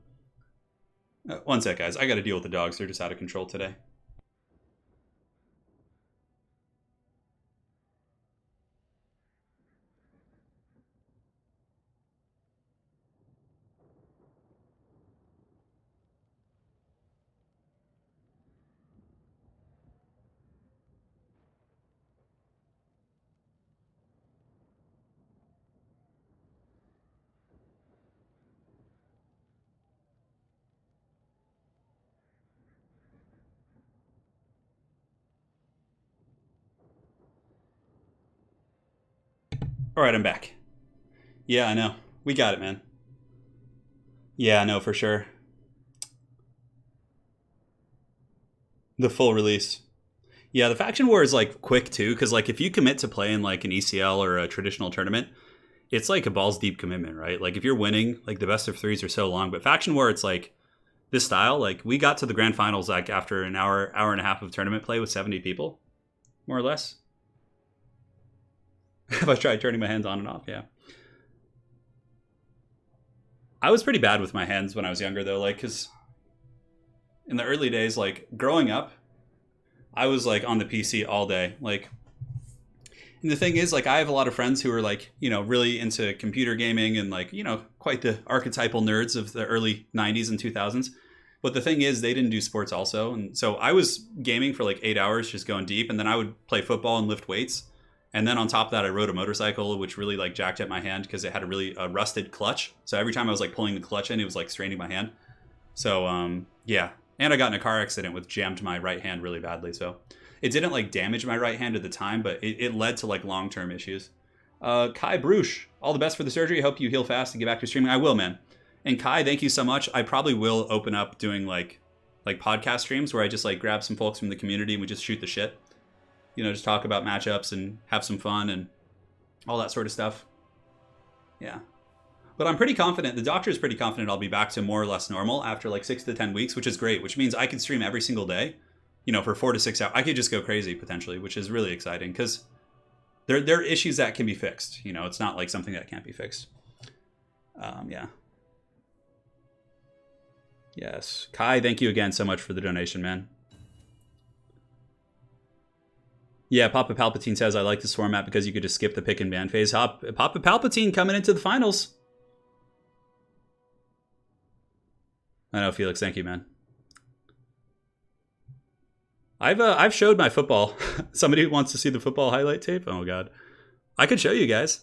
One sec, guys. I got to deal with the dogs. They're just out of control today. All right, I'm back. Yeah, I know. We got it, man. Yeah, I know for sure. The full release. Yeah, the faction war is like quick too, because like if you commit to playing like an ECL or a traditional tournament, it's like a balls deep commitment, right? Like if you're winning, like the best of threes are so long, but faction war, it's like this style. Like we got to the grand finals like after an hour and a half of tournament play with 70 people, more or less. Have I tried turning my hands on and off? Yeah. I was pretty bad with my hands when I was younger though, like because in the early days, like growing up, I was like on the PC all day. Like, and the thing is, like, I have a lot of friends who are like, you know, really into computer gaming and like, you know, quite the archetypal nerds of the early 90s and 2000s. But the thing is, they didn't do sports also. And so I was gaming for like 8 hours, just going deep. And then I would play football and lift weights. And then on top of that, I rode a motorcycle, which really like jacked up my hand because it had a really rusted clutch. So every time I was like pulling the clutch in, it was like straining my hand. So, yeah. And I got in a car accident which jammed my right hand really badly. So it didn't like damage my right hand at the time, but it led to like long-term issues. Kai Bruce, all the best for the surgery. I hope you heal fast and get back to streaming. I will, man. And Kai, thank you so much. I probably will open up doing like podcast streams where I just like grab some folks from the community and we just shoot the shit. You know, just talk about matchups and have some fun and all that sort of stuff. Yeah. But I'm pretty confident, the doctor is pretty confident I'll be back to more or less normal after like 6 to 10 weeks, which is great, which means I could stream every single day, you know, for 4 to 6 hours. I could just go crazy potentially, which is really exciting because there are issues that can be fixed. You know, it's not like something that can't be fixed. Yeah. Yes. Kai, thank you again so much for the donation, man. Yeah, Papa Palpatine says, I like this format because you could just skip the pick and ban phase. Papa Palpatine coming into the finals. I know, Felix. Thank you, man. I've showed my football. Somebody wants to see the football highlight tape? Oh, God. I could show you guys.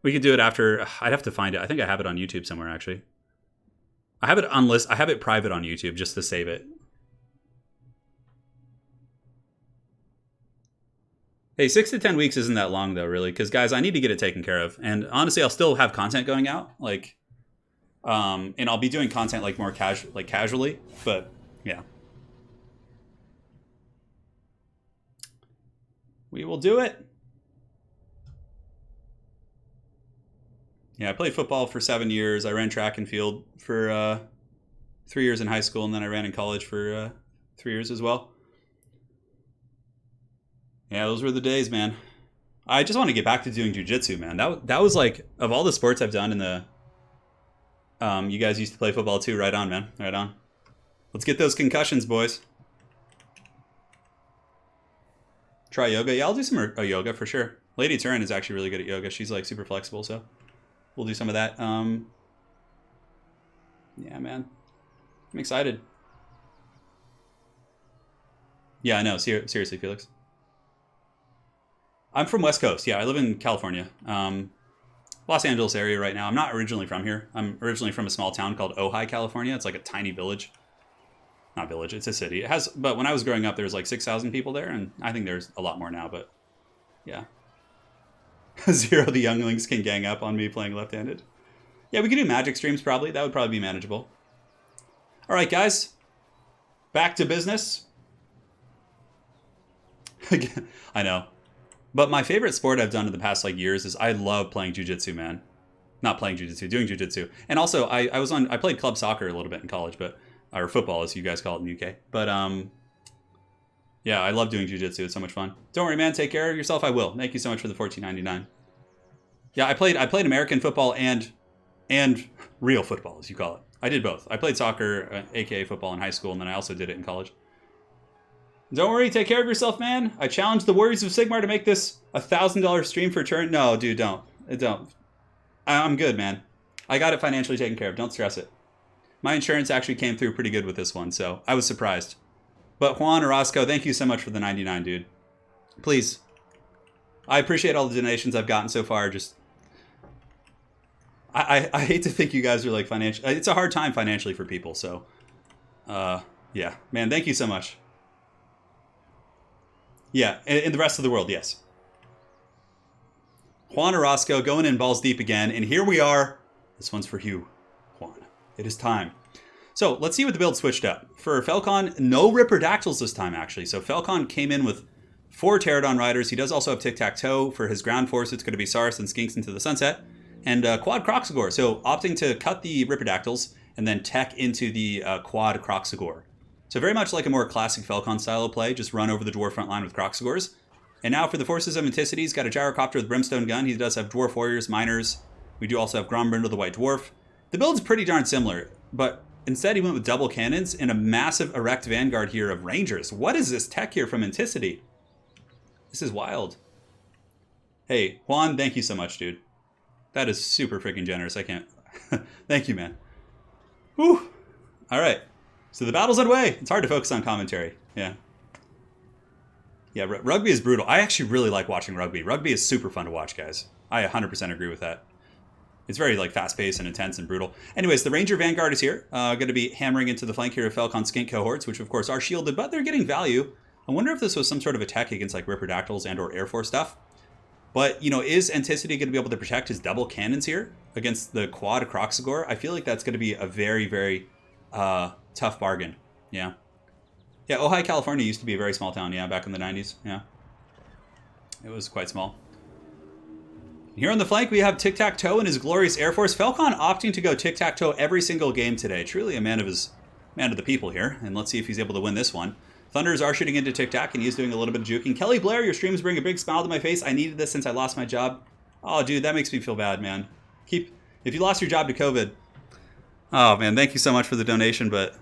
We could do it after. I'd have to find it. I think I have it on YouTube somewhere, actually. I have it private on YouTube just to save it. Hey, 6 to 10 weeks isn't that long, though, really. Because, guys, I need to get it taken care of. And honestly, I'll still have content going out. Like... and I'll be doing content like more casually, but yeah. We will do it. Yeah, I played football for 7 years. I ran track and field for 3 years in high school, and then I ran in college for 3 years as well. Yeah, those were the days, man. I just want to get back to doing jiu-jitsu, man. That was like, of all the sports I've done in the... you guys used to play football too. Right on, man. Right on. Let's get those concussions, boys. Try yoga. Yeah, I'll do some yoga for sure. Lady Turin is actually really good at yoga. She's like super flexible, so we'll do some of that. Yeah, man. I'm excited. Yeah, I know. Seriously, Felix. I'm from West Coast. Yeah, I live in California. Los Angeles area right now. I'm not originally from here. I'm originally from a small town called Ojai, California. It's like a tiny village. Not village, it's a city. It has, but when I was growing up, there was like 6,000 people there, and I think there's a lot more now, but yeah. Zero, the younglings can gang up on me playing left-handed. Yeah, we could do magic streams probably. That would probably be manageable. All right, guys. Back to business. I know. But my favorite sport I've done in the past like years is I love playing jiu-jitsu, man. Not playing jiu-jitsu, doing jiu-jitsu. And also I played club soccer a little bit in college, or football as you guys call it in the UK. But yeah, I love doing jiu-jitsu. It's so much fun. Don't worry, man. Take care of yourself. I will. Thank you so much for the $14.99. Yeah, I played American football and real football, as you call it. I did both. I played soccer, aka football, in high school, and then I also did it in college. Don't worry, take care of yourself, man. I challenge the Warriors of Sigmar to make this a $1,000 stream for Turin. No, dude, don't. I'm good, man. I got it financially taken care of. Don't stress it. My insurance actually came through pretty good with this one, so I was surprised. But Juan Orozco, thank you so much for the 99, dude. Please. I appreciate all the donations I've gotten so far. Just, I hate to think you guys are like financial. It's a hard time financially for people, so yeah, man, thank you so much. Yeah, in the rest of the world, yes. Juan Orozco going in balls deep again, and here we are. This one's for you, Juan. It is time. So let's see what the build switched up. For Felcon, no Ripperdactyls this time, actually. So Felcon came in with 4 Pterodon Riders. He does also have Tic-Tac-Toe. For his ground force, it's going to be Saurus and Skinks into the Sunset. And Quad Croxagore. So opting to cut the Ripperdactyls and then tech into the Quad Croxagore. So very much like a more classic Felcon style of play, just run over the dwarf front line with Croxagores. And now for the Forces of Antiquity, he's got a Gyrocopter with Brimstone Gun. He does have Dwarf Warriors, Miners. We do also have Grombrindle the White Dwarf. The build's pretty darn similar, but instead he went with double cannons and a massive erect vanguard here of Rangers. What is this tech here from Antiquity? This is wild. Hey, Juan, thank you so much, dude. That is super freaking generous. I can't... Thank you, man. Whew. All right. So the battle's underway. It's hard to focus on commentary. Yeah. Yeah, rugby is brutal. I actually really like watching rugby. Rugby is super fun to watch, guys. I 100% agree with that. It's very like fast-paced and intense and brutal. Anyways, the Ranger Vanguard is here. Going to be hammering into the flank here of Felcon Skink cohorts, which of course are shielded, but they're getting value. I wonder if this was some sort of attack against like Ripperdactyls and or Air Force stuff. But, you know, is Antiquity going to be able to protect his double cannons here against the Quad Croxagore? I feel like that's going to be a very, very tough bargain. Yeah. Yeah, Ojai, California used to be a very small town, yeah, back in the 90s. Yeah. It was quite small. Here on the flank, we have Tic-Tac-Toe and his glorious Air Force. Felcon opting to go Tic-Tac-Toe every single game today. Truly a man of the people here. And let's see if he's able to win this one. Thunders are shooting into Tic-Tac, and he's doing a little bit of juking. Kelly Blair, your streams bring a big smile to my face. I needed this since I lost my job. Oh, dude, that makes me feel bad, man. If you lost your job to COVID. Oh, man, thank you so much for the donation, but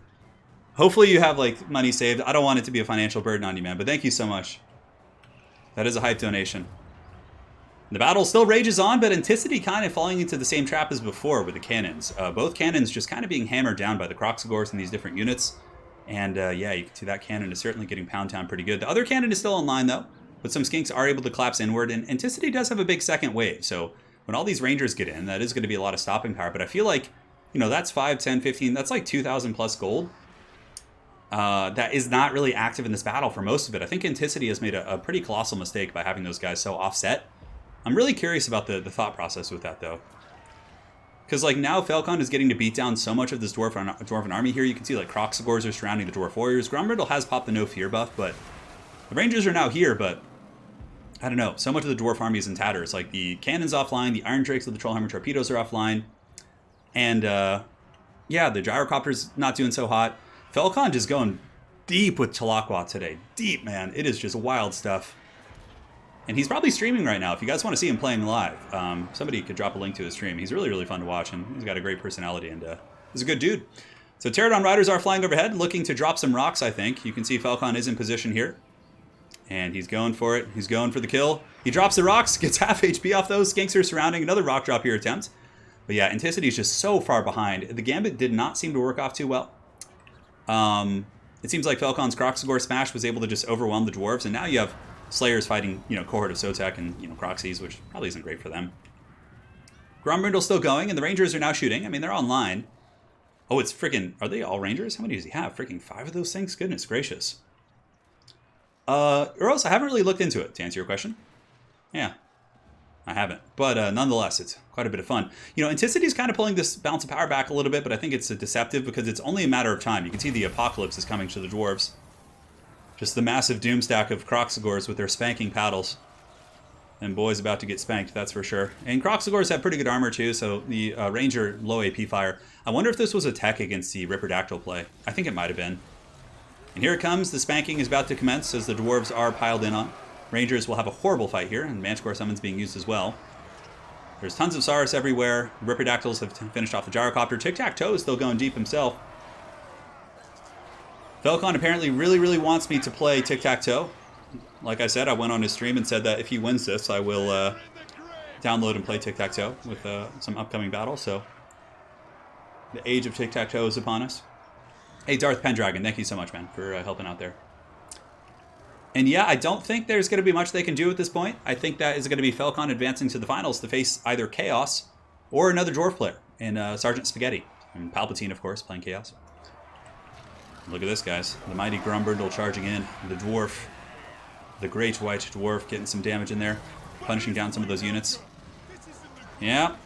hopefully you have, like, money saved. I don't want it to be a financial burden on you, man, but thank you so much. That is a hype donation. The battle still rages on, but Antiquity kind of falling into the same trap as before with the cannons. Both cannons just kind of being hammered down by the Croxagores and these different units. And yeah, you can see that cannon is certainly getting pound town pretty good. The other cannon is still online though, but some Skinks are able to collapse inward, and Antiquity does have a big second wave. So when all these Rangers get in, that is going to be a lot of stopping power. But I feel like, you know, that's 5, 10, 15, that's like 2,000 plus gold. That is not really active in this battle for most of it. I think Antiquity has made a pretty colossal mistake by having those guys so offset. I'm really curious about the thought process with that though. Because like now Felcon is getting to beat down so much of this Dwarven army here. You can see like Croxagores are surrounding the Dwarf Warriors. Grombrindle has popped the no fear buff, but the Rangers are now here. But I don't know. So much of the dwarf army is in tatters. Like the cannon's offline, the iron drakes with the trollhammer torpedoes are offline, and yeah, the gyrocopter's not doing so hot. Falcon just going deep with Aqua today. Deep, man. It is just wild stuff. And he's probably streaming right now. If you guys want to see him playing live, somebody could drop a link to his stream. He's really, really fun to watch, and he's got a great personality, and he's a good dude. So Pterodon Riders are flying overhead, looking to drop some rocks, I think. You can see Falcon is in position here. And he's going for it. He's going for the kill. He drops the rocks, gets half HP off those. Skinks are surrounding. Another rock drop here attempt. But yeah, Anticity is just so far behind. The Gambit did not seem to work off too well. It seems like Falcon's Croxagore Smash was able to just overwhelm the Dwarves. And now you have Slayers fighting, Cohort of Sotek and, Croxies, which probably isn't great for them. Grombrindle's still going, and the Rangers are now shooting. I mean, they're online. Oh, it's freaking... Are they all Rangers? How many does he have? Freaking 5 of those things? Goodness gracious. Or else I haven't really looked into it, to answer your question. Yeah, I haven't. But nonetheless, it's quite a bit of fun. Anticity is kind of pulling this balance of power back a little bit, but I think it's deceptive because it's only a matter of time. You can see the apocalypse is coming to the Dwarves. Just the massive doom stack of Croxagores with their spanking paddles. And boy's about to get spanked, that's for sure. And Croxagores have pretty good armor too, so the Ranger low AP fire. I wonder if this was a tech against the Ripperdactyl play. I think it might have been. And here it comes. The spanking is about to commence as the Dwarves are piled in on. Rangers will have a horrible fight here, and Manticore Summons being used as well. There's tons of Saurus everywhere. Ripperdactyls have finished off the Gyrocopter. Tic-Tac-Toe is still going deep himself. Falcon apparently really, really wants me to play Tic-Tac-Toe. Like I said, I went on his stream and said that if he wins this, I will download and play Tic-Tac-Toe with some upcoming battles. So the age of Tic-Tac-Toe is upon us. Hey, Darth Pendragon, thank you so much, man, for helping out there. And yeah, I don't think there's going to be much they can do at this point. I think that is going to be Falcon advancing to the finals to face either Chaos or another Dwarf player in Sergeant Spaghetti. And Palpatine, of course, playing Chaos. Look at this, guys. The mighty Grombrindle charging in. The Dwarf, the Great White Dwarf, getting some damage in there. Punishing down some of those units. Yeah.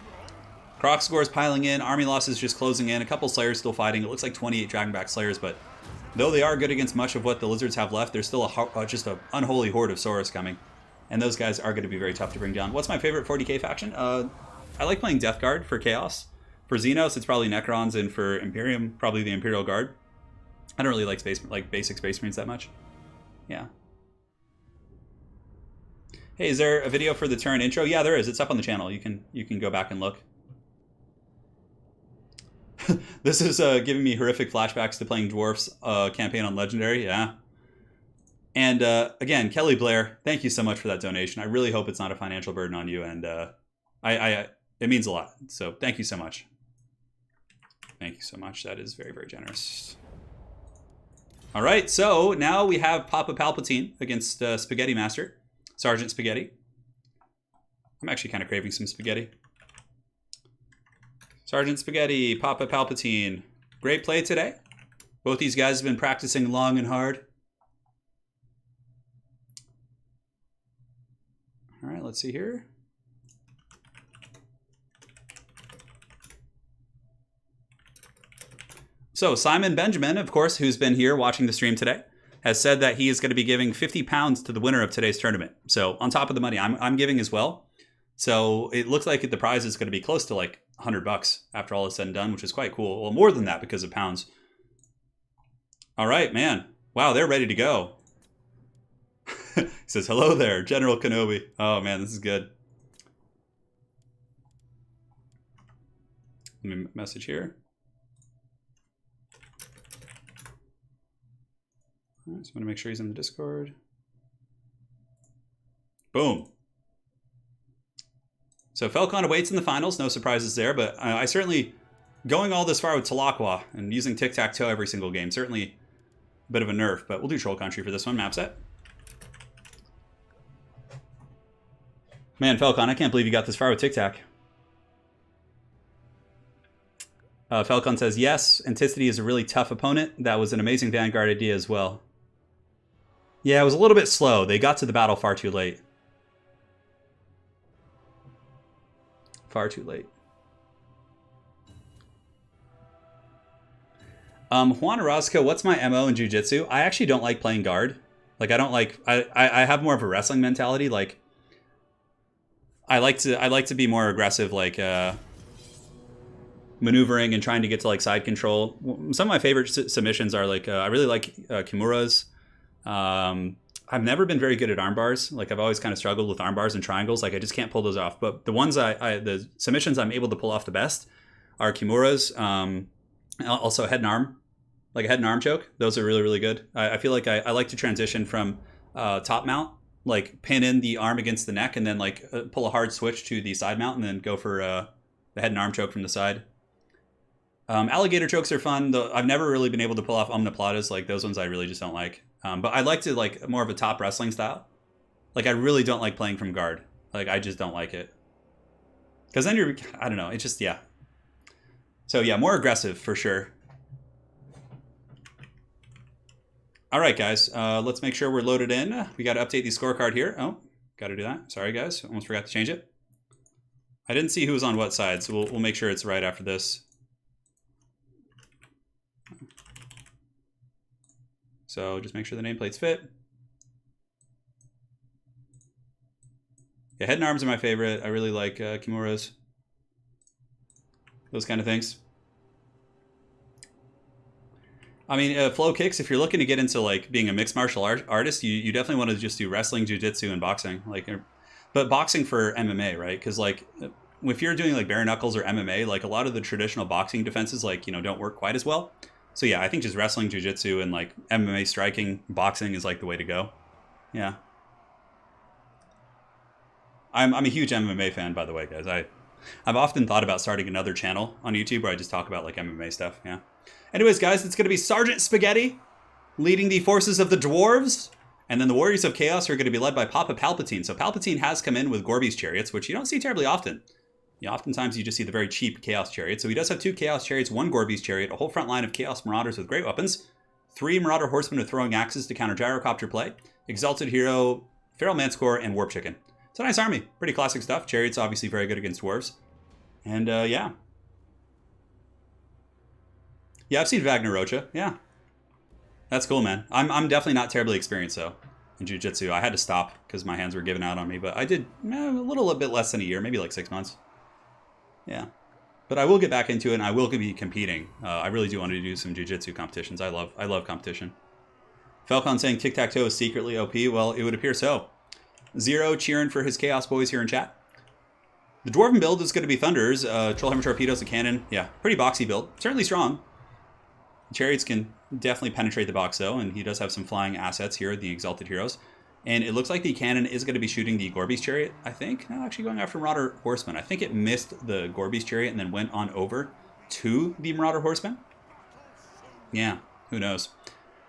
Croxagores piling in. Army losses just closing in. A couple Slayers still fighting. It looks like 28 Dragonback Slayers, but though they are good against much of what the Lizards have left, there's still just an unholy horde of Saurus coming. And those guys are going to be very tough to bring down. What's my favorite 40k faction? I like playing Death Guard for Chaos. For Xenos, it's probably Necrons, and for Imperium, probably the Imperial Guard. I don't really like basic Space Marines that much. Yeah. Hey, is there a video for the Turin intro? Yeah, there is. It's up on the channel. You can go back and look. This is giving me horrific flashbacks to playing Dwarfs campaign on Legendary. Yeah. And again, Kelly Blair, thank you so much for that donation. I really hope it's not a financial burden on you, and it means a lot. So thank you so much. Thank you so much. That is very, very generous. All right, so now we have Papa Palpatine against Spaghetti Master, Sergeant Spaghetti. I'm actually kind of craving some spaghetti. Sergeant Spaghetti, Papa Palpatine. Great play today. Both these guys have been practicing long and hard. All right, let's see here. So Simon Benjamin, of course, who's been here watching the stream today, has said that he is going to be giving £50 to the winner of today's tournament. So on top of the money, I'm giving as well. So it looks like the prize is going to be close to like $100 after all is said and done, which is quite cool. Well, more than that because of pounds. All right, man. Wow, they're ready to go. He says, hello there, General Kenobi. Oh, man, this is good. Let me message here. All right, so I'm going to make sure he's in the Discord. Boom. So Falcon awaits in the finals. No surprises there, but I certainly, going all this far with Aqua and using Tic-Tac-Toe every single game, certainly a bit of a nerf, but we'll do Troll Country for this one. Map set. Man, Falcon, I can't believe you got this far with Tic-Tac. Falcon says, yes, Anticity is a really tough opponent. That was an amazing Vanguard idea as well. Yeah, it was a little bit slow. They got to the battle far too late. Far too late. Juan Orozco, what's my MO in Jiu-Jitsu? I actually don't like playing guard. Like, I don't like... I have more of a wrestling mentality. Like, I like to be more aggressive, like maneuvering and trying to get to like side control. Some of my favorite submissions are like I really like Kimura's. I've never been very good at arm bars. Like I've always kind of struggled with arm bars and triangles. Like I just can't pull those off. But the ones the submissions I'm able to pull off the best are Kimura's. Also head and arm, like a head and arm choke. Those are really, really good. I feel like I like to transition from top mount, like pin in the arm against the neck and then like pull a hard switch to the side mount and then go for the head and arm choke from the side. Alligator chokes are fun, though I've never really been able to pull off omniplatas. Like those ones I really just don't like. But I like to like more of a top wrestling style. Like I really don't like playing from guard. Like I just don't like it. Because then you're, I don't know, it's just, yeah. So yeah, more aggressive for sure. All right, guys, let's make sure we're loaded in. We got to update the scorecard here. Oh, got to do that. Sorry, guys, almost forgot to change it. I didn't see who was on what side, so we'll make sure it's right after this. So just make sure the nameplates fit. Yeah, head and arms are my favorite. I really like Kimura's. Those kind of things. I mean, flow kicks, if you're looking to get into like being a mixed martial artist, you definitely want to just do wrestling, jiu-jitsu, and boxing. Like, but boxing for MMA, right? Because like if you're doing like bare knuckles or MMA, like a lot of the traditional boxing defenses, like, you know, don't work quite as well. So yeah, I think just wrestling, jiu-jitsu, and like MMA striking, boxing is like the way to go. Yeah. I'm a huge MMA fan, by the way, guys. I've often thought about starting another channel on YouTube where I just talk about like MMA stuff. Yeah. Anyways, guys, it's going to be Sergeant Spaghetti leading the forces of the Dwarves. And then the Warriors of Chaos are going to be led by Papa Palpatine. So Palpatine has come in with Gorby's chariots, which you don't see terribly often. You know, oftentimes you just see the very cheap Chaos chariots. So he does have 2 Chaos chariots, 1 Gorby's chariot, a whole front line of Chaos Marauders with great weapons, 3 Marauder Horsemen with throwing axes to counter gyrocopter play, Exalted Hero, Feral Manticore, and Warp Chicken. It's a nice army. Pretty classic stuff. Chariots obviously very good against dwarves. And yeah. Yeah, I've seen Wagner Rocha. Yeah. That's cool, man. I'm definitely not terribly experienced, though, in jiu-jitsu. I had to stop because my hands were giving out on me. But I did a little bit less than a year, maybe like 6 months. Yeah. But I will get back into it, and I will be competing. I really do want to do some jiu-jitsu competitions. I love competition. Falcon saying tic-tac-toe is secretly OP. Well, it would appear so. Zero cheering for his Chaos Boys here in chat. The Dwarven build is going to be Thunders, Trollhammer Torpedoes, a cannon. Yeah, pretty boxy build. Certainly strong. Chariots can definitely penetrate the box, though, and he does have some flying assets here, the Exalted Heroes. And it looks like the cannon is going to be shooting the Gorby's chariot, I think. No, actually going after Marauder Horseman. I think it missed the Gorby's chariot and then went on over to the Marauder Horseman. Yeah, who knows.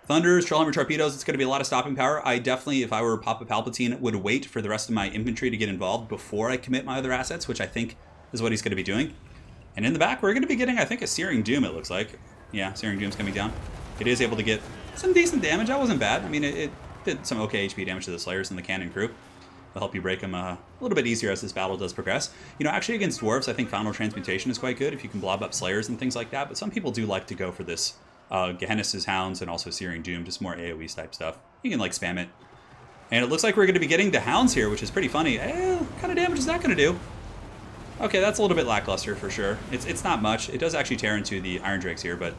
Thunders, Trollhammer Torpedoes, it's going to be a lot of stopping power. I definitely, if I were Papa Palpatine, would wait for the rest of my infantry to get involved before I commit my other assets, which I think is what he's going to be doing. And in the back, we're going to be getting, I think, a Searing Doom, it looks like. Yeah, Searing Doom's coming down. It is able to get some decent damage. That wasn't bad. I mean, it did some okay HP damage to the Slayers and the Cannon crew. It'll help you break them a little bit easier as this battle does progress. You know, actually against Dwarves, I think Final Transmutation is quite good if you can blob up Slayers and things like that. But some people do like to go for this Gehenna's Hounds and also Searing Doom, just more AoE type stuff. You can like spam it. And it looks like we're going to be getting the Hounds here, which is pretty funny. What kind of damage is that going to do? Okay, that's a little bit lackluster for sure. It's not much. It does actually tear into the Iron Drakes here, but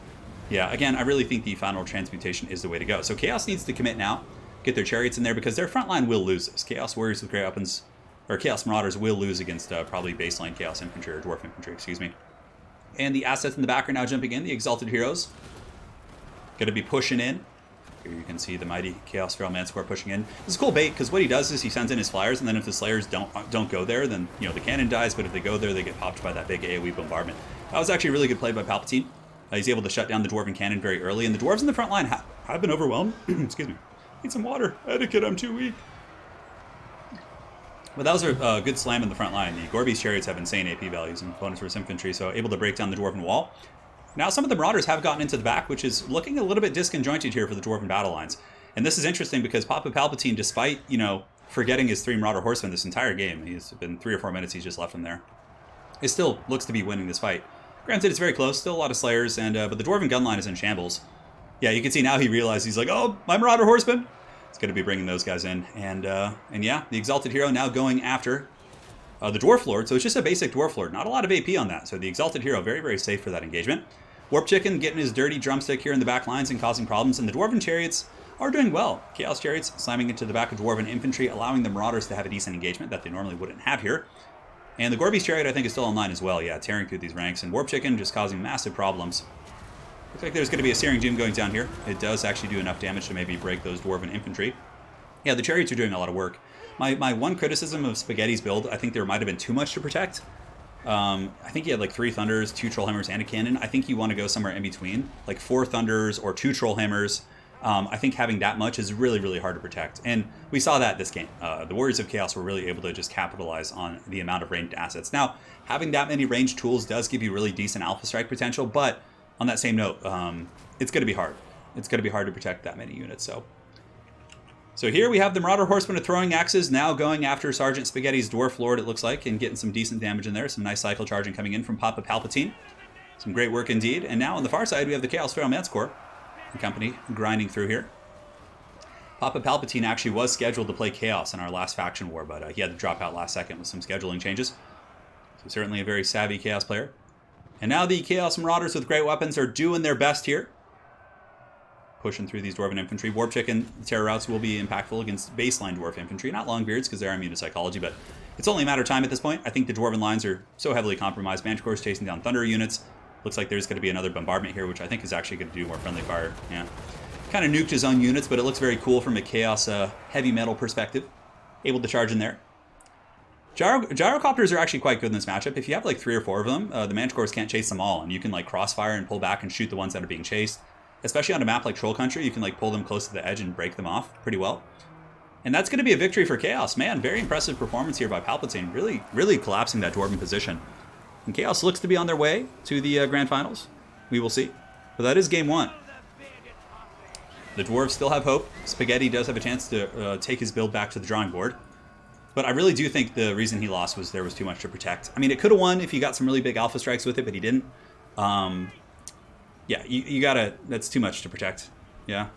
yeah, again, I really think the Final Transmutation is the way to go. So Chaos needs to commit now, get their Chariots in there, because their front line will lose this. Chaos Warriors with great weapons, or Chaos Marauders will lose against probably baseline Chaos Infantry, or Dwarf Infantry, excuse me. And the assets in the back are now jumping in, the Exalted Heroes. Going to be pushing in. Here you can see the mighty Chaos Feral Manticore pushing in. This is cool bait, because what he does is he sends in his flyers, and then if the Slayers don't go there, then, you know, the cannon dies, but if they go there, they get popped by that big AoE bombardment. That was actually a really good play by Palpatine. He's able to shut down the Dwarven cannon very early, and the Dwarves in the front line have been overwhelmed. Excuse me. Need some water. Etiquette, I'm too weak. But that was a good slam in the front line. The Gorby's Chariots have insane AP values and bonus versus infantry, so able to break down the Dwarven wall. Now some of the Marauders have gotten into the back, which is looking a little bit disconjointed here for the Dwarven battle lines. And this is interesting because Papa Palpatine, despite, you know, forgetting his 3 Marauder Horsemen this entire game, he's been 3 or 4 minutes, he's just left them there. It still looks to be winning this fight. Granted, it's very close, still a lot of Slayers, and but the Dwarven gun line is in shambles. Yeah, you can see now he realizes, he's like, oh, my Marauder Horsemen! He's going to be bringing those guys in. And yeah, the Exalted Hero now going after the Dwarf Lord, so it's just a basic Dwarf Lord. Not a lot of AP on that, so the Exalted Hero, very, very safe for that engagement. Warp Chicken getting his dirty drumstick here in the back lines and causing problems, and the Dwarven Chariots are doing well. Chaos Chariots slamming into the back of Dwarven Infantry, allowing the Marauders to have a decent engagement that they normally wouldn't have here. And the Gorby's Chariot, I think, is still online as well, yeah, tearing through these ranks, and Warp Chicken just causing massive problems. Looks like there's going to be a Searing Doom going down here. It does actually do enough damage to maybe break those Dwarven Infantry. Yeah, the Chariots are doing a lot of work. My one criticism of Spaghetti's build, I think there might have been too much to protect. I think he had like 3 Thunders, 2 Trollhammers, and a Cannon. I think you want to go somewhere in between, like 4 Thunders or 2 Trollhammers. I think having that much is really, really hard to protect. And we saw that this game. The Warriors of Chaos were really able to just capitalize on the amount of ranged assets. Now, having that many ranged tools does give you really decent Alpha Strike potential, but on that same note, it's going to be hard. It's going to be hard to protect that many units, So here we have the Marauder Horsemen with throwing axes now going after Sergeant Spaghetti's Dwarf Lord, it looks like, and getting some decent damage in there. Some nice cycle charging coming in from Papa Palpatine. Some great work indeed. And now on the far side, we have the Chaos Pharaoh Manticore and company grinding through here. Papa Palpatine actually was scheduled to play Chaos in our last faction war, but he had to drop out last second with some scheduling changes. So certainly a very savvy Chaos player. And now the Chaos Marauders with great weapons are doing their best here. Pushing through these Dwarven Infantry. Warp Chicken Terror Routes will be impactful against baseline Dwarf Infantry. Not Longbeards, because they're immune to psychology, but it's only a matter of time at this point. I think the Dwarven lines are so heavily compromised. Manticore's chasing down Thunder units. Looks like there's going to be another bombardment here, which I think is actually going to do more friendly fire. Yeah. Kind of nuked his own units, but it looks very cool from a Chaos heavy metal perspective. Able to charge in there. Gyrocopters are actually quite good in this matchup. If you have like 3 or 4 of them, the Manticores can't chase them all, and you can like crossfire and pull back and shoot the ones that are being chased. Especially on a map like Troll Country, you can like pull them close to the edge and break them off pretty well. And that's going to be a victory for Chaos. Man, very impressive performance here by Palpatine. Really, really collapsing that Dwarven position. And Chaos looks to be on their way to the Grand Finals. We will see. But that is game 1. The Dwarves still have hope. Spaghetti does have a chance to take his build back to the drawing board. But I really do think the reason he lost was there was too much to protect. I mean, it could have won if he got some really big Alpha Strikes with it, but he didn't. Yeah, you gotta, that's too much to protect. Yeah.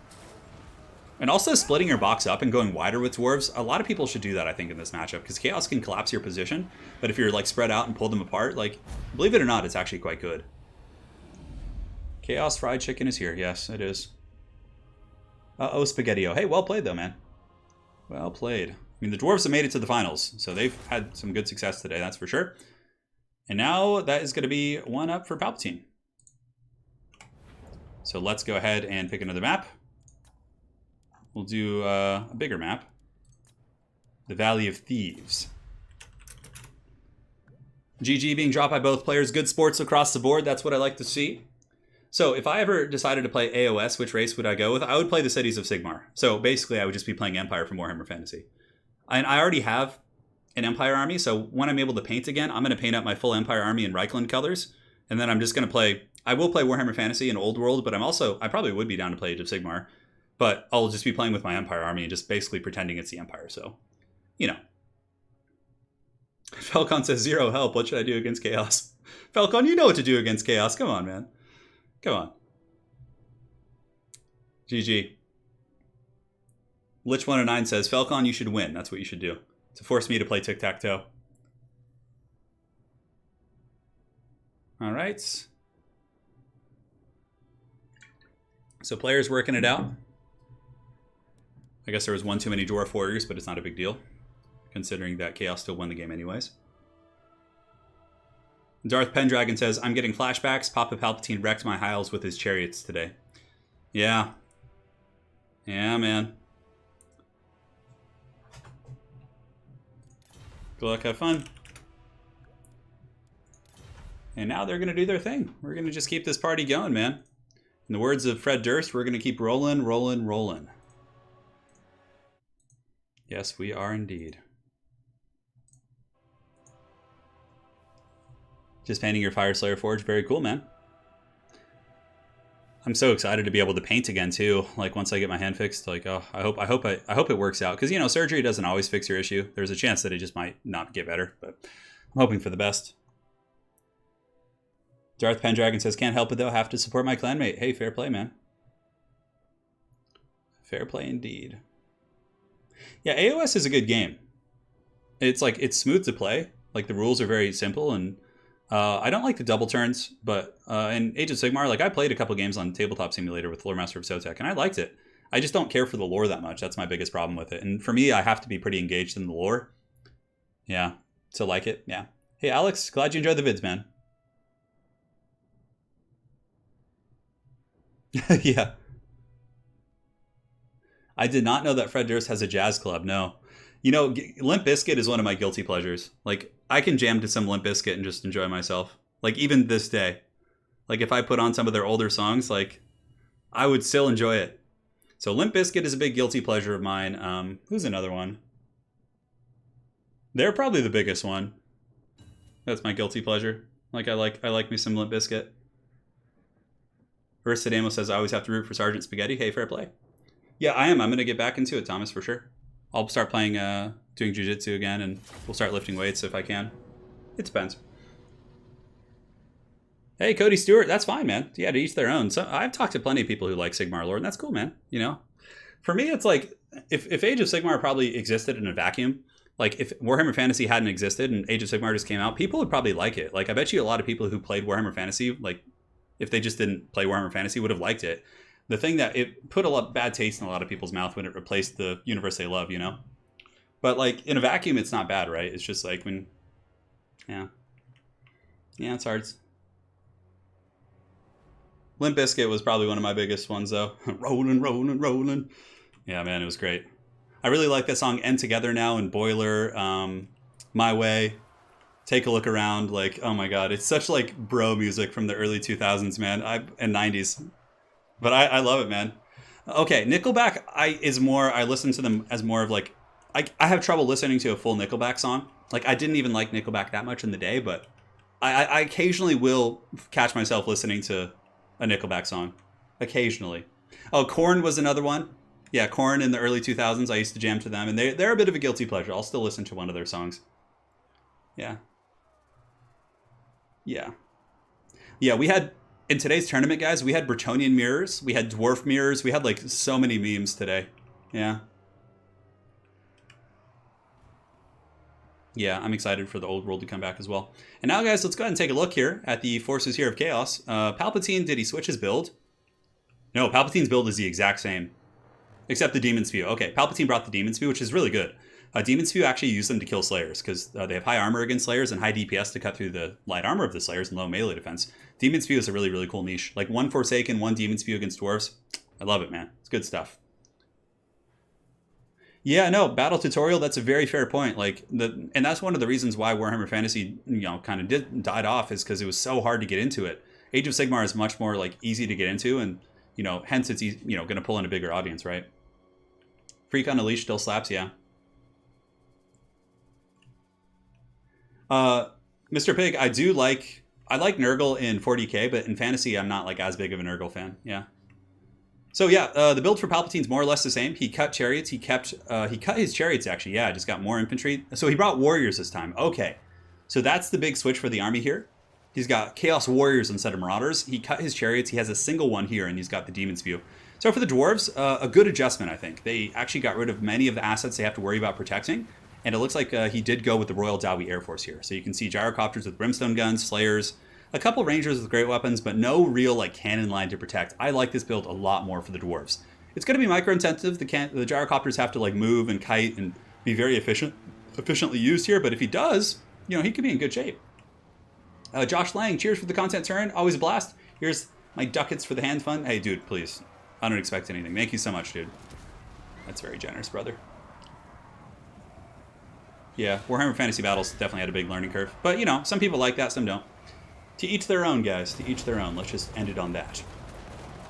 And also splitting your box up and going wider with Dwarves, a lot of people should do that, I think, in this matchup, because Chaos can collapse your position, but if you're like spread out and pull them apart, like, believe it or not, it's actually quite good. Chaos Fried Chicken is here. Yes, it is. Uh-oh, Spaghetti-O. Hey, well played, though, man. Well played. I mean, the Dwarves have made it to the finals, so they've had some good success today, that's for sure. And now that is going to be 1 up for Palpatine. So let's go ahead and pick another map. We'll do a bigger map. The Valley of Thieves. GG being dropped by both players. Good sports across the board. That's what I like to see. So if I ever decided to play AOS, which race would I go with? I would play the Cities of Sigmar. So basically I would just be playing Empire from Warhammer Fantasy. And I already have an Empire army, so when I'm able to paint again, I'm going to paint up my full Empire army in Reichland colors. And then I'm just going to play... I will play Warhammer Fantasy in Old World, but I probably would be down to play Age of Sigmar. But I'll just be playing with my Empire army and just basically pretending it's the Empire. So, you know. Falcon says, 0 help. What should I do against Chaos? Falcon, you know what to do against Chaos. Come on, man. Come on. GG. Lich109 says, Falcon, you should win. That's what you should do. To force me to play tic-tac-toe. All right. So players working it out. I guess there was 1 too many Dwarf Warriors, but it's not a big deal, considering that Chaos still won the game anyways. Darth Pendragon says, I'm getting flashbacks. Papa Palpatine wrecked my Hiles with his chariots today. Yeah. Yeah, man. Good luck, have fun. And now they're going to do their thing. We're going to just keep this party going, man. In the words of Fred Durst, we're going to keep rolling, rolling, rolling. Yes, we are indeed. Just painting your Fire Slayer Forge. Very cool, man. I'm so excited to be able to paint again too. Like once I get my hand fixed, like oh, I hope it works out, because you know surgery doesn't always fix your issue. There's a chance that it just might not get better, but I'm hoping for the best. Darth Pendragon says, can't help it though, have to support my clanmate. Hey, fair play, man. Fair play indeed. Yeah, AOS is a good game. It's like, it's smooth to play. Like the rules are very simple, and I don't like the double turns. But in Age of Sigmar, like I played a couple games on Tabletop Simulator with Lore Master of Sotek, and I liked it. I just don't care for the lore that much. That's my biggest problem with it. And for me, I have to be pretty engaged in the lore. Yeah, to like it. Yeah. Hey, Alex, glad you enjoyed the vids, man. Yeah. I did not know that Fred Durst has a jazz club. No. You know, Limp Bizkit is one of my guilty pleasures. Like, I can jam to some Limp Bizkit and just enjoy myself. Like, even this day. Like, if I put on some of their older songs, like, I would still enjoy it. So Limp Bizkit is a big guilty pleasure of mine. Who's another one? They're probably the biggest one. That's my guilty pleasure. Like, I like me some Limp Bizkit. Versadamo says, I always have to root for Sergeant Spaghetti. Hey, fair play. Yeah, I am. I'm going to get back into it, Thomas, for sure. I'll start playing, doing jiu-jitsu again, and we'll start lifting weights if I can. It depends. Hey, Cody Stewart, that's fine, man. Yeah, to each their own. So I've talked to plenty of people who like Sigmar lore, and that's cool, man. You know, for me, it's like if Age of Sigmar probably existed in a vacuum, like if Warhammer Fantasy hadn't existed and Age of Sigmar just came out, people would probably like it. Like I bet you a lot of people who played Warhammer Fantasy, like if they just didn't play Warhammer Fantasy, would have liked it. The thing that it put a lot bad taste in a lot of people's mouth when it replaced the universe they love, you know. But like in a vacuum, it's not bad, right? It's just like when, yeah, it's hard. Limp Bizkit was probably one of my biggest ones, though. Rolling, rolling, rolling. Yeah, man, it was great. I really like that song "End Together Now" and "Boiler," "My Way." Take a look around. Like, oh my god, it's such like bro music from the early 2000s, man, and 90s. But I love it, man. Okay, Nickelback. I listen to them as more of like, I have trouble listening to a full Nickelback song. Like, I didn't even like Nickelback that much in the day, but I occasionally will catch myself listening to a Nickelback song. Occasionally. Oh, Korn was another one. Yeah, Korn in the early 2000s. I used to jam to them, and they're a bit of a guilty pleasure. I'll still listen to one of their songs. Yeah. Yeah. Yeah, we had, in today's tournament, guys, we had Bretonnian mirrors. We had dwarf mirrors. We had, like, so many memes today. Yeah. Yeah, I'm excited for the old world to come back as well. And now, guys, let's go ahead and take a look here at the forces here of Chaos. Palpatine, did he switch his build? No, Palpatine's build is the exact same. Except the Demon Spew. Okay, Palpatine brought the Demon Spew, which is really good. Demon Spew actually used them to kill Slayers, because they have high armor against Slayers and high DPS to cut through the light armor of the Slayers and low melee defense. Demon Spew is a really, really cool niche. Like, one Forsaken, one Demon Spew against Dwarves. I love it, man. It's good stuff. Yeah, no, battle tutorial, that's a very fair point. Like, and that's one of the reasons why Warhammer Fantasy, kind of died off, is because it was so hard to get into it. Age of Sigmar is much more, like, easy to get into, and, hence it's, going to pull in a bigger audience, right? Freak on a Leash still slaps, yeah. Mr. Pig, I like Nurgle in 40k, but in Fantasy, I'm not, like, as big of a Nurgle fan, yeah. So yeah, the build for Palpatine's more or less the same. He cut chariots. He cut his chariots, actually. Yeah, just got more infantry. So he brought warriors this time. Okay, so that's the big switch for the army here. He's got Chaos Warriors instead of Marauders. He cut his chariots. He has a single one here, and he's got the Demon Spew. So for the Dwarves, a good adjustment, I think. They actually got rid of many of the assets they have to worry about protecting. And it looks like he did go with the Royal Dowie Air Force here. So you can see gyrocopters with brimstone guns, slayers, a couple rangers with great weapons, but no real like cannon line to protect. I like this build a lot more for the Dwarves. It's going to be micro-intensive. The gyrocopters have to like move and kite and be very efficiently used here. But if he does, he could be in good shape. Josh Lang, cheers for the content turn. Always a blast. Here's my ducats for the hand fund. Hey, dude, please. I don't expect anything. Thank you so much, dude. That's very generous, brother. Yeah, Warhammer Fantasy Battles definitely had a big learning curve. But, some people like that, some don't. To each their own, guys. To each their own. Let's just end it on that.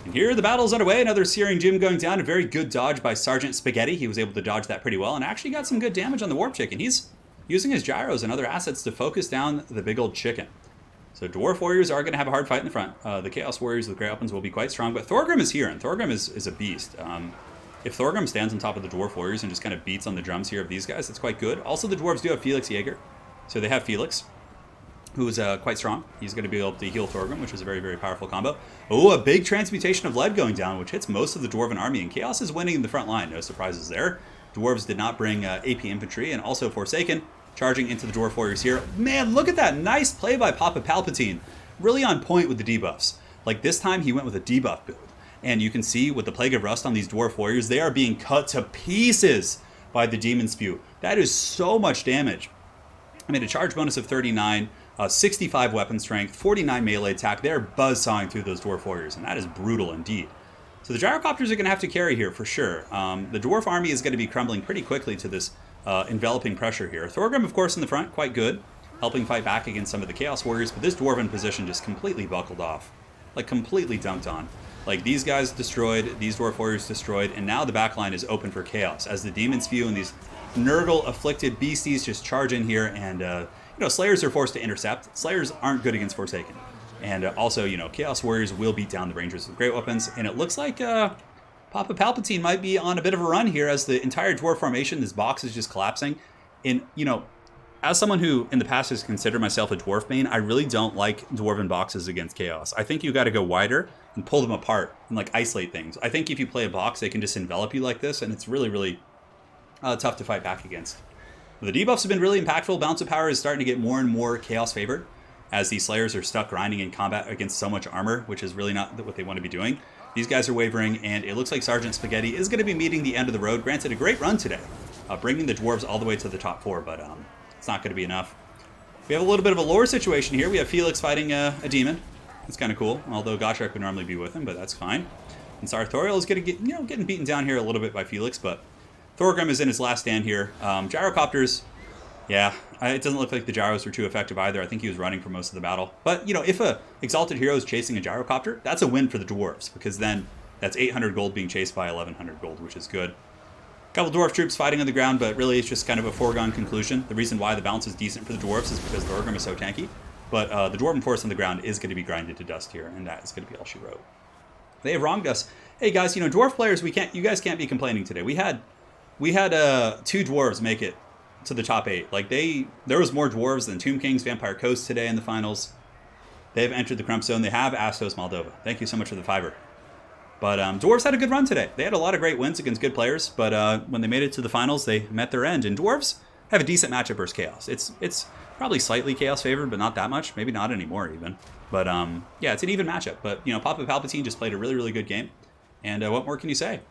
And here the battle's underway. Another Searing Gym going down. A very good dodge by Sergeant Spaghetti. He was able to dodge that pretty well and actually got some good damage on the Warp Chicken. He's using his gyros and other assets to focus down the big old chicken. So Dwarf Warriors are going to have a hard fight in the front. The Chaos Warriors with great weapons will be quite strong. But Thorgrim is here, and Thorgrim is a beast. If Thorgrim stands on top of the Dwarf Warriors and just kind of beats on the drums here of these guys, that's quite good. Also, the Dwarves do have Felix Jaeger. So they have Felix, who is quite strong. He's going to be able to heal Thorgrim, which is a very, very powerful combo. Oh, a big Transmutation of Lead going down, which hits most of the Dwarven army, and Chaos is winning in the front line. No surprises there. Dwarves did not bring AP infantry, and also Forsaken charging into the Dwarf Warriors here. Man, look at that. Nice play by Papa Palpatine. Really on point with the debuffs. Like this time he went with a debuff build. And you can see with the Plague of Rust on these Dwarf Warriors, they are being cut to pieces by the Demon Spew. That is so much damage. I made a charge bonus of 39, 65 weapon strength, 49 melee attack. They're buzzsawing through those Dwarf Warriors, and that is brutal indeed. So the Gyrocopters are going to have to carry here for sure. The Dwarf army is going to be crumbling pretty quickly to this enveloping pressure here. Thorgrim, of course, in the front, quite good, helping fight back against some of the Chaos Warriors, but this Dwarven position just completely buckled off. Like, completely dunked on. Like, these guys destroyed, these Dwarf Warriors destroyed, and now the backline is open for Chaos, as the Demon Spew and these Nurgle-afflicted beasties just charge in here, and, you know, Slayers are forced to intercept. Slayers aren't good against Forsaken. And also, you know, Chaos Warriors will beat down the Rangers with great weapons, and it looks like Papa Palpatine might be on a bit of a run here as the entire Dwarf formation, this box is just collapsing. And, you know, as someone who in the past has considered myself a Dwarf main, I really don't like Dwarven boxes against Chaos. I think you got to go wider and pull them apart and, like, isolate things. I think if you play a box, they can just envelop you like this, and it's really, really tough to fight back against. The debuffs have been really impactful. Bounce of Power is starting to get more and more Chaos favored, as these Slayers are stuck grinding in combat against so much armor, which is really not what they want to be doing. These guys are wavering, and it looks like Sergeant Spaghetti is going to be meeting the end of the road. Granted, a great run today, bringing the Dwarves all the way to the top 4, but it's not going to be enough. We have a little bit of a lore situation here. We have Felix fighting a demon. It's kind of cool, although Gotrek would normally be with him, but that's fine. And Sartorial is going to get, getting beaten down here a little bit by Felix, but Thorgrim is in his last stand here. Gyrocopters, yeah, it doesn't look like the gyros were too effective either. I think he was running for most of the battle. But, you know, if a Exalted Hero is chasing a Gyrocopter, that's a win for the Dwarves, because then that's 800 gold being chased by 1100 gold, which is good. A couple Dwarf troops fighting on the ground, but really it's just kind of a foregone conclusion. The reason why the balance is decent for the Dwarves is because Thorgrim is so tanky. But the Dwarven force on the ground is going to be grinded to dust here, and that is going to be all she wrote. They have wronged us. Hey guys, you know, Dwarf players, you guys can't be complaining today. We had 2 Dwarves make it to the top 8. Like, there was more Dwarves than Tomb Kings, Vampire Coast today in the finals. They have entered the Crump Zone. They have Astos Moldova. Thank you so much for the fiver. But Dwarves had a good run today. They had a lot of great wins against good players, but when they made it to the finals, they met their end. And Dwarves have a decent matchup versus Chaos. It's probably slightly Chaos favored, but not that much. Maybe not anymore even. But yeah, it's an even matchup. But, you know, Papa Palpatine just played a really, really good game. And what more can you say?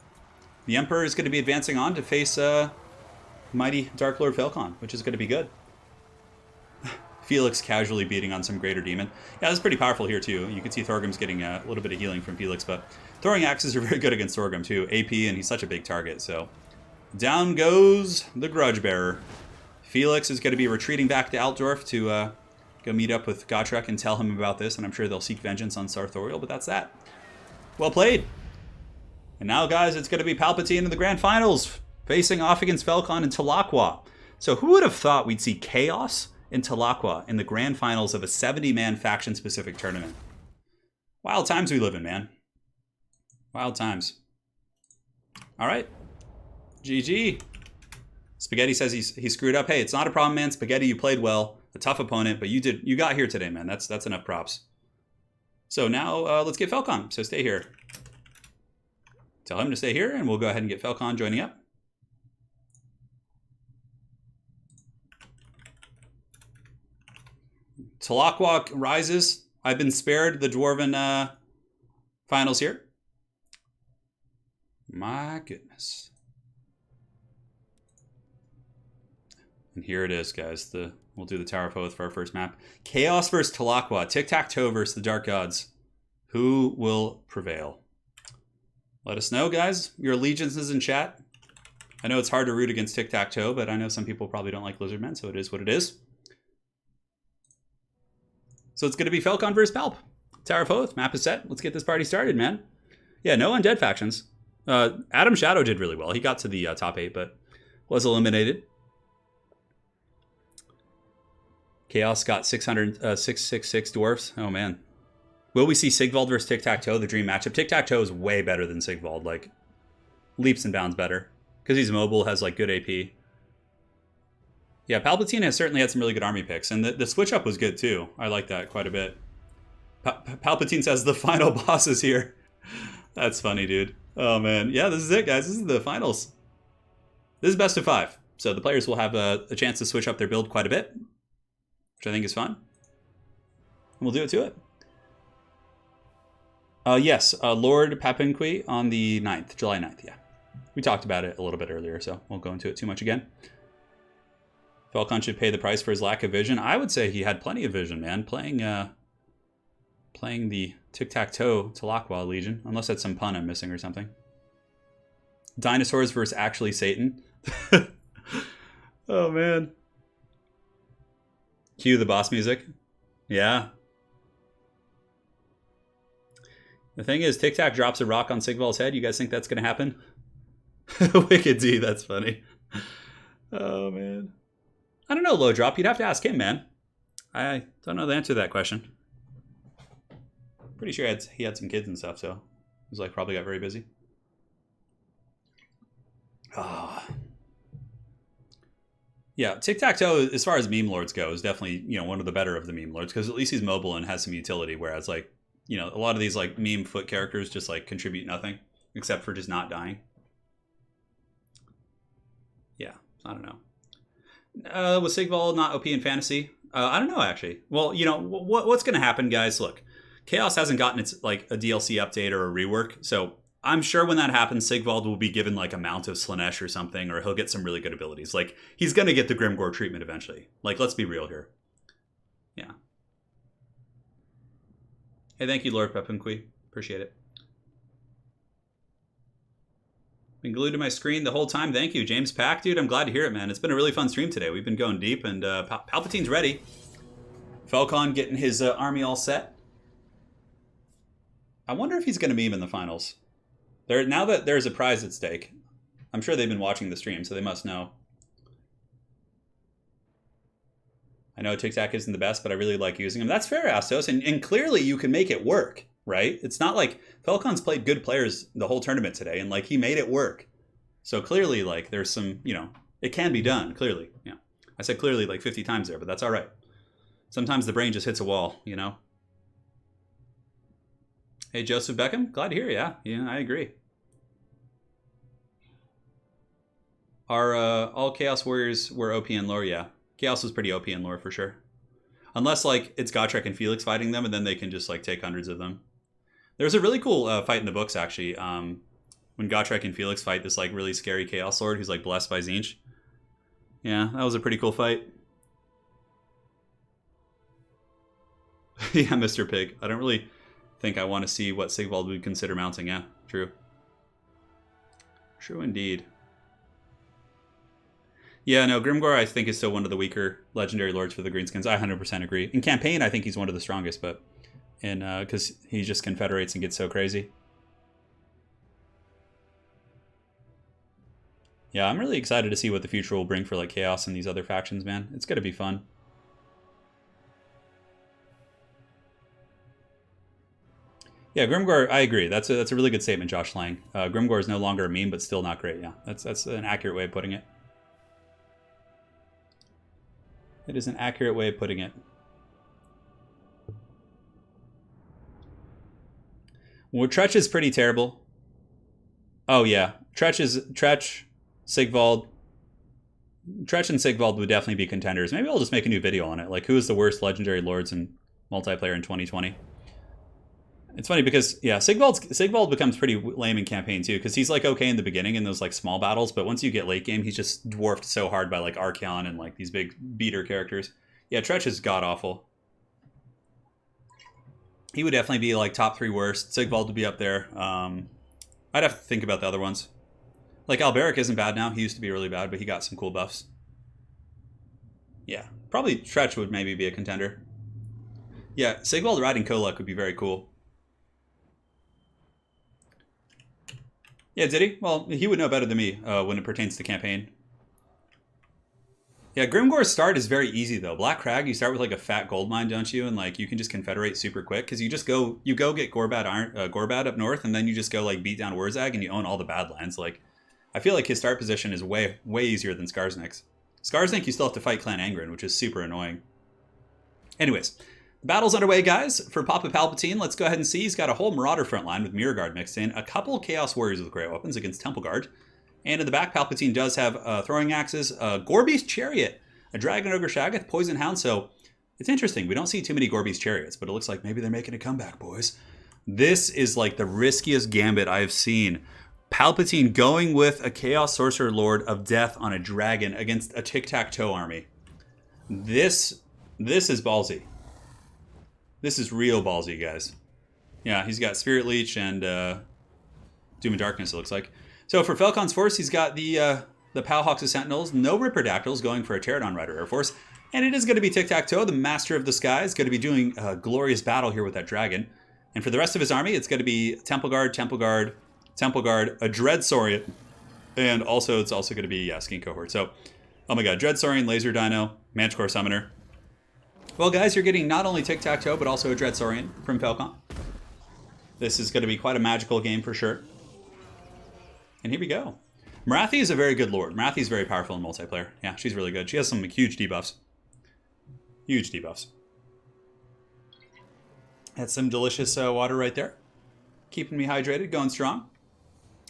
The Emperor is going to be advancing on to face mighty Dark Lord Falcon, which is going to be good. Felix casually beating on some greater demon. Yeah, that's pretty powerful here too. You can see Thorgrim's getting a little bit of healing from Felix, but throwing axes are very good against Thorgrim too. AP, and he's such a big target, so down goes the Grudge Bearer. Felix is going to be retreating back to Altdorf to go meet up with Gotrek and tell him about this, and I'm sure they'll seek vengeance on Sartorial, but that's that. Well played. And now, guys, it's going to be Palpatine in the Grand Finals, facing off against Falcon and Telaqua. So who would have thought we'd see Chaos in Telaqua in the Grand Finals of a 70-man faction-specific tournament? Wild times we live in, man. Wild times. All right. GG. Spaghetti says he screwed up. Hey, it's not a problem, man. Spaghetti, you played well. A tough opponent, but you got here today, man. That's enough props. So now let's get Falcon. So stay here. Tell him to stay here, and we'll go ahead and get Falcon joining up. Telaqua rises. I've been spared the Dwarven finals here. My goodness. And here it is, guys. We'll do the Tower of Oath for our first map. Chaos versus Telaqua. Tic-tac-toe versus the Dark Gods. Who will prevail? Let us know, guys. Your allegiances in chat. I know it's hard to root against tic-tac-toe, but I know some people probably don't like Lizardmen, so it is what it is. So it's going to be Falcon versus Palp. Tower of Oath. Map is set. Let's get this party started, man. Yeah, no undead factions. Adam Shadow did really well. He got to the top 8, but was eliminated. Chaos got 666 dwarfs. Oh, man. Will we see Sigvald versus Tic-Tac-Toe, the dream matchup? Tic-Tac-Toe is way better than Sigvald, like, leaps and bounds better. Because he's mobile, has, like, good AP. Yeah, Palpatine has certainly had some really good army picks, and the switch-up was good, too. I like that quite a bit. Palpatine says the final boss is here. That's funny, dude. Oh, man. Yeah, this is it, guys. This is the finals. This is best of 5. So the players will have a chance to switch up their build quite a bit, which I think is fun. And we'll do it to it. Yes, Lord Papinqui on the 9th, July 9th, yeah. We talked about it a little bit earlier, so won't go into it too much again. Falcon should pay the price for his lack of vision. I would say he had plenty of vision, man, playing the tic-tac-toe to Aqua Legion, unless that's some pun I'm missing or something. Dinosaurs versus actually Satan. Oh, man. Cue the boss music. Yeah. The thing is, Tic Tac drops a rock on Sigval's head. You guys think that's going to happen? Wicked D, that's funny. Oh, man. I don't know, Low Drop. You'd have to ask him, man. I don't know the answer to that question. Pretty sure he had some kids and stuff, so he was like probably got very busy. Ah. Yeah, Tic-Tac-Toe, as far as meme lords go, is definitely, you know, one of the better of the meme lords, because at least he's mobile and has some utility, whereas, like, you know, a lot of these, like, meme foot characters just, like, contribute nothing, except for just not dying. Yeah, I don't know. Was Sigval not OP in Fantasy? I don't know, actually. Well, you know, what's going to happen, guys? Look, Chaos hasn't gotten its, like, a DLC update or a rework, so I'm sure when that happens, Sigvald will be given, like, a Mount of Slanesh or something, or he'll get some really good abilities. Like, he's going to get the Grimgore treatment eventually. Like, let's be real here. Yeah. Hey, thank you, Lord Pepinqui. Appreciate it. Been glued to my screen the whole time. Thank you, James Pack. Dude, I'm glad to hear it, man. It's been a really fun stream today. We've been going deep, and Palpatine's ready. Falcon getting his army all set. I wonder if he's going to meme in the finals. Now that there's a prize at stake, I'm sure they've been watching the stream, so they must know. I know Tic Tac isn't the best, but I really like using him. That's fair, Astos, and clearly you can make it work, right? It's not like Falcon's played good players the whole tournament today, and like he made it work. So clearly, like there's some, you know, it can be done. Clearly, yeah. I said clearly like 50 times there, but that's all right. Sometimes the brain just hits a wall, you know. Hey, Joseph Beckham, glad to hear you. Yeah, I agree. Are all Chaos Warriors were OP in lore? Yeah. Chaos was pretty OP in lore for sure. Unless like it's Gotrek and Felix fighting them, and then they can just like take hundreds of them. There's a really cool fight in the books actually. When Gotrek and Felix fight this like really scary Chaos Lord who's like blessed by Tzeentch. Yeah, that was a pretty cool fight. Yeah, Mr. Pig. I don't really think I want to see what Sigvald would consider mounting. Yeah, true. True indeed. Yeah, no, Grimgore I think is still one of the weaker legendary lords for the Greenskins. I 100% agree. In campaign, I think he's one of the strongest, but in because he just confederates and gets so crazy. Yeah, I'm really excited to see what the future will bring for like Chaos and these other factions, man. It's gonna be fun. Yeah, Grimgore, I agree. That's a really good statement, Josh Lang. Grimgore is no longer a meme, but still not great. Yeah, that's an accurate way of putting it. It is an accurate way of putting it. Well, Tretch is pretty terrible. Oh yeah, Tretch, Sigvald. Tretch and Sigvald would definitely be contenders. Maybe I'll just make a new video on it. Like, who is the worst legendary lords in multiplayer in 2020? It's funny because, yeah, Sigvald becomes pretty lame in campaign too, because he's like okay in the beginning in those like small battles, but once you get late game, he's just dwarfed so hard by like Archeon and like these big beater characters. Yeah, Tretch is god-awful. He would definitely be like top 3 worst. Sigvald would be up there. I'd have to think about the other ones. Like Alberic isn't bad now. He used to be really bad, but he got some cool buffs. Yeah, probably Tretch would maybe be a contender. Yeah, Sigvald riding Kolak would be very cool. Yeah, did he? Well, he would know better than me when it pertains to campaign. Yeah, Grimgore's start is very easy though. Black Crag, you start with like a fat gold mine, don't you? And like you can just confederate super quick because you go get Gorbad up north, and then you just go like beat down Wurzag and you own all the Badlands. Like, I feel like his start position is way easier than Skarsnik's. Skarsnik, you still have to fight Clan Angren, which is super annoying. Anyways. The battle's underway, guys. For Papa Palpatine, let's go ahead and see. He's got a whole Marauder front line with Mirror Guard mixed in, a couple Chaos Warriors with great weapons against Temple Guard, And in the back, Palpatine does have throwing axes, Gorby's Chariot, a Dragon Ogre Shaggoth, Poison Hound. So it's interesting. We don't see too many Gorby's Chariots, but it looks like maybe they're making a comeback, boys. This is like the riskiest gambit I've seen. Palpatine going with a Chaos Sorcerer Lord of Death on a dragon against a tic-tac-toe army. This is ballsy. This is real ballsy, guys. Yeah, he's got Spirit Leech and Doom and Darkness, it looks like. So for Falcon's Force, he's got the Powhawks of Sentinels, no Ripperdactyls, going for a Pterodon Rider Air Force. And it is going to be Tic-Tac-Toe, the Master of the Skies, going to be doing a glorious battle here with that dragon. And for the rest of his army, it's going to be Temple Guard, Temple Guard, Temple Guard, a Dread Saurian, and also it's also going to be Skink Cohort. So, oh my god, Dread Saurian, Laser Dino, Manticore Summoner. Well, guys, you're getting not only Tic-Tac-Toe, but also a Dread Saurian from Falcon. This is going to be quite a magical game for sure. And here we go. Marathi is a very good lord. Marathi is very powerful in multiplayer. Yeah, she's really good. She has some huge debuffs. Huge debuffs. That's some delicious water right there. Keeping me hydrated, going strong.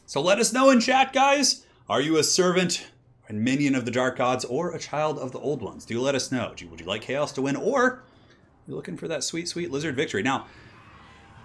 So let us know in chat, guys. Are you a servant and minion of the Dark Gods or a child of the Old Ones? Do let us know. Would you like Chaos to win, or you're looking for that sweet, sweet lizard victory? Now,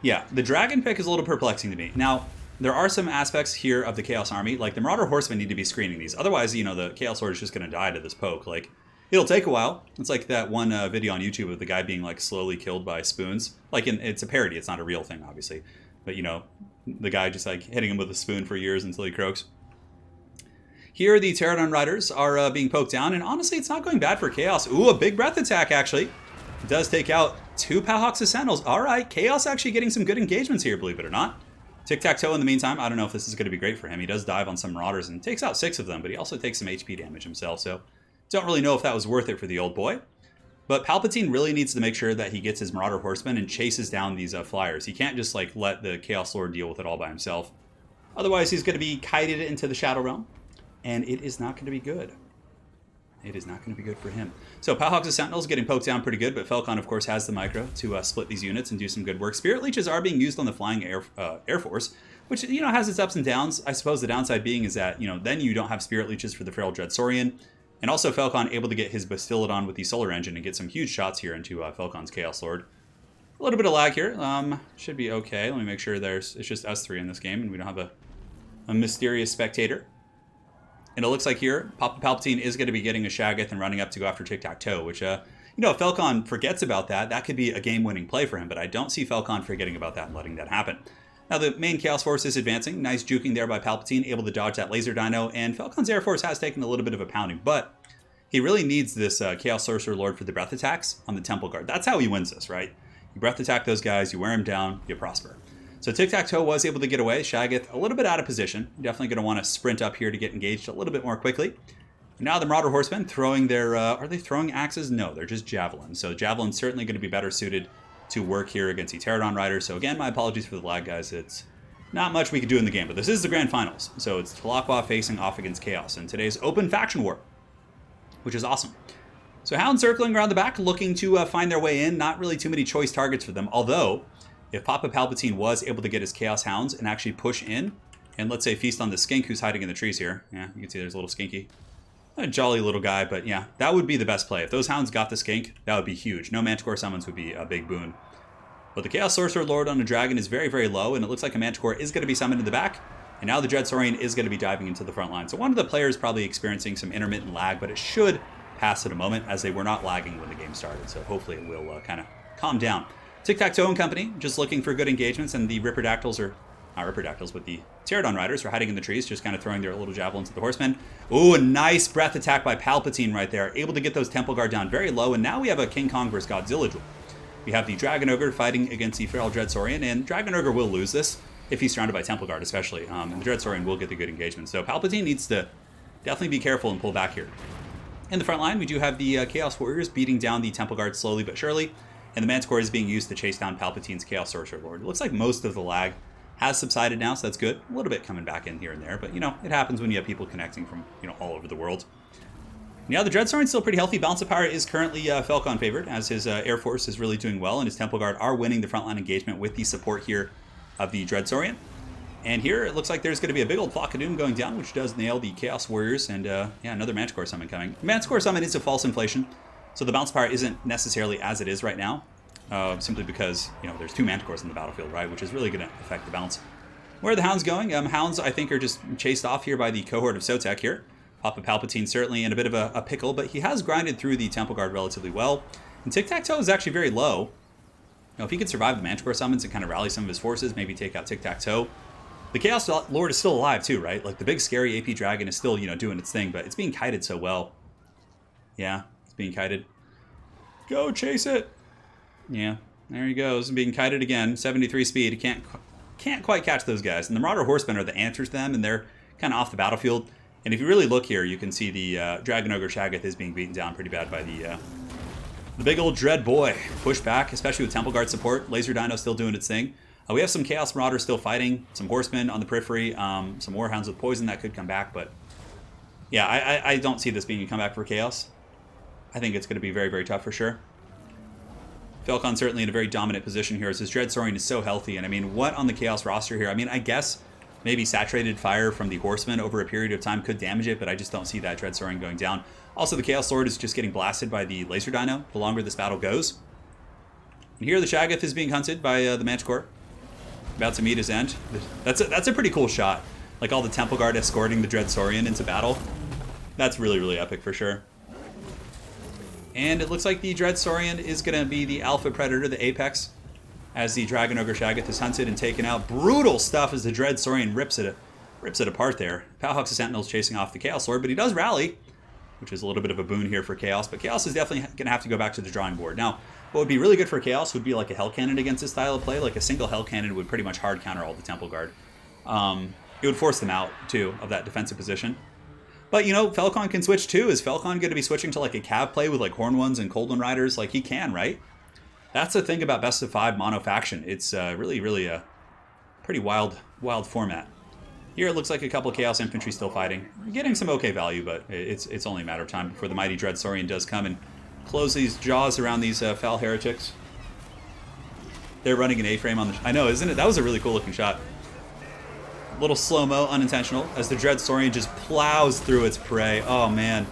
yeah, the dragon pick is a little perplexing to me. Now, there are some aspects here of the Chaos Army, like the Marauder Horsemen need to be screening these. Otherwise, you know, the Chaos Lord is just going to die to this poke. Like, it'll take a while. It's like that one video on YouTube of the guy being, like, slowly killed by spoons. Like, it's a parody. It's not a real thing, obviously. But, you know, the guy just, like, hitting him with a spoon for years until he croaks. Here, the Pterodon Riders are being poked down, and honestly, it's not going bad for Chaos. Ooh, a big breath attack, actually. It does take out 2 Powhawks of Sentinels. All right, Chaos actually getting some good engagements here, believe it or not. Tic-Tac-Toe in the meantime, I don't know if this is going to be great for him. He does dive on some Marauders and takes out 6 of them, but he also takes some HP damage himself, so don't really know if that was worth it for the old boy. But Palpatine really needs to make sure that he gets his Marauder Horsemen and chases down these flyers. He can't just like let the Chaos Lord deal with it all by himself. Otherwise, he's going to be kited into the Shadow Realm, and it is not going to be good. It is not going to be good for him. So Powhawks of Sentinels getting poked down pretty good, but Falcon, of course, has the micro to split these units and do some good work. Spirit Leeches are being used on the Flying Air Force, which, you know, has its ups and downs. I suppose the downside being is that, you know, then you don't have Spirit Leeches for the Feral Dread Saurian. And also Falcon able to get his Bastillodon with the Solar Engine and get some huge shots here into Falcon's Chaos Lord. A little bit of lag here. Should be okay. Let me make sure it's just us 3 in this game and we don't have a mysterious spectator. And it looks like here, Papa Palpatine is going to be getting a Shaggoth and running up to go after Tic-Tac-Toe, which, you know, if Falcon forgets about that, that could be a game-winning play for him, but I don't see Falcon forgetting about that and letting that happen. Now, the main Chaos Force is advancing. Nice juking there by Palpatine, able to dodge that Laser Dino, and Falcon's Air Force has taken a little bit of a pounding, but he really needs this Chaos Sorcerer Lord for the breath attacks on the Temple Guard. That's how he wins this, right? You breath attack those guys, you wear them down, you prosper. So Tic-Tac-Toe was able to get away. Shaggoth a little bit out of position. Definitely going to want to sprint up here to get engaged a little bit more quickly. And now the Marauder Horsemen throwing their... are they throwing axes? No, they're just javelins. So javelin's certainly going to be better suited to work here against the Pterodon Rider. So again, my apologies for the lag, guys. It's not much we can do in the game, but this is the Grand Finals. So it's Aqua facing off against Chaos in today's open faction war, which is awesome. So Hound circling around the back, looking to find their way in. Not really too many choice targets for them, although... if Papa Palpatine was able to get his Chaos Hounds and actually push in, and let's say feast on the skink who's hiding in the trees here. Yeah, you can see there's a little skinky. A jolly little guy, but yeah, that would be the best play. If those hounds got the skink, that would be huge. No Manticore summons would be a big boon. But the Chaos Sorcerer Lord on a dragon is very, very low, and it looks like a Manticore is going to be summoned in the back, and now the Dread Saurian is going to be diving into the front line. So one of the players probably experiencing some intermittent lag, but it should pass in a moment, as they were not lagging when the game started. So hopefully it will kind of calm down. Tic-Tac-Toe and company, just looking for good engagements, and the Ripperdactyls, or not Ripperdactyls, but the Pterodon Riders are hiding in the trees, just kind of throwing their little javelins at the horsemen. Ooh, a nice breath attack by Palpatine right there, able to get those Temple Guard down very low, and now we have a King Kong versus Godzilla duel. We have the Dragon Ogre fighting against the Feral Dread Saurian, and Dragon Ogre will lose this, if he's surrounded by Temple Guard especially, and the Dread Saurian will get the good engagement. So Palpatine needs to definitely be careful and pull back here. In the front line, we do have the Chaos Warriors beating down the Temple Guard slowly but surely, and the Manticore is being used to chase down Palpatine's Chaos Sorcerer Lord. It looks like most of the lag has subsided now, so that's good. A little bit coming back in here and there, but, you know, it happens when you have people connecting from, you know, all over the world. Yeah, the Dread Saurian's still pretty healthy. Balance of Power is currently Falcon favored, as his Air Force is really doing well, and his Temple Guard are winning the frontline engagement with the support here of the Dread Saurian. And here it looks like there's going to be a big old Flock of Doom going down, which does nail the Chaos Warriors. And yeah, another Manticore Summon coming. Manticore Summon is a false inflation, so the bounce power isn't necessarily as it is right now. Simply because, you know, there's 2 Manticores in the battlefield, right? Which is really going to affect the bounce. Where are the Hounds going? Hounds, I think, are just chased off here by the cohort of Sotek here. Papa Palpatine certainly in a bit of a pickle, but he has grinded through the Temple Guard relatively well. And Tic-Tac-Toe is actually very low. Now, if he could survive the Manticore summons and kind of rally some of his forces, maybe take out Tic-Tac-Toe. The Chaos Lord is still alive too, right? Like the big scary AP Dragon is still, you know, doing its thing, but it's being kited so well. Yeah, it's being kited. Go chase it! Yeah, there he goes, being kited again. 73 speed. He can't quite catch those guys. And the Marauder Horsemen are the answers to them, and they're kind of off the battlefield. And if you really look here, you can see the Dragon Ogre Shaggoth is being beaten down pretty bad by the big old Dread Boy. Push back, especially with Temple Guard support. Laser Dino still doing its thing. We have some Chaos Marauders still fighting, some Horsemen on the periphery, some Warhounds with poison that could come back, but yeah, I don't see this being a comeback for Chaos. I think it's going to be very, very tough for sure. Falcon certainly in a very dominant position here as his Dread Saurian is so healthy, and I mean, what on the Chaos roster here? I mean, I guess maybe saturated fire from the Horsemen over a period of time could damage it, but I just don't see that Dread Saurian going down. Also, the Chaos Lord is just getting blasted by the Laser Dino the longer this battle goes. And here the Shaggoth is being hunted by the Manticore. About to meet his end. That's a pretty cool shot. Like all the Temple Guard escorting the Dread Saurian into battle. That's really, really epic for sure. And it looks like the Dread Saurian is going to be the alpha predator, the apex, as the Dragon Ogre Shaggoth is hunted and taken out. Brutal stuff as the Dread Saurian rips it apart there. Palhawk's Sentinel's chasing off the Chaos Lord, but he does rally, which is a little bit of a boon here for Chaos. But Chaos is definitely going to have to go back to the drawing board. Now, what would be really good for Chaos would be like a Hell Cannon against this style of play. Like a single Hell Cannon would pretty much hard counter all the Temple Guard. It would force them out, too, of that defensive position. But, you know, Falcon can switch, too. Is Falcon going to be switching to, like, a Cav play with, like, Horn Ones and Cold One Riders? Like, he can, right? That's the thing about Best of 5 mono faction. It's really, really a pretty wild format. Here it looks like a couple of Chaos Infantry still fighting. Getting some okay value, but it's only a matter of time before the mighty Dread Saurian does come and close these jaws around these foul heretics. They're running an A-frame on the... I know, isn't it? That was a really cool looking shot. A little slow-mo, unintentional, as the Dread Saurian just plows through its prey. Oh, man.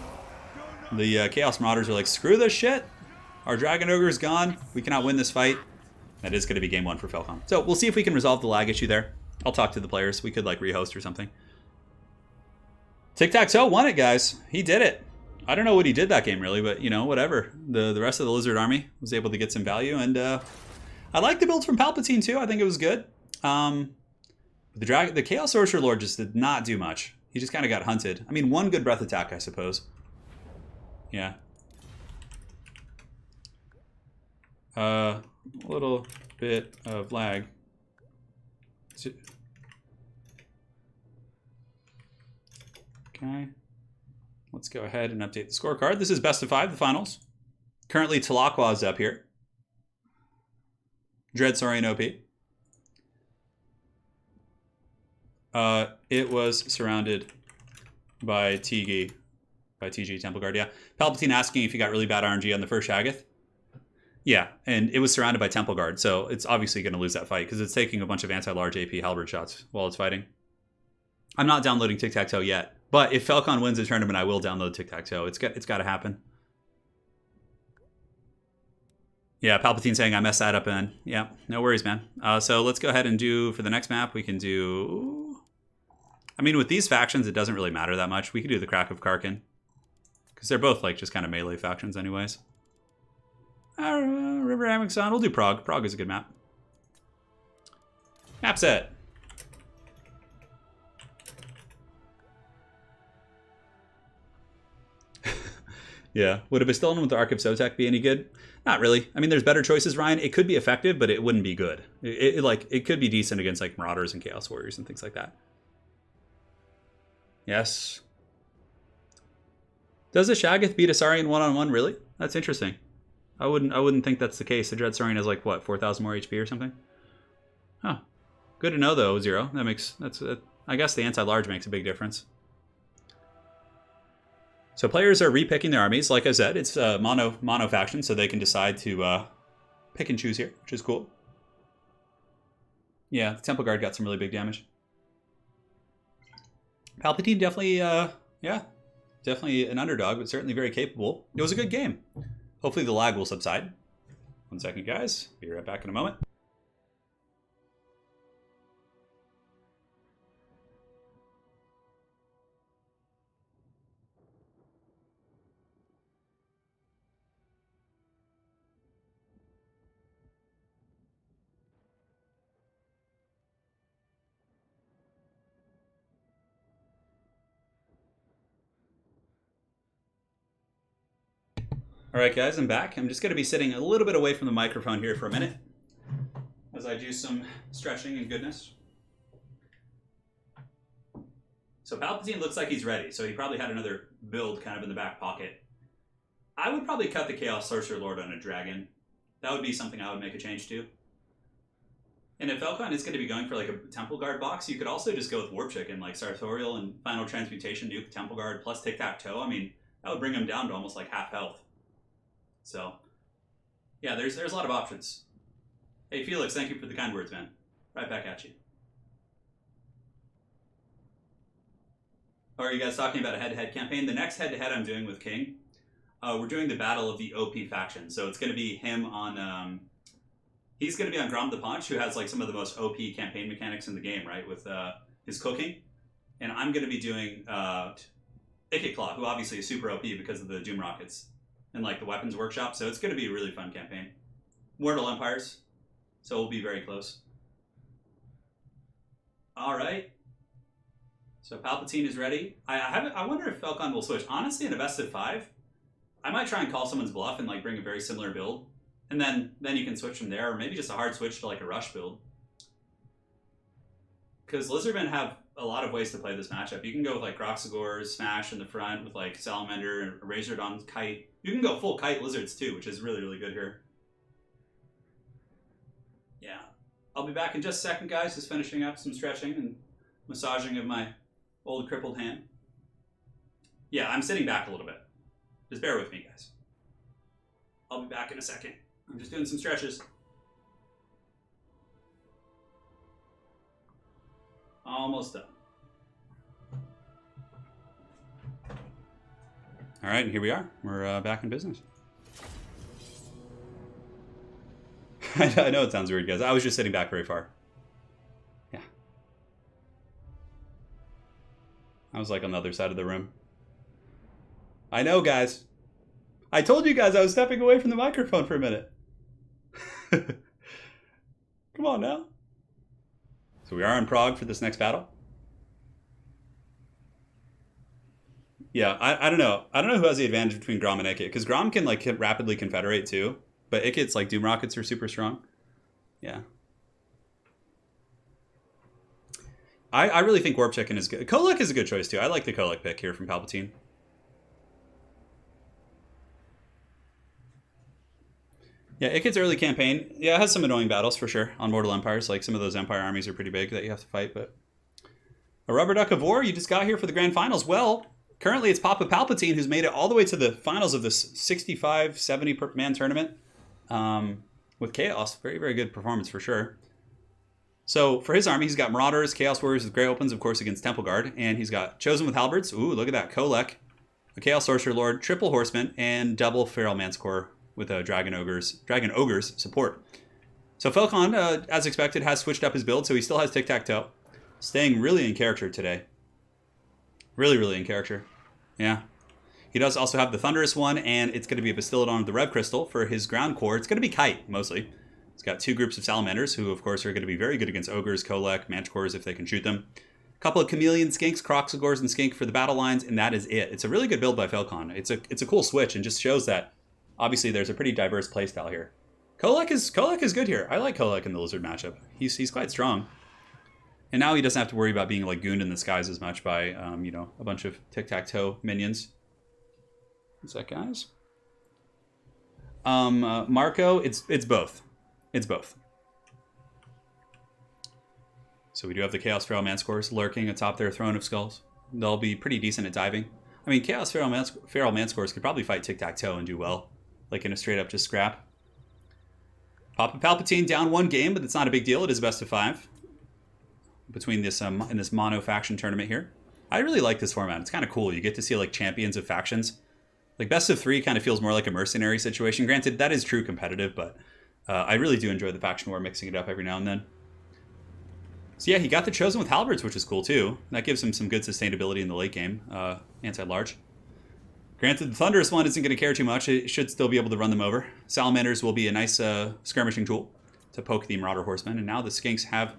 The Chaos Marauders are like, screw this shit. Our Dragon Ogre is gone. We cannot win this fight. That is going to be game 1 for Falcon. So we'll see if we can resolve the lag issue there. I'll talk to the players. We could, like, rehost or something. Tic-Tac-Toe won it, guys. He did it. I don't know what he did that game, really, but, you know, whatever. The rest of the Lizard Army was able to get some value, and I like the build from Palpatine, too. I think it was good. The Chaos Sorcerer Lord just did not do much. He just kind of got hunted. I mean, one good breath attack, I suppose. Yeah. A little bit of lag. Okay. Let's go ahead and update the scorecard. This is best of 5, the finals. Currently, Aqua is up here. Dread Saurian OP. It was surrounded by TG Temple Guard, yeah. Palpatine asking if he got really bad RNG on the first Shaggoth. Yeah, and it was surrounded by Temple Guard, so it's obviously going to lose that fight because it's taking a bunch of anti-large AP halberd shots while it's fighting. I'm not downloading Tic-Tac-Toe yet, but if Falcon wins the tournament, I will download Tic-Tac-Toe. It's got to happen. Yeah, Palpatine saying I messed that up, man. Yeah, no worries, man. So let's go ahead and do, for the next map, we can do... I mean, with these factions, it doesn't really matter that much. We could do the Crack of Karkin. Because they're both, like, just kind of melee factions anyways. River Amixon, we'll do Prague. Prague is a good map. Map set. Yeah. Would a Bestillon with the Ark of Sotek be any good? Not really. I mean, there's better choices, Ryan. It could be effective, but it wouldn't be good. It could be decent against, like, Marauders and Chaos Warriors and things like that. Yes. Does a Shaggoth beat a Saurian one-on-one, really? That's interesting. I wouldn't think that's the case. The Dread Saurian has, like, what, 4,000 more HP or something? Huh. Good to know, though, Zero. I guess the anti-large makes a big difference. So players are repicking their armies. Like I said, it's mono faction, so they can decide to pick and choose here, which is cool. Yeah, the Temple Guard got some really big damage. Palpatine definitely, yeah, definitely an underdog, but certainly very capable. It was a good game. Hopefully the lag will subside. 1 second, guys. Be right back in a moment. All right, guys, I'm back. I'm just going to be sitting a little bit away from the microphone here for a minute as I do some stretching and goodness. So Palpatine looks like he's ready, so he probably had another build kind of in the back pocket. I would probably cut the Chaos Sorcerer Lord on a dragon. That would be something I would make a change to. And if Falcon is going to be going for like a Temple Guard box, you could also just go with Warp Chicken, like Sartorial and Final Transmutation, Nuke, Temple Guard, plus Tic-Tac-Toe. I mean, that would bring him down to almost like half health. So, yeah, there's a lot of options. Hey, Felix, thank you for the kind words, man. Right back at you. Are you guys talking about a head-to-head campaign? The next head-to-head I'm doing with King, we're doing the Battle of the OP faction. So it's going to be him on... he's going to be on Grom the Paunch, who has like some of the most OP campaign mechanics in the game, right? With his cooking. And I'm going to be doing Ikit Claw, who obviously is super OP because of the Doom Rockets and like the weapons workshop. So it's going to be a really fun campaign. Mortal Empires. So we'll be very close. All right. So Palpatine is ready. I wonder if Falcon will switch. Honestly, in a best of 5, I might try and call someone's bluff and like bring a very similar build. And then you can switch from there, or maybe just a hard switch to like a rush build. Because Lizardmen have a lot of ways to play this matchup. You can go with like Groxagor, Smash in the front with like Salamander and Razordon Kite. You can go full Kite Lizards too, which is really, really good here. Yeah. I'll be back in just a second, guys. Just finishing up some stretching and massaging of my old crippled hand. Yeah, I'm sitting back a little bit. Just bear with me, guys. I'll be back in a second. I'm just doing some stretches. Almost done. All right, and here we are. We're back in business. I know it sounds weird, guys. I was just sitting back very far. Yeah. I was like on the other side of the room. I know, guys. I told you guys I was stepping away from the microphone for a minute. Come on now. So we are in Prague for this next battle. Yeah, I don't know. I don't know who has the advantage between Grom and Ikit, because Grom can like rapidly confederate too, but Ikit's like Doom Rockets are super strong. Yeah. I really think Warp Chicken is good. Kolek is a good choice too. I like the Kolek pick here from Palpatine. Yeah, Ikit's early campaign, yeah, it has some annoying battles for sure on Mortal Empires. Like some of those Empire armies are pretty big that you have to fight, but a Rubber Duck of War, you just got here for the Grand Finals. Well, currently it's Papa Palpatine who's made it all the way to the finals of this 65, 70 man tournament with Chaos. Very, very good performance for sure. So for his army, he's got Marauders, Chaos Warriors with Grey Opens, of course, against Temple Guard, and he's got Chosen with Halberds. Ooh, look at that. Kolek, a Chaos Sorcerer Lord, Triple Horseman, and double Feral Manticore with a Dragon Ogres support. So Falcon, as expected, has switched up his build, so he still has Tic-Tac-Toe. Staying really in character today. Really, really in character. Yeah. He does also have the Thunderous one, and it's going to be a Bastiladon of the Rev Crystal for his ground core. It's going to be Kite, mostly. He's got 2 groups of Salamanders, who, of course, are going to be very good against Ogres, Kolek, Manticores, if they can shoot them. A couple of Chameleon Skinks, Croxagors, and Skink for the battle lines, and that is it. It's a really good build by Falcon. It's a cool switch, and just shows that obviously there's a pretty diverse playstyle here. Kolek is good here. I like Kolek in the Lizard matchup. He's quite strong. And now he doesn't have to worry about being like gooned in the skies as much by a bunch of Tic-Tac-Toe minions. What's that, guys? Marco, it's both. It's both. So we do have the Chaos Feral Manticores lurking atop their Throne of Skulls. They'll be pretty decent at diving. I mean, Chaos Feral Manticores could probably fight Tic-Tac-Toe and do well, like in a straight up just scrap. Papa Palpatine down 1 game, but it's not a big deal. It is best of 5 between this in this mono faction tournament here. I really like this format. It's kind of cool. You get to see like champions of factions. Like best of 3 kind of feels more like a mercenary situation. Granted, that is true competitive, but I really do enjoy the faction war, mixing it up every now and then. So yeah, he got the Chosen with halberds, which is cool too. That gives him some good sustainability in the late game, anti-large. Granted, the Thunderous one isn't going to care too much. It should still be able to run them over. Salamanders will be a nice skirmishing tool to poke the Marauder Horsemen. And now the Skinks have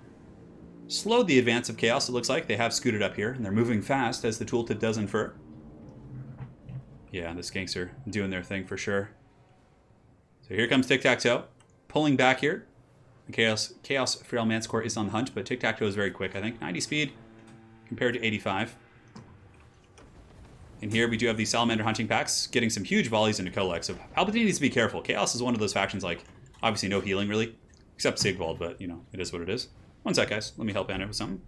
slowed the advance of Chaos, it looks like. They have scooted up here, and they're moving fast, as the tooltip does infer. Yeah, the Skinks are doing their thing for sure. So here comes Tic-Tac-Toe, pulling back here. The Chaos Feral Manticore is on the hunt, but Tic-Tac-Toe is very quick, I think. 90 speed compared to 85. And here we do have the Salamander hunting packs, getting some huge volleys into Kolek. So Palpatine needs to be careful. Chaos is one of those factions, like, obviously no healing, really. Except Sigvald, but, you know, it is what it is. One sec, guys. Let me help Anna with something.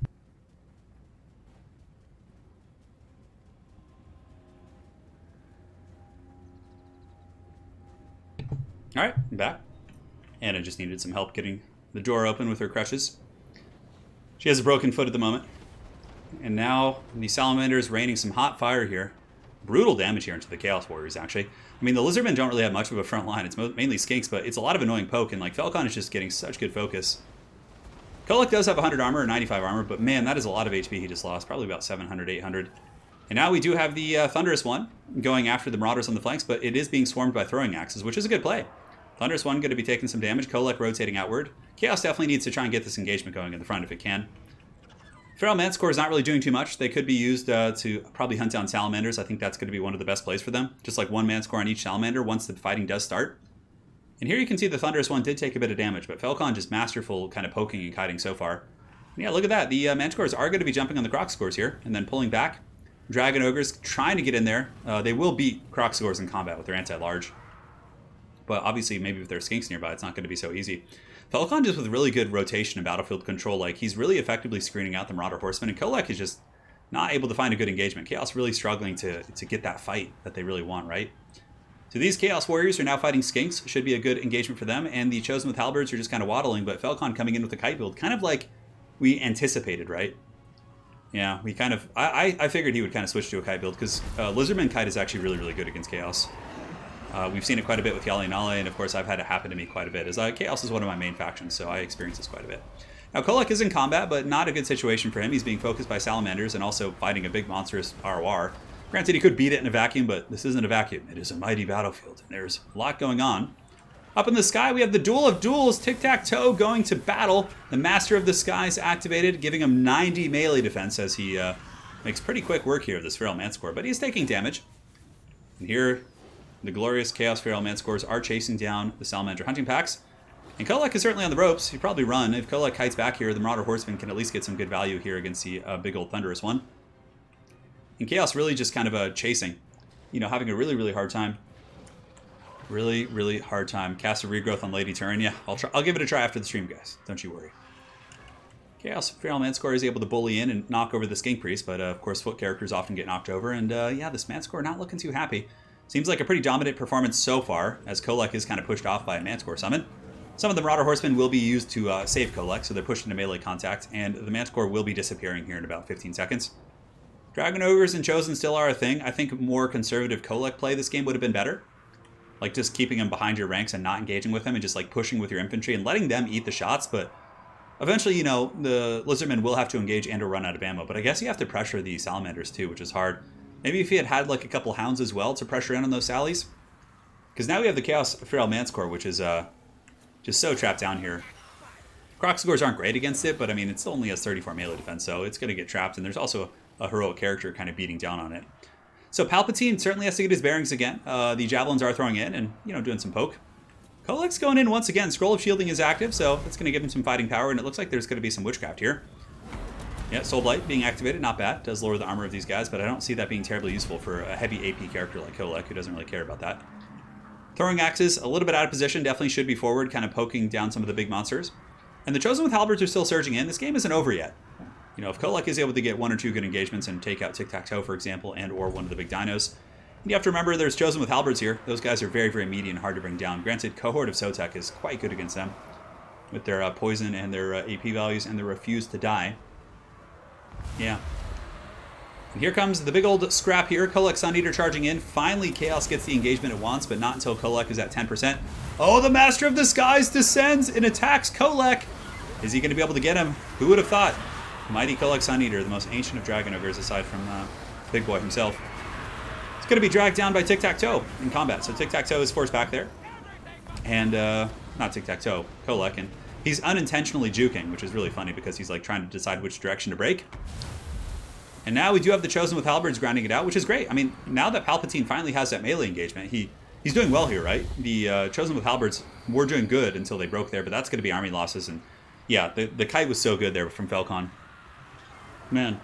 Alright, I'm back. Anna just needed some help getting the door open with her crutches. She has a broken foot at the moment. And now the Salamander is raining some hot fire here. Brutal damage here into the Chaos Warriors, actually. I mean, the Lizardmen don't really have much of a front line. It's mainly Skinks, but it's a lot of annoying poke, and like Falcon is just getting such good focus. Kolek does have 100 armor or 95 armor, but man, that is a lot of HP he just lost. Probably about 700, 800. And now we do have the Thunderous one going after the Marauders on the flanks, but it is being swarmed by throwing axes, which is a good play. Thunderous one going to be taking some damage. Kolek rotating outward. Chaos definitely needs to try and get this engagement going in the front if it can. Feral Manticore is not really doing too much. They could be used to probably hunt down Salamanders. I think that's going to be one of the best plays for them. Just like one Manticore on each Salamander once the fighting does start. And here you can see the Thunderous one did take a bit of damage, but Falcon just masterful kind of poking and kiting so far. And yeah, look at that. The Manticores are going to be jumping on the Crocscores here and then pulling back. Dragon Ogres trying to get in there. They will beat Crocscores in combat with their anti-large. But obviously, maybe with their Skinks nearby, it's not going to be so easy. Falcon just with really good rotation and battlefield control, like he's really effectively screening out the Marauder Horsemen, and Kolek is just not able to find a good engagement. Chaos really struggling to get that fight that they really want, right? So these Chaos Warriors are now fighting Skinks, should be a good engagement for them, and the Chosen with halberds are just kind of waddling, but Falcon coming in with the kite build, kind of like we anticipated, right? Yeah, we kind of, I figured he would kind of switch to a kite build, because Lizardman kite is actually really, really good against Chaos. We've seen it quite a bit with Yali Nale, and of course I've had it happen to me quite a bit, as Chaos is one of my main factions, so I experience this quite a bit. Now Kolek is in combat, but not a good situation for him. He's being focused by Salamanders and also fighting a big monstrous ROR. Granted, he could beat it in a vacuum, but this isn't a vacuum. It is a mighty battlefield, and there's a lot going on. Up in the sky, we have the Duel of Duels, Tic-Tac-Toe going to battle. The Master of the Skies activated, giving him 90 melee defense as he makes pretty quick work here of this Feral Manticore, but he's taking damage. And here, the glorious Chaos Feral Manticores are chasing down the Salamander hunting packs. And Kolek is certainly on the ropes. He'd probably run. If Kolek kites back here, the Marauder Horseman can at least get some good value here against the big old Thunderous one. And Chaos really just kind of chasing. You know, having a really, really hard time. Really, really hard time. Cast a regrowth on Lady Turin. Yeah, I'll give it a try after the stream, guys. Don't you worry. Chaos Feral Manticore is able to bully in and knock over the Skink Priest, but of course foot characters often get knocked over. And yeah, this Manticore not looking too happy. Seems like a pretty dominant performance so far, as Kolek is kind of pushed off by a Manticore summon. Some of the Marauder Horsemen will be used to save Kolek, so they're pushed into melee contact, and the Manticore will be disappearing here in about 15 seconds. Dragon Ogres and Chosen still are a thing. I think more conservative Kolek play this game would have been better. Like just keeping him behind your ranks and not engaging with them and just like pushing with your infantry and letting them eat the shots, but eventually, you know, the Lizardmen will have to engage and or run out of ammo, but I guess you have to pressure the Salamanders too, which is hard. Maybe if he had like a couple Hounds as well to pressure in on those sallies. Because now we have the Chaos Feral Manticore, which is just so trapped down here. Crocscores aren't great against it, but I mean, it still only has 34 melee defense, so it's going to get trapped, and there's also a heroic character kind of beating down on it. So Palpatine certainly has to get his bearings again. The Javelins are throwing in and, you know, doing some poke. Kolek's going in once again. Scroll of Shielding is active, so that's going to give him some fighting power, and it looks like there's going to be some Witchcraft here. Yeah, Soul Blight being activated, not bad. Does lower the armor of these guys, but I don't see that being terribly useful for a heavy AP character like Kolek, who doesn't really care about that. Throwing Axes, a little bit out of position, definitely should be forward, kind of poking down some of the big monsters. And the Chosen with Halberds are still surging in. This game isn't over yet. You know, if Kolek is able to get one or two good engagements and take out Tic-Tac-Toe, for example, and or one of the big dinos, and you have to remember there's Chosen with Halberds here. Those guys are very, very meaty and hard to bring down. Granted, Cohort of Sotek is quite good against them with their poison and their AP values and their refuse to die. Yeah. And here comes the big old scrap here. Kolek Sun Eater charging in. Finally, Chaos gets the engagement it wants, but not until Kolek is at 10%. Oh, the Master of the Skies descends and attacks Kolek. Is he going to be able to get him? Who would have thought? Mighty Kolek Sun Eater, the most ancient of dragon ogres aside from Big Boy himself. It's going to be dragged down by Tic-Tac-Toe in combat. So Tic-Tac-Toe is forced back there. And, not Tic-Tac-Toe, Kolek. And he's unintentionally juking, which is really funny because he's like trying to decide which direction to break. And now we do have the Chosen with Halberds grinding it out, which is great. I mean, now that Palpatine finally has that melee engagement, he's doing well here, right? The Chosen with Halberds were doing good until they broke there, but that's going to be army losses. And yeah, the kite was so good there from Falcon. Man.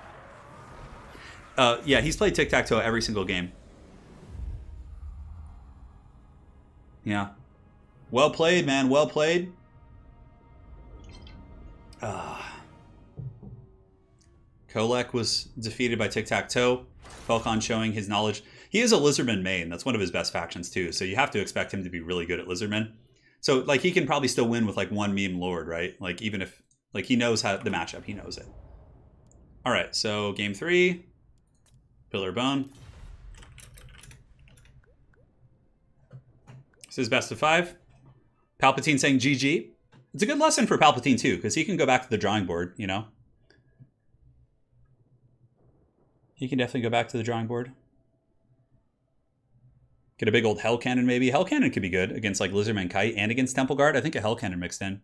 Yeah, he's played Tic-Tac-Toe every single game. Yeah. Well played, man. Well played. Kolek was defeated by Tic-Tac-Toe. Falcon showing his knowledge. He is a Lizardman main. That's one of his best factions, too. So you have to expect him to be really good at Lizardmen. So, like, he can probably still win with, like, one meme lord, right? Like, even if, like, he knows how the matchup. He knows it. All right, so game 3. Pillar Bone. This is best of 5. Palpatine saying GG. It's a good lesson for Palpatine, too, because he can go back to the drawing board, you know? He can definitely go back to the drawing board. Get a big old Hell Cannon, maybe. Hell Cannon could be good against, like, Lizardman Kite and against Temple Guard. I think a Hell Cannon mixed in.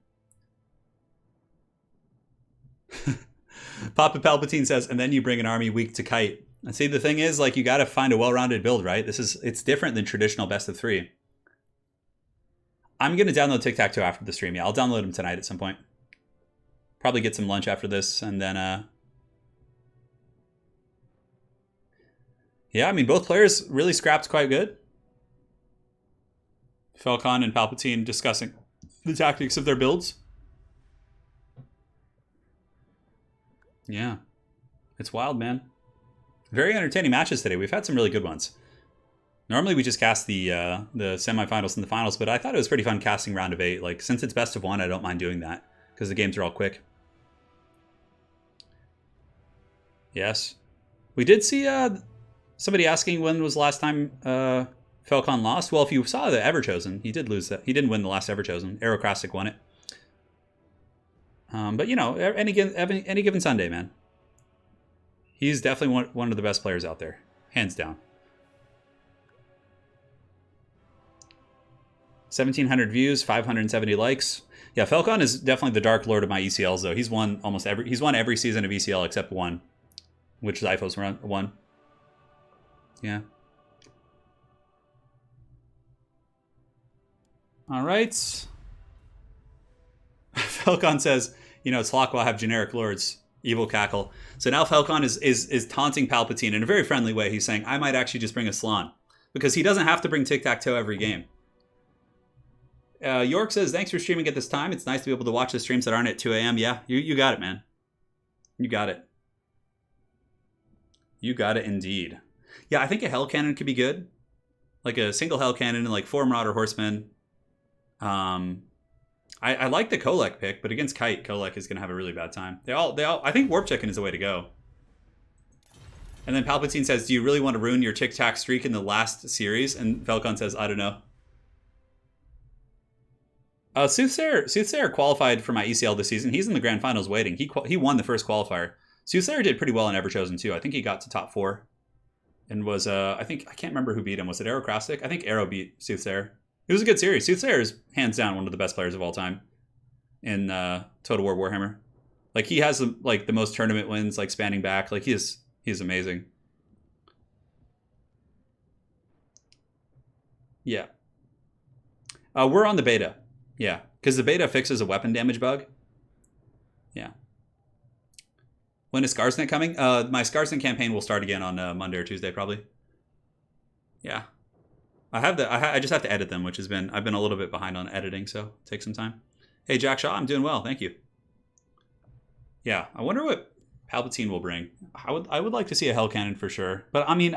Papa Palpatine says, and then you bring an army weak to Kite. And see, the thing is, like, you got to find a well-rounded build, right? It's different than traditional best of 3. I'm going to download Tic-Tac-Toe after the stream. Yeah, I'll download him tonight at some point. Probably get some lunch after this, and then, yeah, I mean, both players really scrapped quite good. Falcon and Palpatine discussing the tactics of their builds. Yeah. It's wild, man. Very entertaining matches today. We've had some really good ones. Normally we just cast the semifinals and the finals, but I thought it was pretty fun casting round of 8. Like, since it's best of 1, I don't mind doing that because the games are all quick. Yes. We did see somebody asking when was the last time Falcon lost. Well, if you saw the Everchosen, he did lose that. He didn't win the last Everchosen. Aerocrastic won it. But, you know, any given Sunday, man. He's definitely one of the best players out there. Hands down. 1,700 views, 570 likes. Yeah, Falcon is definitely the Dark Lord of my ECLs, though. He's won every season of ECL except one, which Zyphos won. Yeah. All right. Falcon says, you know, Slock will have generic lords. Evil cackle. So now Falcon is taunting Palpatine in a very friendly way. He's saying, I might actually just bring a Slan. Because he doesn't have to bring Tic-Tac-Toe every game. York says, thanks for streaming at this time. It's nice to be able to watch the streams that aren't at 2 a.m. Yeah, you got it, man. You got it. You got it indeed. Yeah, I think a Hell Cannon could be good. Like a single Hell Cannon and like 4 Marauder Horsemen. I like the Kolek pick, but against Kite, Kolek is going to have a really bad time. They all. I think Warp Chicken is the way to go. And then Palpatine says, do you really want to ruin your Tic-Tac streak in the last series? And Falcon says, I don't know. Soothsayer qualified for my ECL this season. He's in the Grand Finals waiting. He won the first qualifier. Soothsayer did pretty well in Everchosen too. I think he got to top 4. And was, I can't remember who beat him. Was it Aerocrastic? I think Aero beat Soothsayer. It was a good series. Soothsayer is hands down one of the best players of all time in Total War Warhammer. Like, he has the most tournament wins, like spanning back. Like, he's amazing. Yeah. We're on the beta. Yeah, because the beta fixes a weapon damage bug. Yeah. When is Scarsnet coming? My Scarsnet campaign will start again on Monday or Tuesday, probably. Yeah. I just have to edit them, which I've been a little bit behind on editing, so take some time. Hey, Jack Shaw, I'm doing well, thank you. Yeah, I wonder what Palpatine will bring. I would like to see a Hell Cannon for sure, but I mean,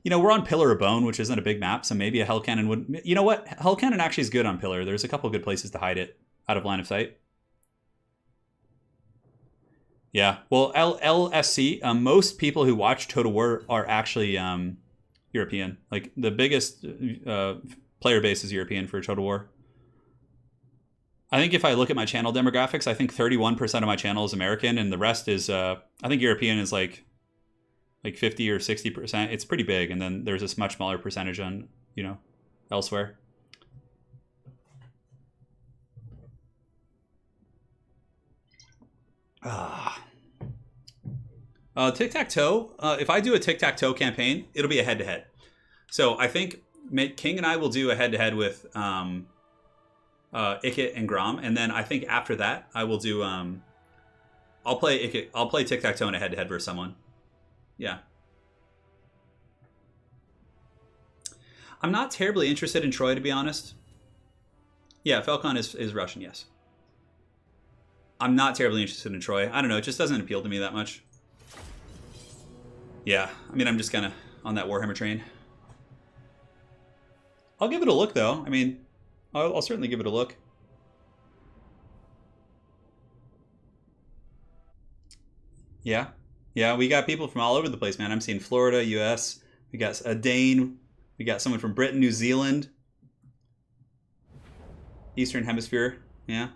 you know, we're on Pillar of Bone, which isn't a big map, so maybe a Hell Cannon would... You know what? Hell Cannon actually is good on Pillar. There's a couple good places to hide it out of line of sight. Yeah. Well, LSC, most people who watch Total War are actually European. Like the biggest player base is European for Total War. I think if I look at my channel demographics, I think 31% of my channel is American, and the rest is I think European is like 50 or 60%. It's pretty big, and then there's this much smaller percentage on, you know, elsewhere. Tic-tac-toe. If I do a tic-tac-toe campaign, it'll be a head-to-head. So I think King and I will do a head-to-head with Ikit and Grom, and then I think after that I will do I'll play tic-tac-toe in a head-to-head versus someone. Yeah. I'm not terribly interested in Troy, to be honest. Yeah, Falcon is Russian, yes. I'm not terribly interested in Troy. I don't know, it just doesn't appeal to me that much. Yeah, I mean, I'm just kind of on that Warhammer train. I'll give it a look, though. I mean, I'll certainly give it a look. Yeah. Yeah, we got people from all over the place, man. I'm seeing Florida, US. We got a Dane. We got someone from Britain, New Zealand. Eastern Hemisphere. Yeah.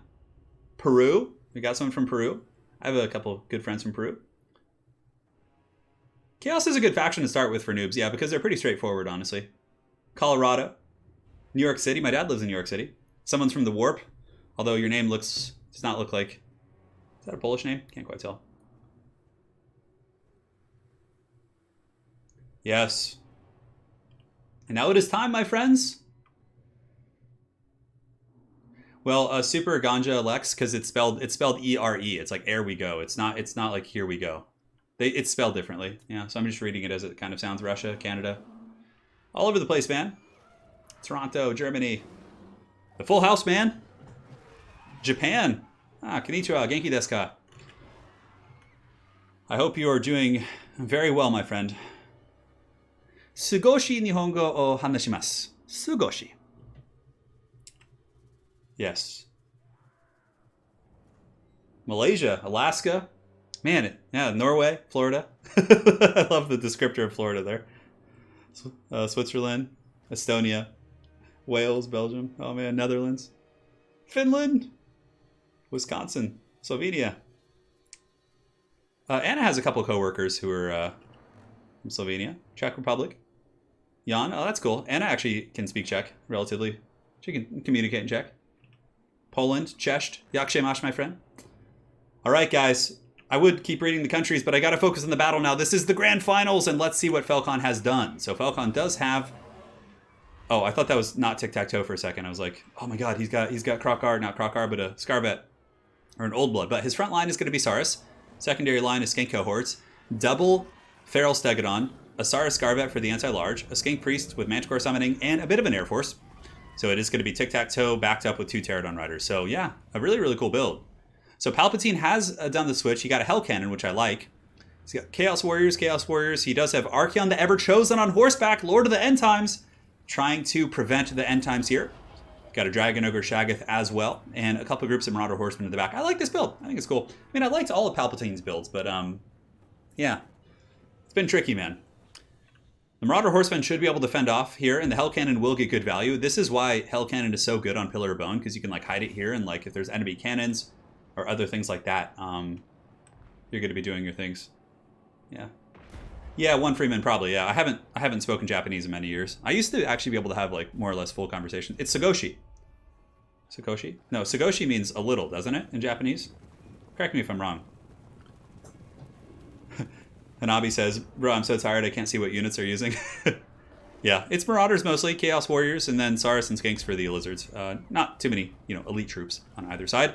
Peru. We got someone from Peru. I have a couple good friends from Peru. Chaos is a good faction to start with for noobs, yeah, because they're pretty straightforward, honestly. Colorado. New York City. My dad lives in New York City. Someone's from the Warp, although your name does not look like... Is that a Polish name? Can't quite tell. Yes. And now it is time, my friends. Well, Super Ganja Lex, because it's spelled E-R-E. It's like "ere we go." It's not like "here we go." It's spelled differently. Yeah, so I'm just reading it as it kind of sounds. Russia, Canada, all over the place, man. Toronto, Germany, the Full House, man. Japan. Konnichiwa, Genki desu ka? I hope you are doing very well, my friend. Sugoshi Nihongo o hanashimasu. Sugoshi. Yes. Malaysia, Alaska. Man, yeah, Norway, Florida. I love the descriptor of Florida there. Switzerland, Estonia, Wales, Belgium. Oh man, Netherlands. Finland. Wisconsin. Slovenia. Anna has a couple coworkers who are from Slovenia. Czech Republic. Jan, oh that's cool. Anna actually can speak Czech, relatively. She can communicate in Czech. Poland, Czech, jak się masz, my friend? All right, guys. I would keep reading the countries, but I got to focus on the battle now. This is the grand finals, and let's see what Falcon has done. So Falcon does have... Oh, I thought that was not tic-tac-toe for a second. I was like, oh my god, he's got Krokar, not Krokar, but a Scarvet, or an Old Blood. But his front line is going to be Saurus. Secondary line is Skink Cohorts. Double Feral Stegodon, a Saurus Scarvet for the anti-large, a Skink Priest with Manticore Summoning, and a bit of an Air Force. So it is going to be tic-tac-toe backed up with 2 Pterodon Riders. So yeah, a really, really cool build. So Palpatine has done the switch. He got a Hell Cannon, which I like. He's got Chaos Warriors. He does have Archeon the Ever-Chosen on horseback, Lord of the End Times, trying to prevent the End Times here. Got a Dragon Ogre Shaggoth as well, and a couple groups of Marauder Horsemen in the back. I like this build. I think it's cool. I mean, I liked all of Palpatine's builds, but yeah. It's been tricky, man. The Marauder Horsemen should be able to fend off here, and the Hell Cannon will get good value. This is why Hell Cannon is so good on Pillar of Bone, because you can like hide it here, and like if there's enemy cannons or other things like that, you're going to be doing your things. Yeah. Yeah, one Freeman probably. Yeah, I haven't spoken Japanese in many years. I used to actually be able to have like more or less full conversation. It's Sagoshi. Sagoshi? No, Sagoshi means a little, doesn't it, in Japanese? Correct me if I'm wrong. Hanabi says, bro, I'm so tired I can't see what units are using. Yeah, it's Marauders mostly, Chaos Warriors, and then Saurus and Skinks for the Lizards. Not too many, elite troops on either side.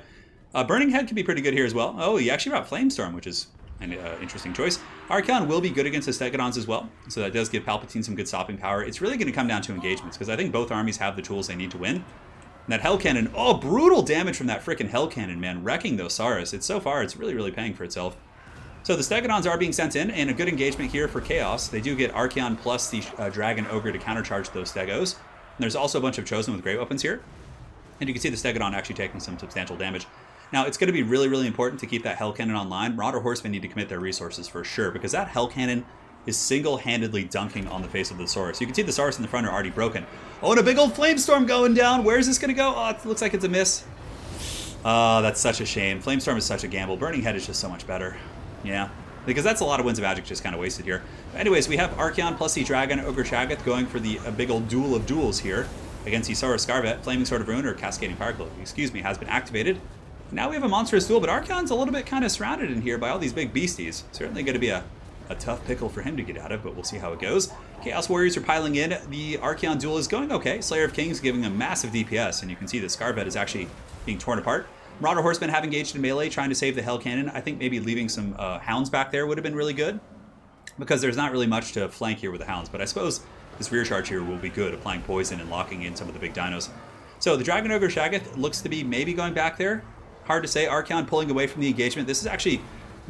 Burning Head can be pretty good here as well. Oh, he actually brought Flamestorm, which is an interesting choice. Archeon will be good against the Stegodons as well, so that does give Palpatine some good stopping power. It's really going to come down to engagements, because I think both armies have the tools they need to win. And that Hell Cannon, oh, brutal damage from that freaking Hell Cannon, man, wrecking those Saurus. So far, it's really, really paying for itself. So the Stegodons are being sent in, and a good engagement here for Chaos. They do get Archeon plus the Dragon Ogre to countercharge those Stegos. And there's also a bunch of Chosen with great weapons here. And you can see the Stegodon actually taking some substantial damage. Now, it's going to be really, really important to keep that Hell Cannon online. Marauder Horsemen need to commit their resources for sure, because that Hell Cannon is single-handedly dunking on the face of the Saurus. You can see the Saurus in the front are already broken. Oh, and a big old Flamestorm going down. Where is this going to go? Oh, it looks like it's a miss. Oh, that's such a shame. Flamestorm is such a gamble. Burning Head is just so much better. Yeah, because that's a lot of Winds of Magic just kind of wasted here. But anyways, we have Archaon plus the Dragon Ogre Shaggoth going for the big old duel of duels here against the Saurus Scarvet. Flaming Sword of Ruin, or Cascading Firecloak, excuse me, has been activated. Now we have a monstrous duel, but Archaon's a little bit kind of surrounded in here by all these big beasties. Certainly going to be a tough pickle for him to get out of, but we'll see how it goes. Chaos Warriors are piling in. The Archaon duel is going okay. Slayer of Kings giving a massive DPS, and you can see the Scarvet is actually being torn apart. Marauder Horsemen have engaged in melee, trying to save the Hell Cannon. I think maybe leaving some Hounds back there would have been really good, because there's not really much to flank here with the Hounds, but I suppose this rear charge here will be good, applying poison and locking in some of the big dinos. So the Dragon Ogre Shaggoth looks to be maybe going back there. Hard to say. Archaon pulling away from the engagement. This is actually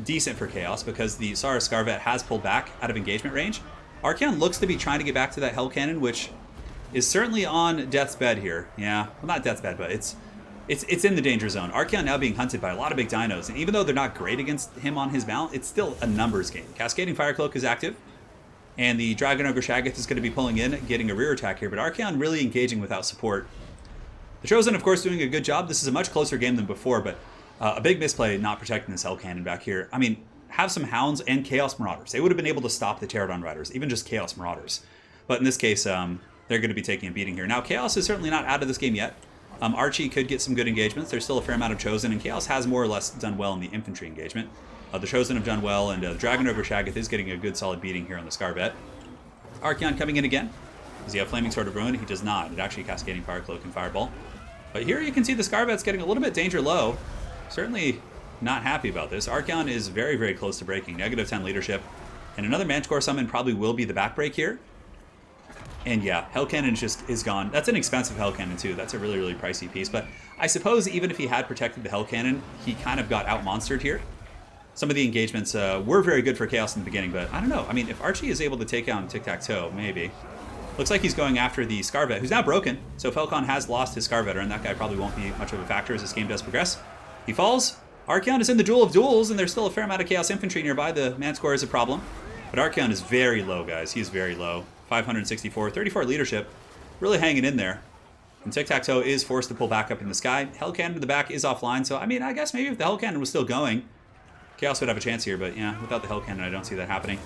decent for Chaos because the Saurus Scarvet has pulled back out of engagement range. Archaon looks to be trying to get back to that Hell Cannon, which is certainly on death's bed here. Yeah, well, not death's bed, but it's in the danger zone. Archaon now being hunted by a lot of big dinos, and even though they're not great against him on his mount, it's still a numbers game. Cascading Firecloak is active, and the Dragon Ogre Shaggoth is going to be pulling in, getting a rear attack here, but Archaon really engaging without support. The Chosen, of course, doing a good job. This is a much closer game than before, but a big misplay not protecting this Hell Cannon back here. I mean, have some Hounds and Chaos Marauders. They would have been able to stop the Pterodon Riders, even just Chaos Marauders. But in this case, they're going to be taking a beating here. Now, Chaos is certainly not out of this game yet. Archie could get some good engagements. There's still a fair amount of Chosen, and Chaos has more or less done well in the infantry engagement. The Chosen have done well, and the Dragon Ogre Shaggoth is getting a good solid beating here on the Scarvet. Archaon coming in again. Does he have Flaming Sword of Ruin? He does not. It actually Cascading Firecloak and Fireball. But here you can see the Scarvet's getting a little bit danger low. Certainly not happy about this. Archaon is very, very close to breaking. -10 leadership. And another Manticore summon probably will be the backbreak here. And yeah, Hell Cannon just is gone. That's an expensive Hell Cannon too. That's a really, really pricey piece. But I suppose even if he had protected the Hell Cannon, he kind of got out-monstered here. Some of the engagements were very good for Chaos in the beginning, but I don't know. I mean, if Archie is able to take down Tic-Tac-Toe, maybe. Looks like he's going after the Scarvet, who's now broken. So Falcon has lost his Scarvetter, and that guy probably won't be much of a factor as this game does progress. He falls. Archaon is in the Duel of Duels, and there's still a fair amount of Chaos Infantry nearby. The Manticore is a problem. But Archaon is very low, guys. He's very low. 564, 34 leadership. Really hanging in there. And Tic-Tac-Toe is forced to pull back up in the sky. Hell Cannon in the back is offline, so I mean, I guess maybe if the Hell Cannon was still going, Chaos would have a chance here, but yeah, without the Hell Cannon, I don't see that happening.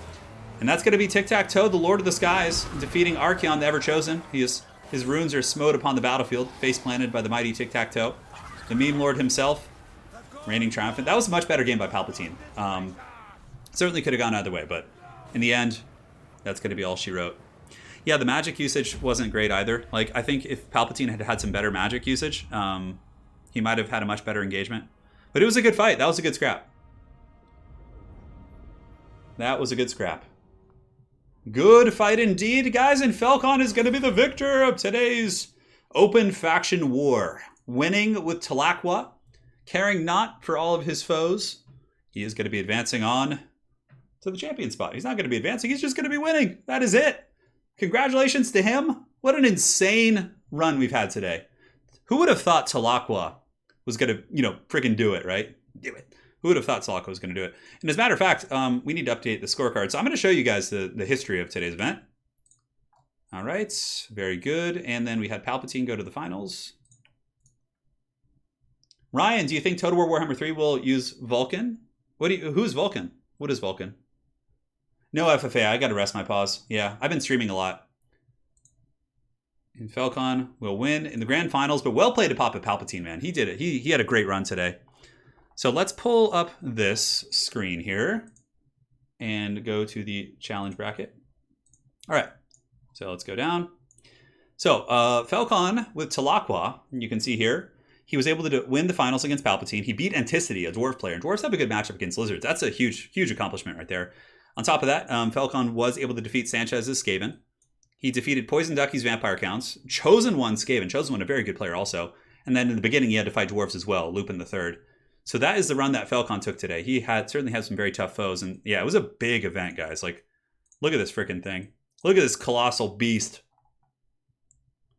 And that's going to be Tic-Tac-Toe, the Lord of the Skies, defeating Archaon, the Ever-Chosen. His runes are smote upon the battlefield, face-planted by the mighty Tic-Tac-Toe. The Meme Lord himself, reigning triumphant. That was a much better game by Palpatine. Certainly could have gone either way, but in the end, that's going to be all she wrote. Yeah, the magic usage wasn't great either. Like, I think if Palpatine had had some better magic usage, he might have had a much better engagement. But it was a good fight. That was a good scrap. That was a good scrap. Good fight indeed, guys, and Falcon is going to be the victor of today's open faction war. Winning with Aqua, caring not for all of his foes. He is going to be advancing on to the champion spot. He's not going to be advancing, he's just going to be winning. That is it. Congratulations to him. What an insane run we've had today. Who would have thought Aqua was going to, friggin' do it, right? Do it. Who would have thought Aqua was going to do it? And as a matter of fact, we need to update the scorecard. So I'm going to show you guys the history of today's event. All right, very good. And then we had Palpatine go to the finals. Ryan, do you think Total War Warhammer 3 will use Vulcan? Who's Vulcan? What is Vulcan? No FFA, I got to rest my paws. Yeah, I've been streaming a lot. And Falcon will win in the grand finals, but well played to Papa Palpatine, man. He did it. He had a great run today. So let's pull up this screen here and go to the challenge bracket. All right, so let's go down. So Falcon with Aqua, you can see here, he was able to win the finals against Palpatine. He beat Anticity, a Dwarf player. And Dwarfs have a good matchup against Lizards. That's a huge, huge accomplishment right there. On top of that, Falcon was able to defeat Sanchez's Skaven. He defeated Poison Ducky's Vampire Counts. Chosen won Skaven. Chosen won a very good player also. And then in the beginning, he had to fight Dwarfs as well, Lupin the Third. So that is the run that Falcon took today. He certainly had some very tough foes. And yeah, it was a big event, guys. Like, look at this freaking thing. Look at this colossal beast.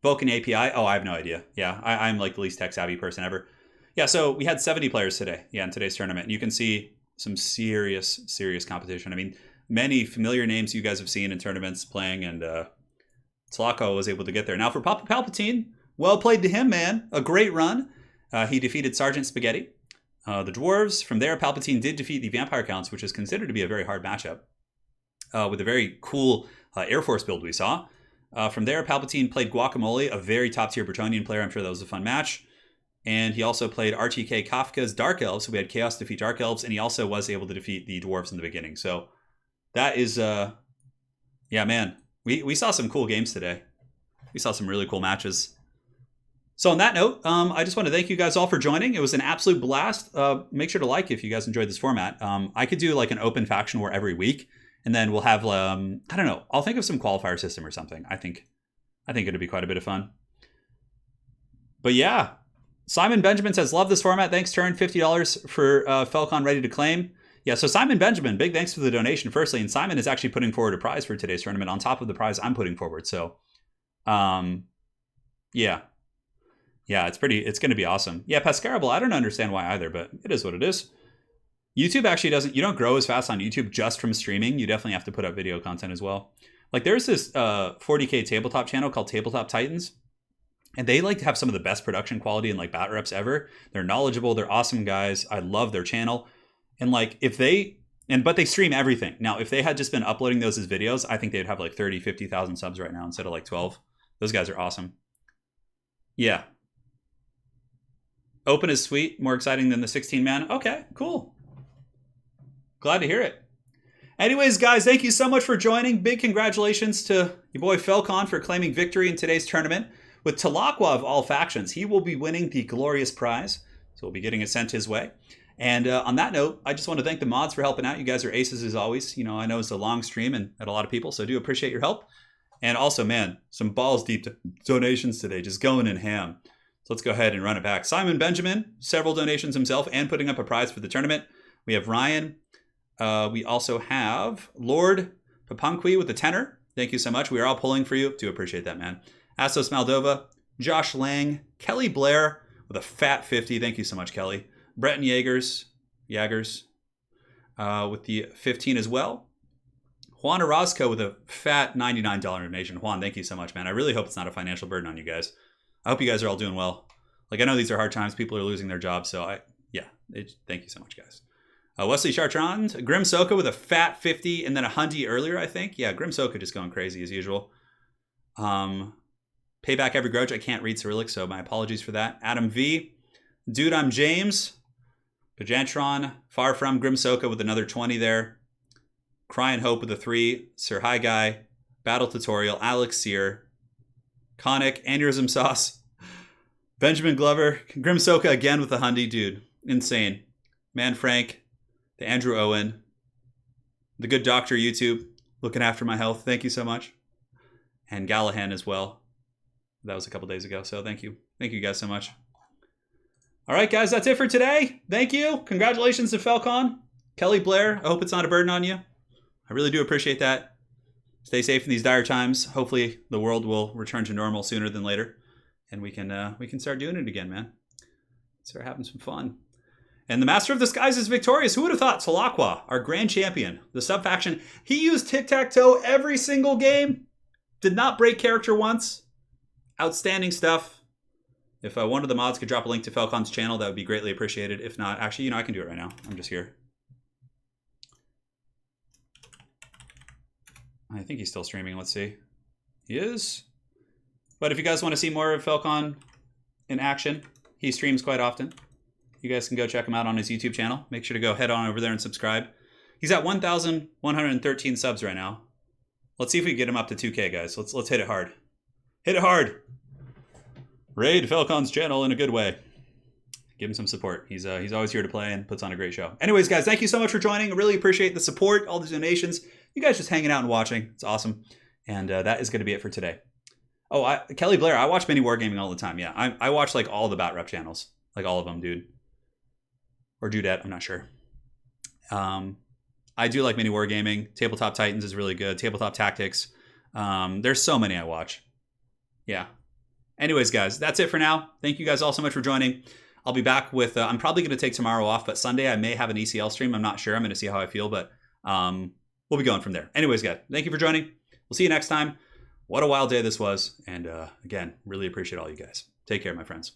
Vulcan API? Oh, I have no idea. Yeah, I'm like the least tech-savvy person ever. Yeah, so we had 70 players today. Yeah, in today's tournament. And you can see some serious competition. I mean, many familiar names you guys have seen in tournaments playing, and Tlako was able to get there. Now for Papa Palpatine, well played to him, man. A great run. He defeated Sergeant Spaghetti. The Dwarves, from there, Palpatine did defeat the Vampire Counts, which is considered to be a very hard matchup, with a very cool Air Force build we saw. From there, Palpatine played Guacamole, a very top-tier Bretonnian player. I'm sure that was a fun match. And he also played RTK Kafka's Dark Elves, so we had Chaos defeat Dark Elves, and he also was able to defeat the Dwarves in the beginning. So that is, yeah, man. We saw some cool games today. We saw some really cool matches. So on that note, I just want to thank you guys all for joining. It was an absolute blast. Make sure to like if you guys enjoyed this format. I could do like an open faction war every week, and then we'll have, I don't know, I'll think of some qualifier system or something. I think it'd be quite a bit of fun. But yeah, Simon Benjamin says, love this format. Thanks, Turin. $50 for Falcon ready to claim. Yeah, so Simon Benjamin, big thanks for the donation, firstly. And Simon is actually putting forward a prize for today's tournament on top of the prize I'm putting forward. So, yeah. Yeah, it's going to be awesome. Yeah, Pascarable, I don't understand why either, but it is what it is. YouTube actually you don't grow as fast on YouTube just from streaming. You definitely have to put up video content as well. Like there's this 40K tabletop channel called Tabletop Titans. And they like to have some of the best production quality and like bat reps ever. They're knowledgeable. They're awesome guys. I love their channel. And like but they stream everything. Now, if they had just been uploading those as videos, I think they'd have like 30, 50,000 subs right now instead of like 12. Those guys are awesome. Yeah. Open is sweet. More exciting than the 16 man. Okay, cool. Glad to hear it. Anyways, guys, thank you so much for joining. Big congratulations to your boy Felcon for claiming victory in today's tournament. With Aqua of all factions, he will be winning the glorious prize. So we'll be getting it sent his way. And on that note, I just want to thank the mods for helping out. You guys are aces as always. You know, I know it's a long stream and at a lot of people, so I do appreciate your help. And also, man, some balls deep donations today, just going in ham. So let's go ahead and run it back. Simon Benjamin, several donations himself and putting up a prize for the tournament. We have Ryan. We also have Lord Papanqui with the tenor. Thank you so much. We are all pulling for you. Do appreciate that, man. Astos Moldova, Josh Lang, Kelly Blair with a fat 50. Thank you so much, Kelly. Breton Jaggers with the 15 as well. Juan Orozco with a fat $99 donation. Juan, thank you so much, man. I really hope it's not a financial burden on you guys. I hope you guys are all doing well. Like, I know these are hard times. People are losing their jobs. So, thank you so much, guys. Wesley Chartrand, Grim Soka with a fat 50 and then a Hundy earlier, I think. Yeah, Grim Soka just going crazy as usual. Payback Every Grudge. I can't read Cyrillic, so my apologies for that. Adam V. Dude, I'm James. Pajantron, Far From, Grim Soka with another 20 there. Cry and Hope with a 3. Sir Hi Guy. Battle Tutorial. Alex Sear. Conic. Aneurysm Sauce. Benjamin Glover. Grim Soka again with the Hundy. Dude, insane. Man Frank. The Andrew Owen. The Good Doctor YouTube. Looking after my health. Thank you so much. And Gallahan as well. That was a couple days ago, so thank you. Thank you guys so much. All right, guys, that's it for today. Thank you. Congratulations to Falcon. Kelly Blair, I hope it's not a burden on you. I really do appreciate that. Stay safe in these dire times. Hopefully the world will return to normal sooner than later. And we can start doing it again, man. Start having some fun. And the Master of the Skies is victorious. Who would have thought? Aqua, our grand champion, the sub-faction. He used tic-tac-toe every single game. Did not break character once. Outstanding stuff. If one of the mods could drop a link to Falcon's channel, that would be greatly appreciated. If not, actually, I can do it right now. I'm just here. I think he's still streaming. Let's see. He is. But if you guys want to see more of Falcon in action, he streams quite often. You guys can go check him out on his YouTube channel. Make sure to go head on over there and subscribe. He's at 1,113 subs right now. Let's see if we can get him up to 2K, guys. Let's hit it hard. Hit it hard. Raid Falcon's channel in a good way. Give him some support. He's always here to play and puts on a great show. Anyways, guys, thank you so much for joining. I really appreciate the support, all the donations. You guys just hanging out and watching. It's awesome. And that is going to be it for today. Oh, Kelly Blair, I watch Mini Wargaming all the time. Yeah, I watch like all the Bat Rep channels. Like all of them, dude. Or Dudette, I'm not sure. I do like Mini Wargaming. Tabletop Titans is really good. Tabletop Tactics. There's so many I watch. Yeah. Anyways, guys, that's it for now. Thank you guys all so much for joining. I'll be back with, I'm probably going to take tomorrow off, but Sunday I may have an ECL stream. I'm not sure. I'm going to see how I feel, but we'll be going from there. Anyways, guys, thank you for joining. We'll see you next time. What a wild day this was. And again, really appreciate all you guys. Take care, my friends.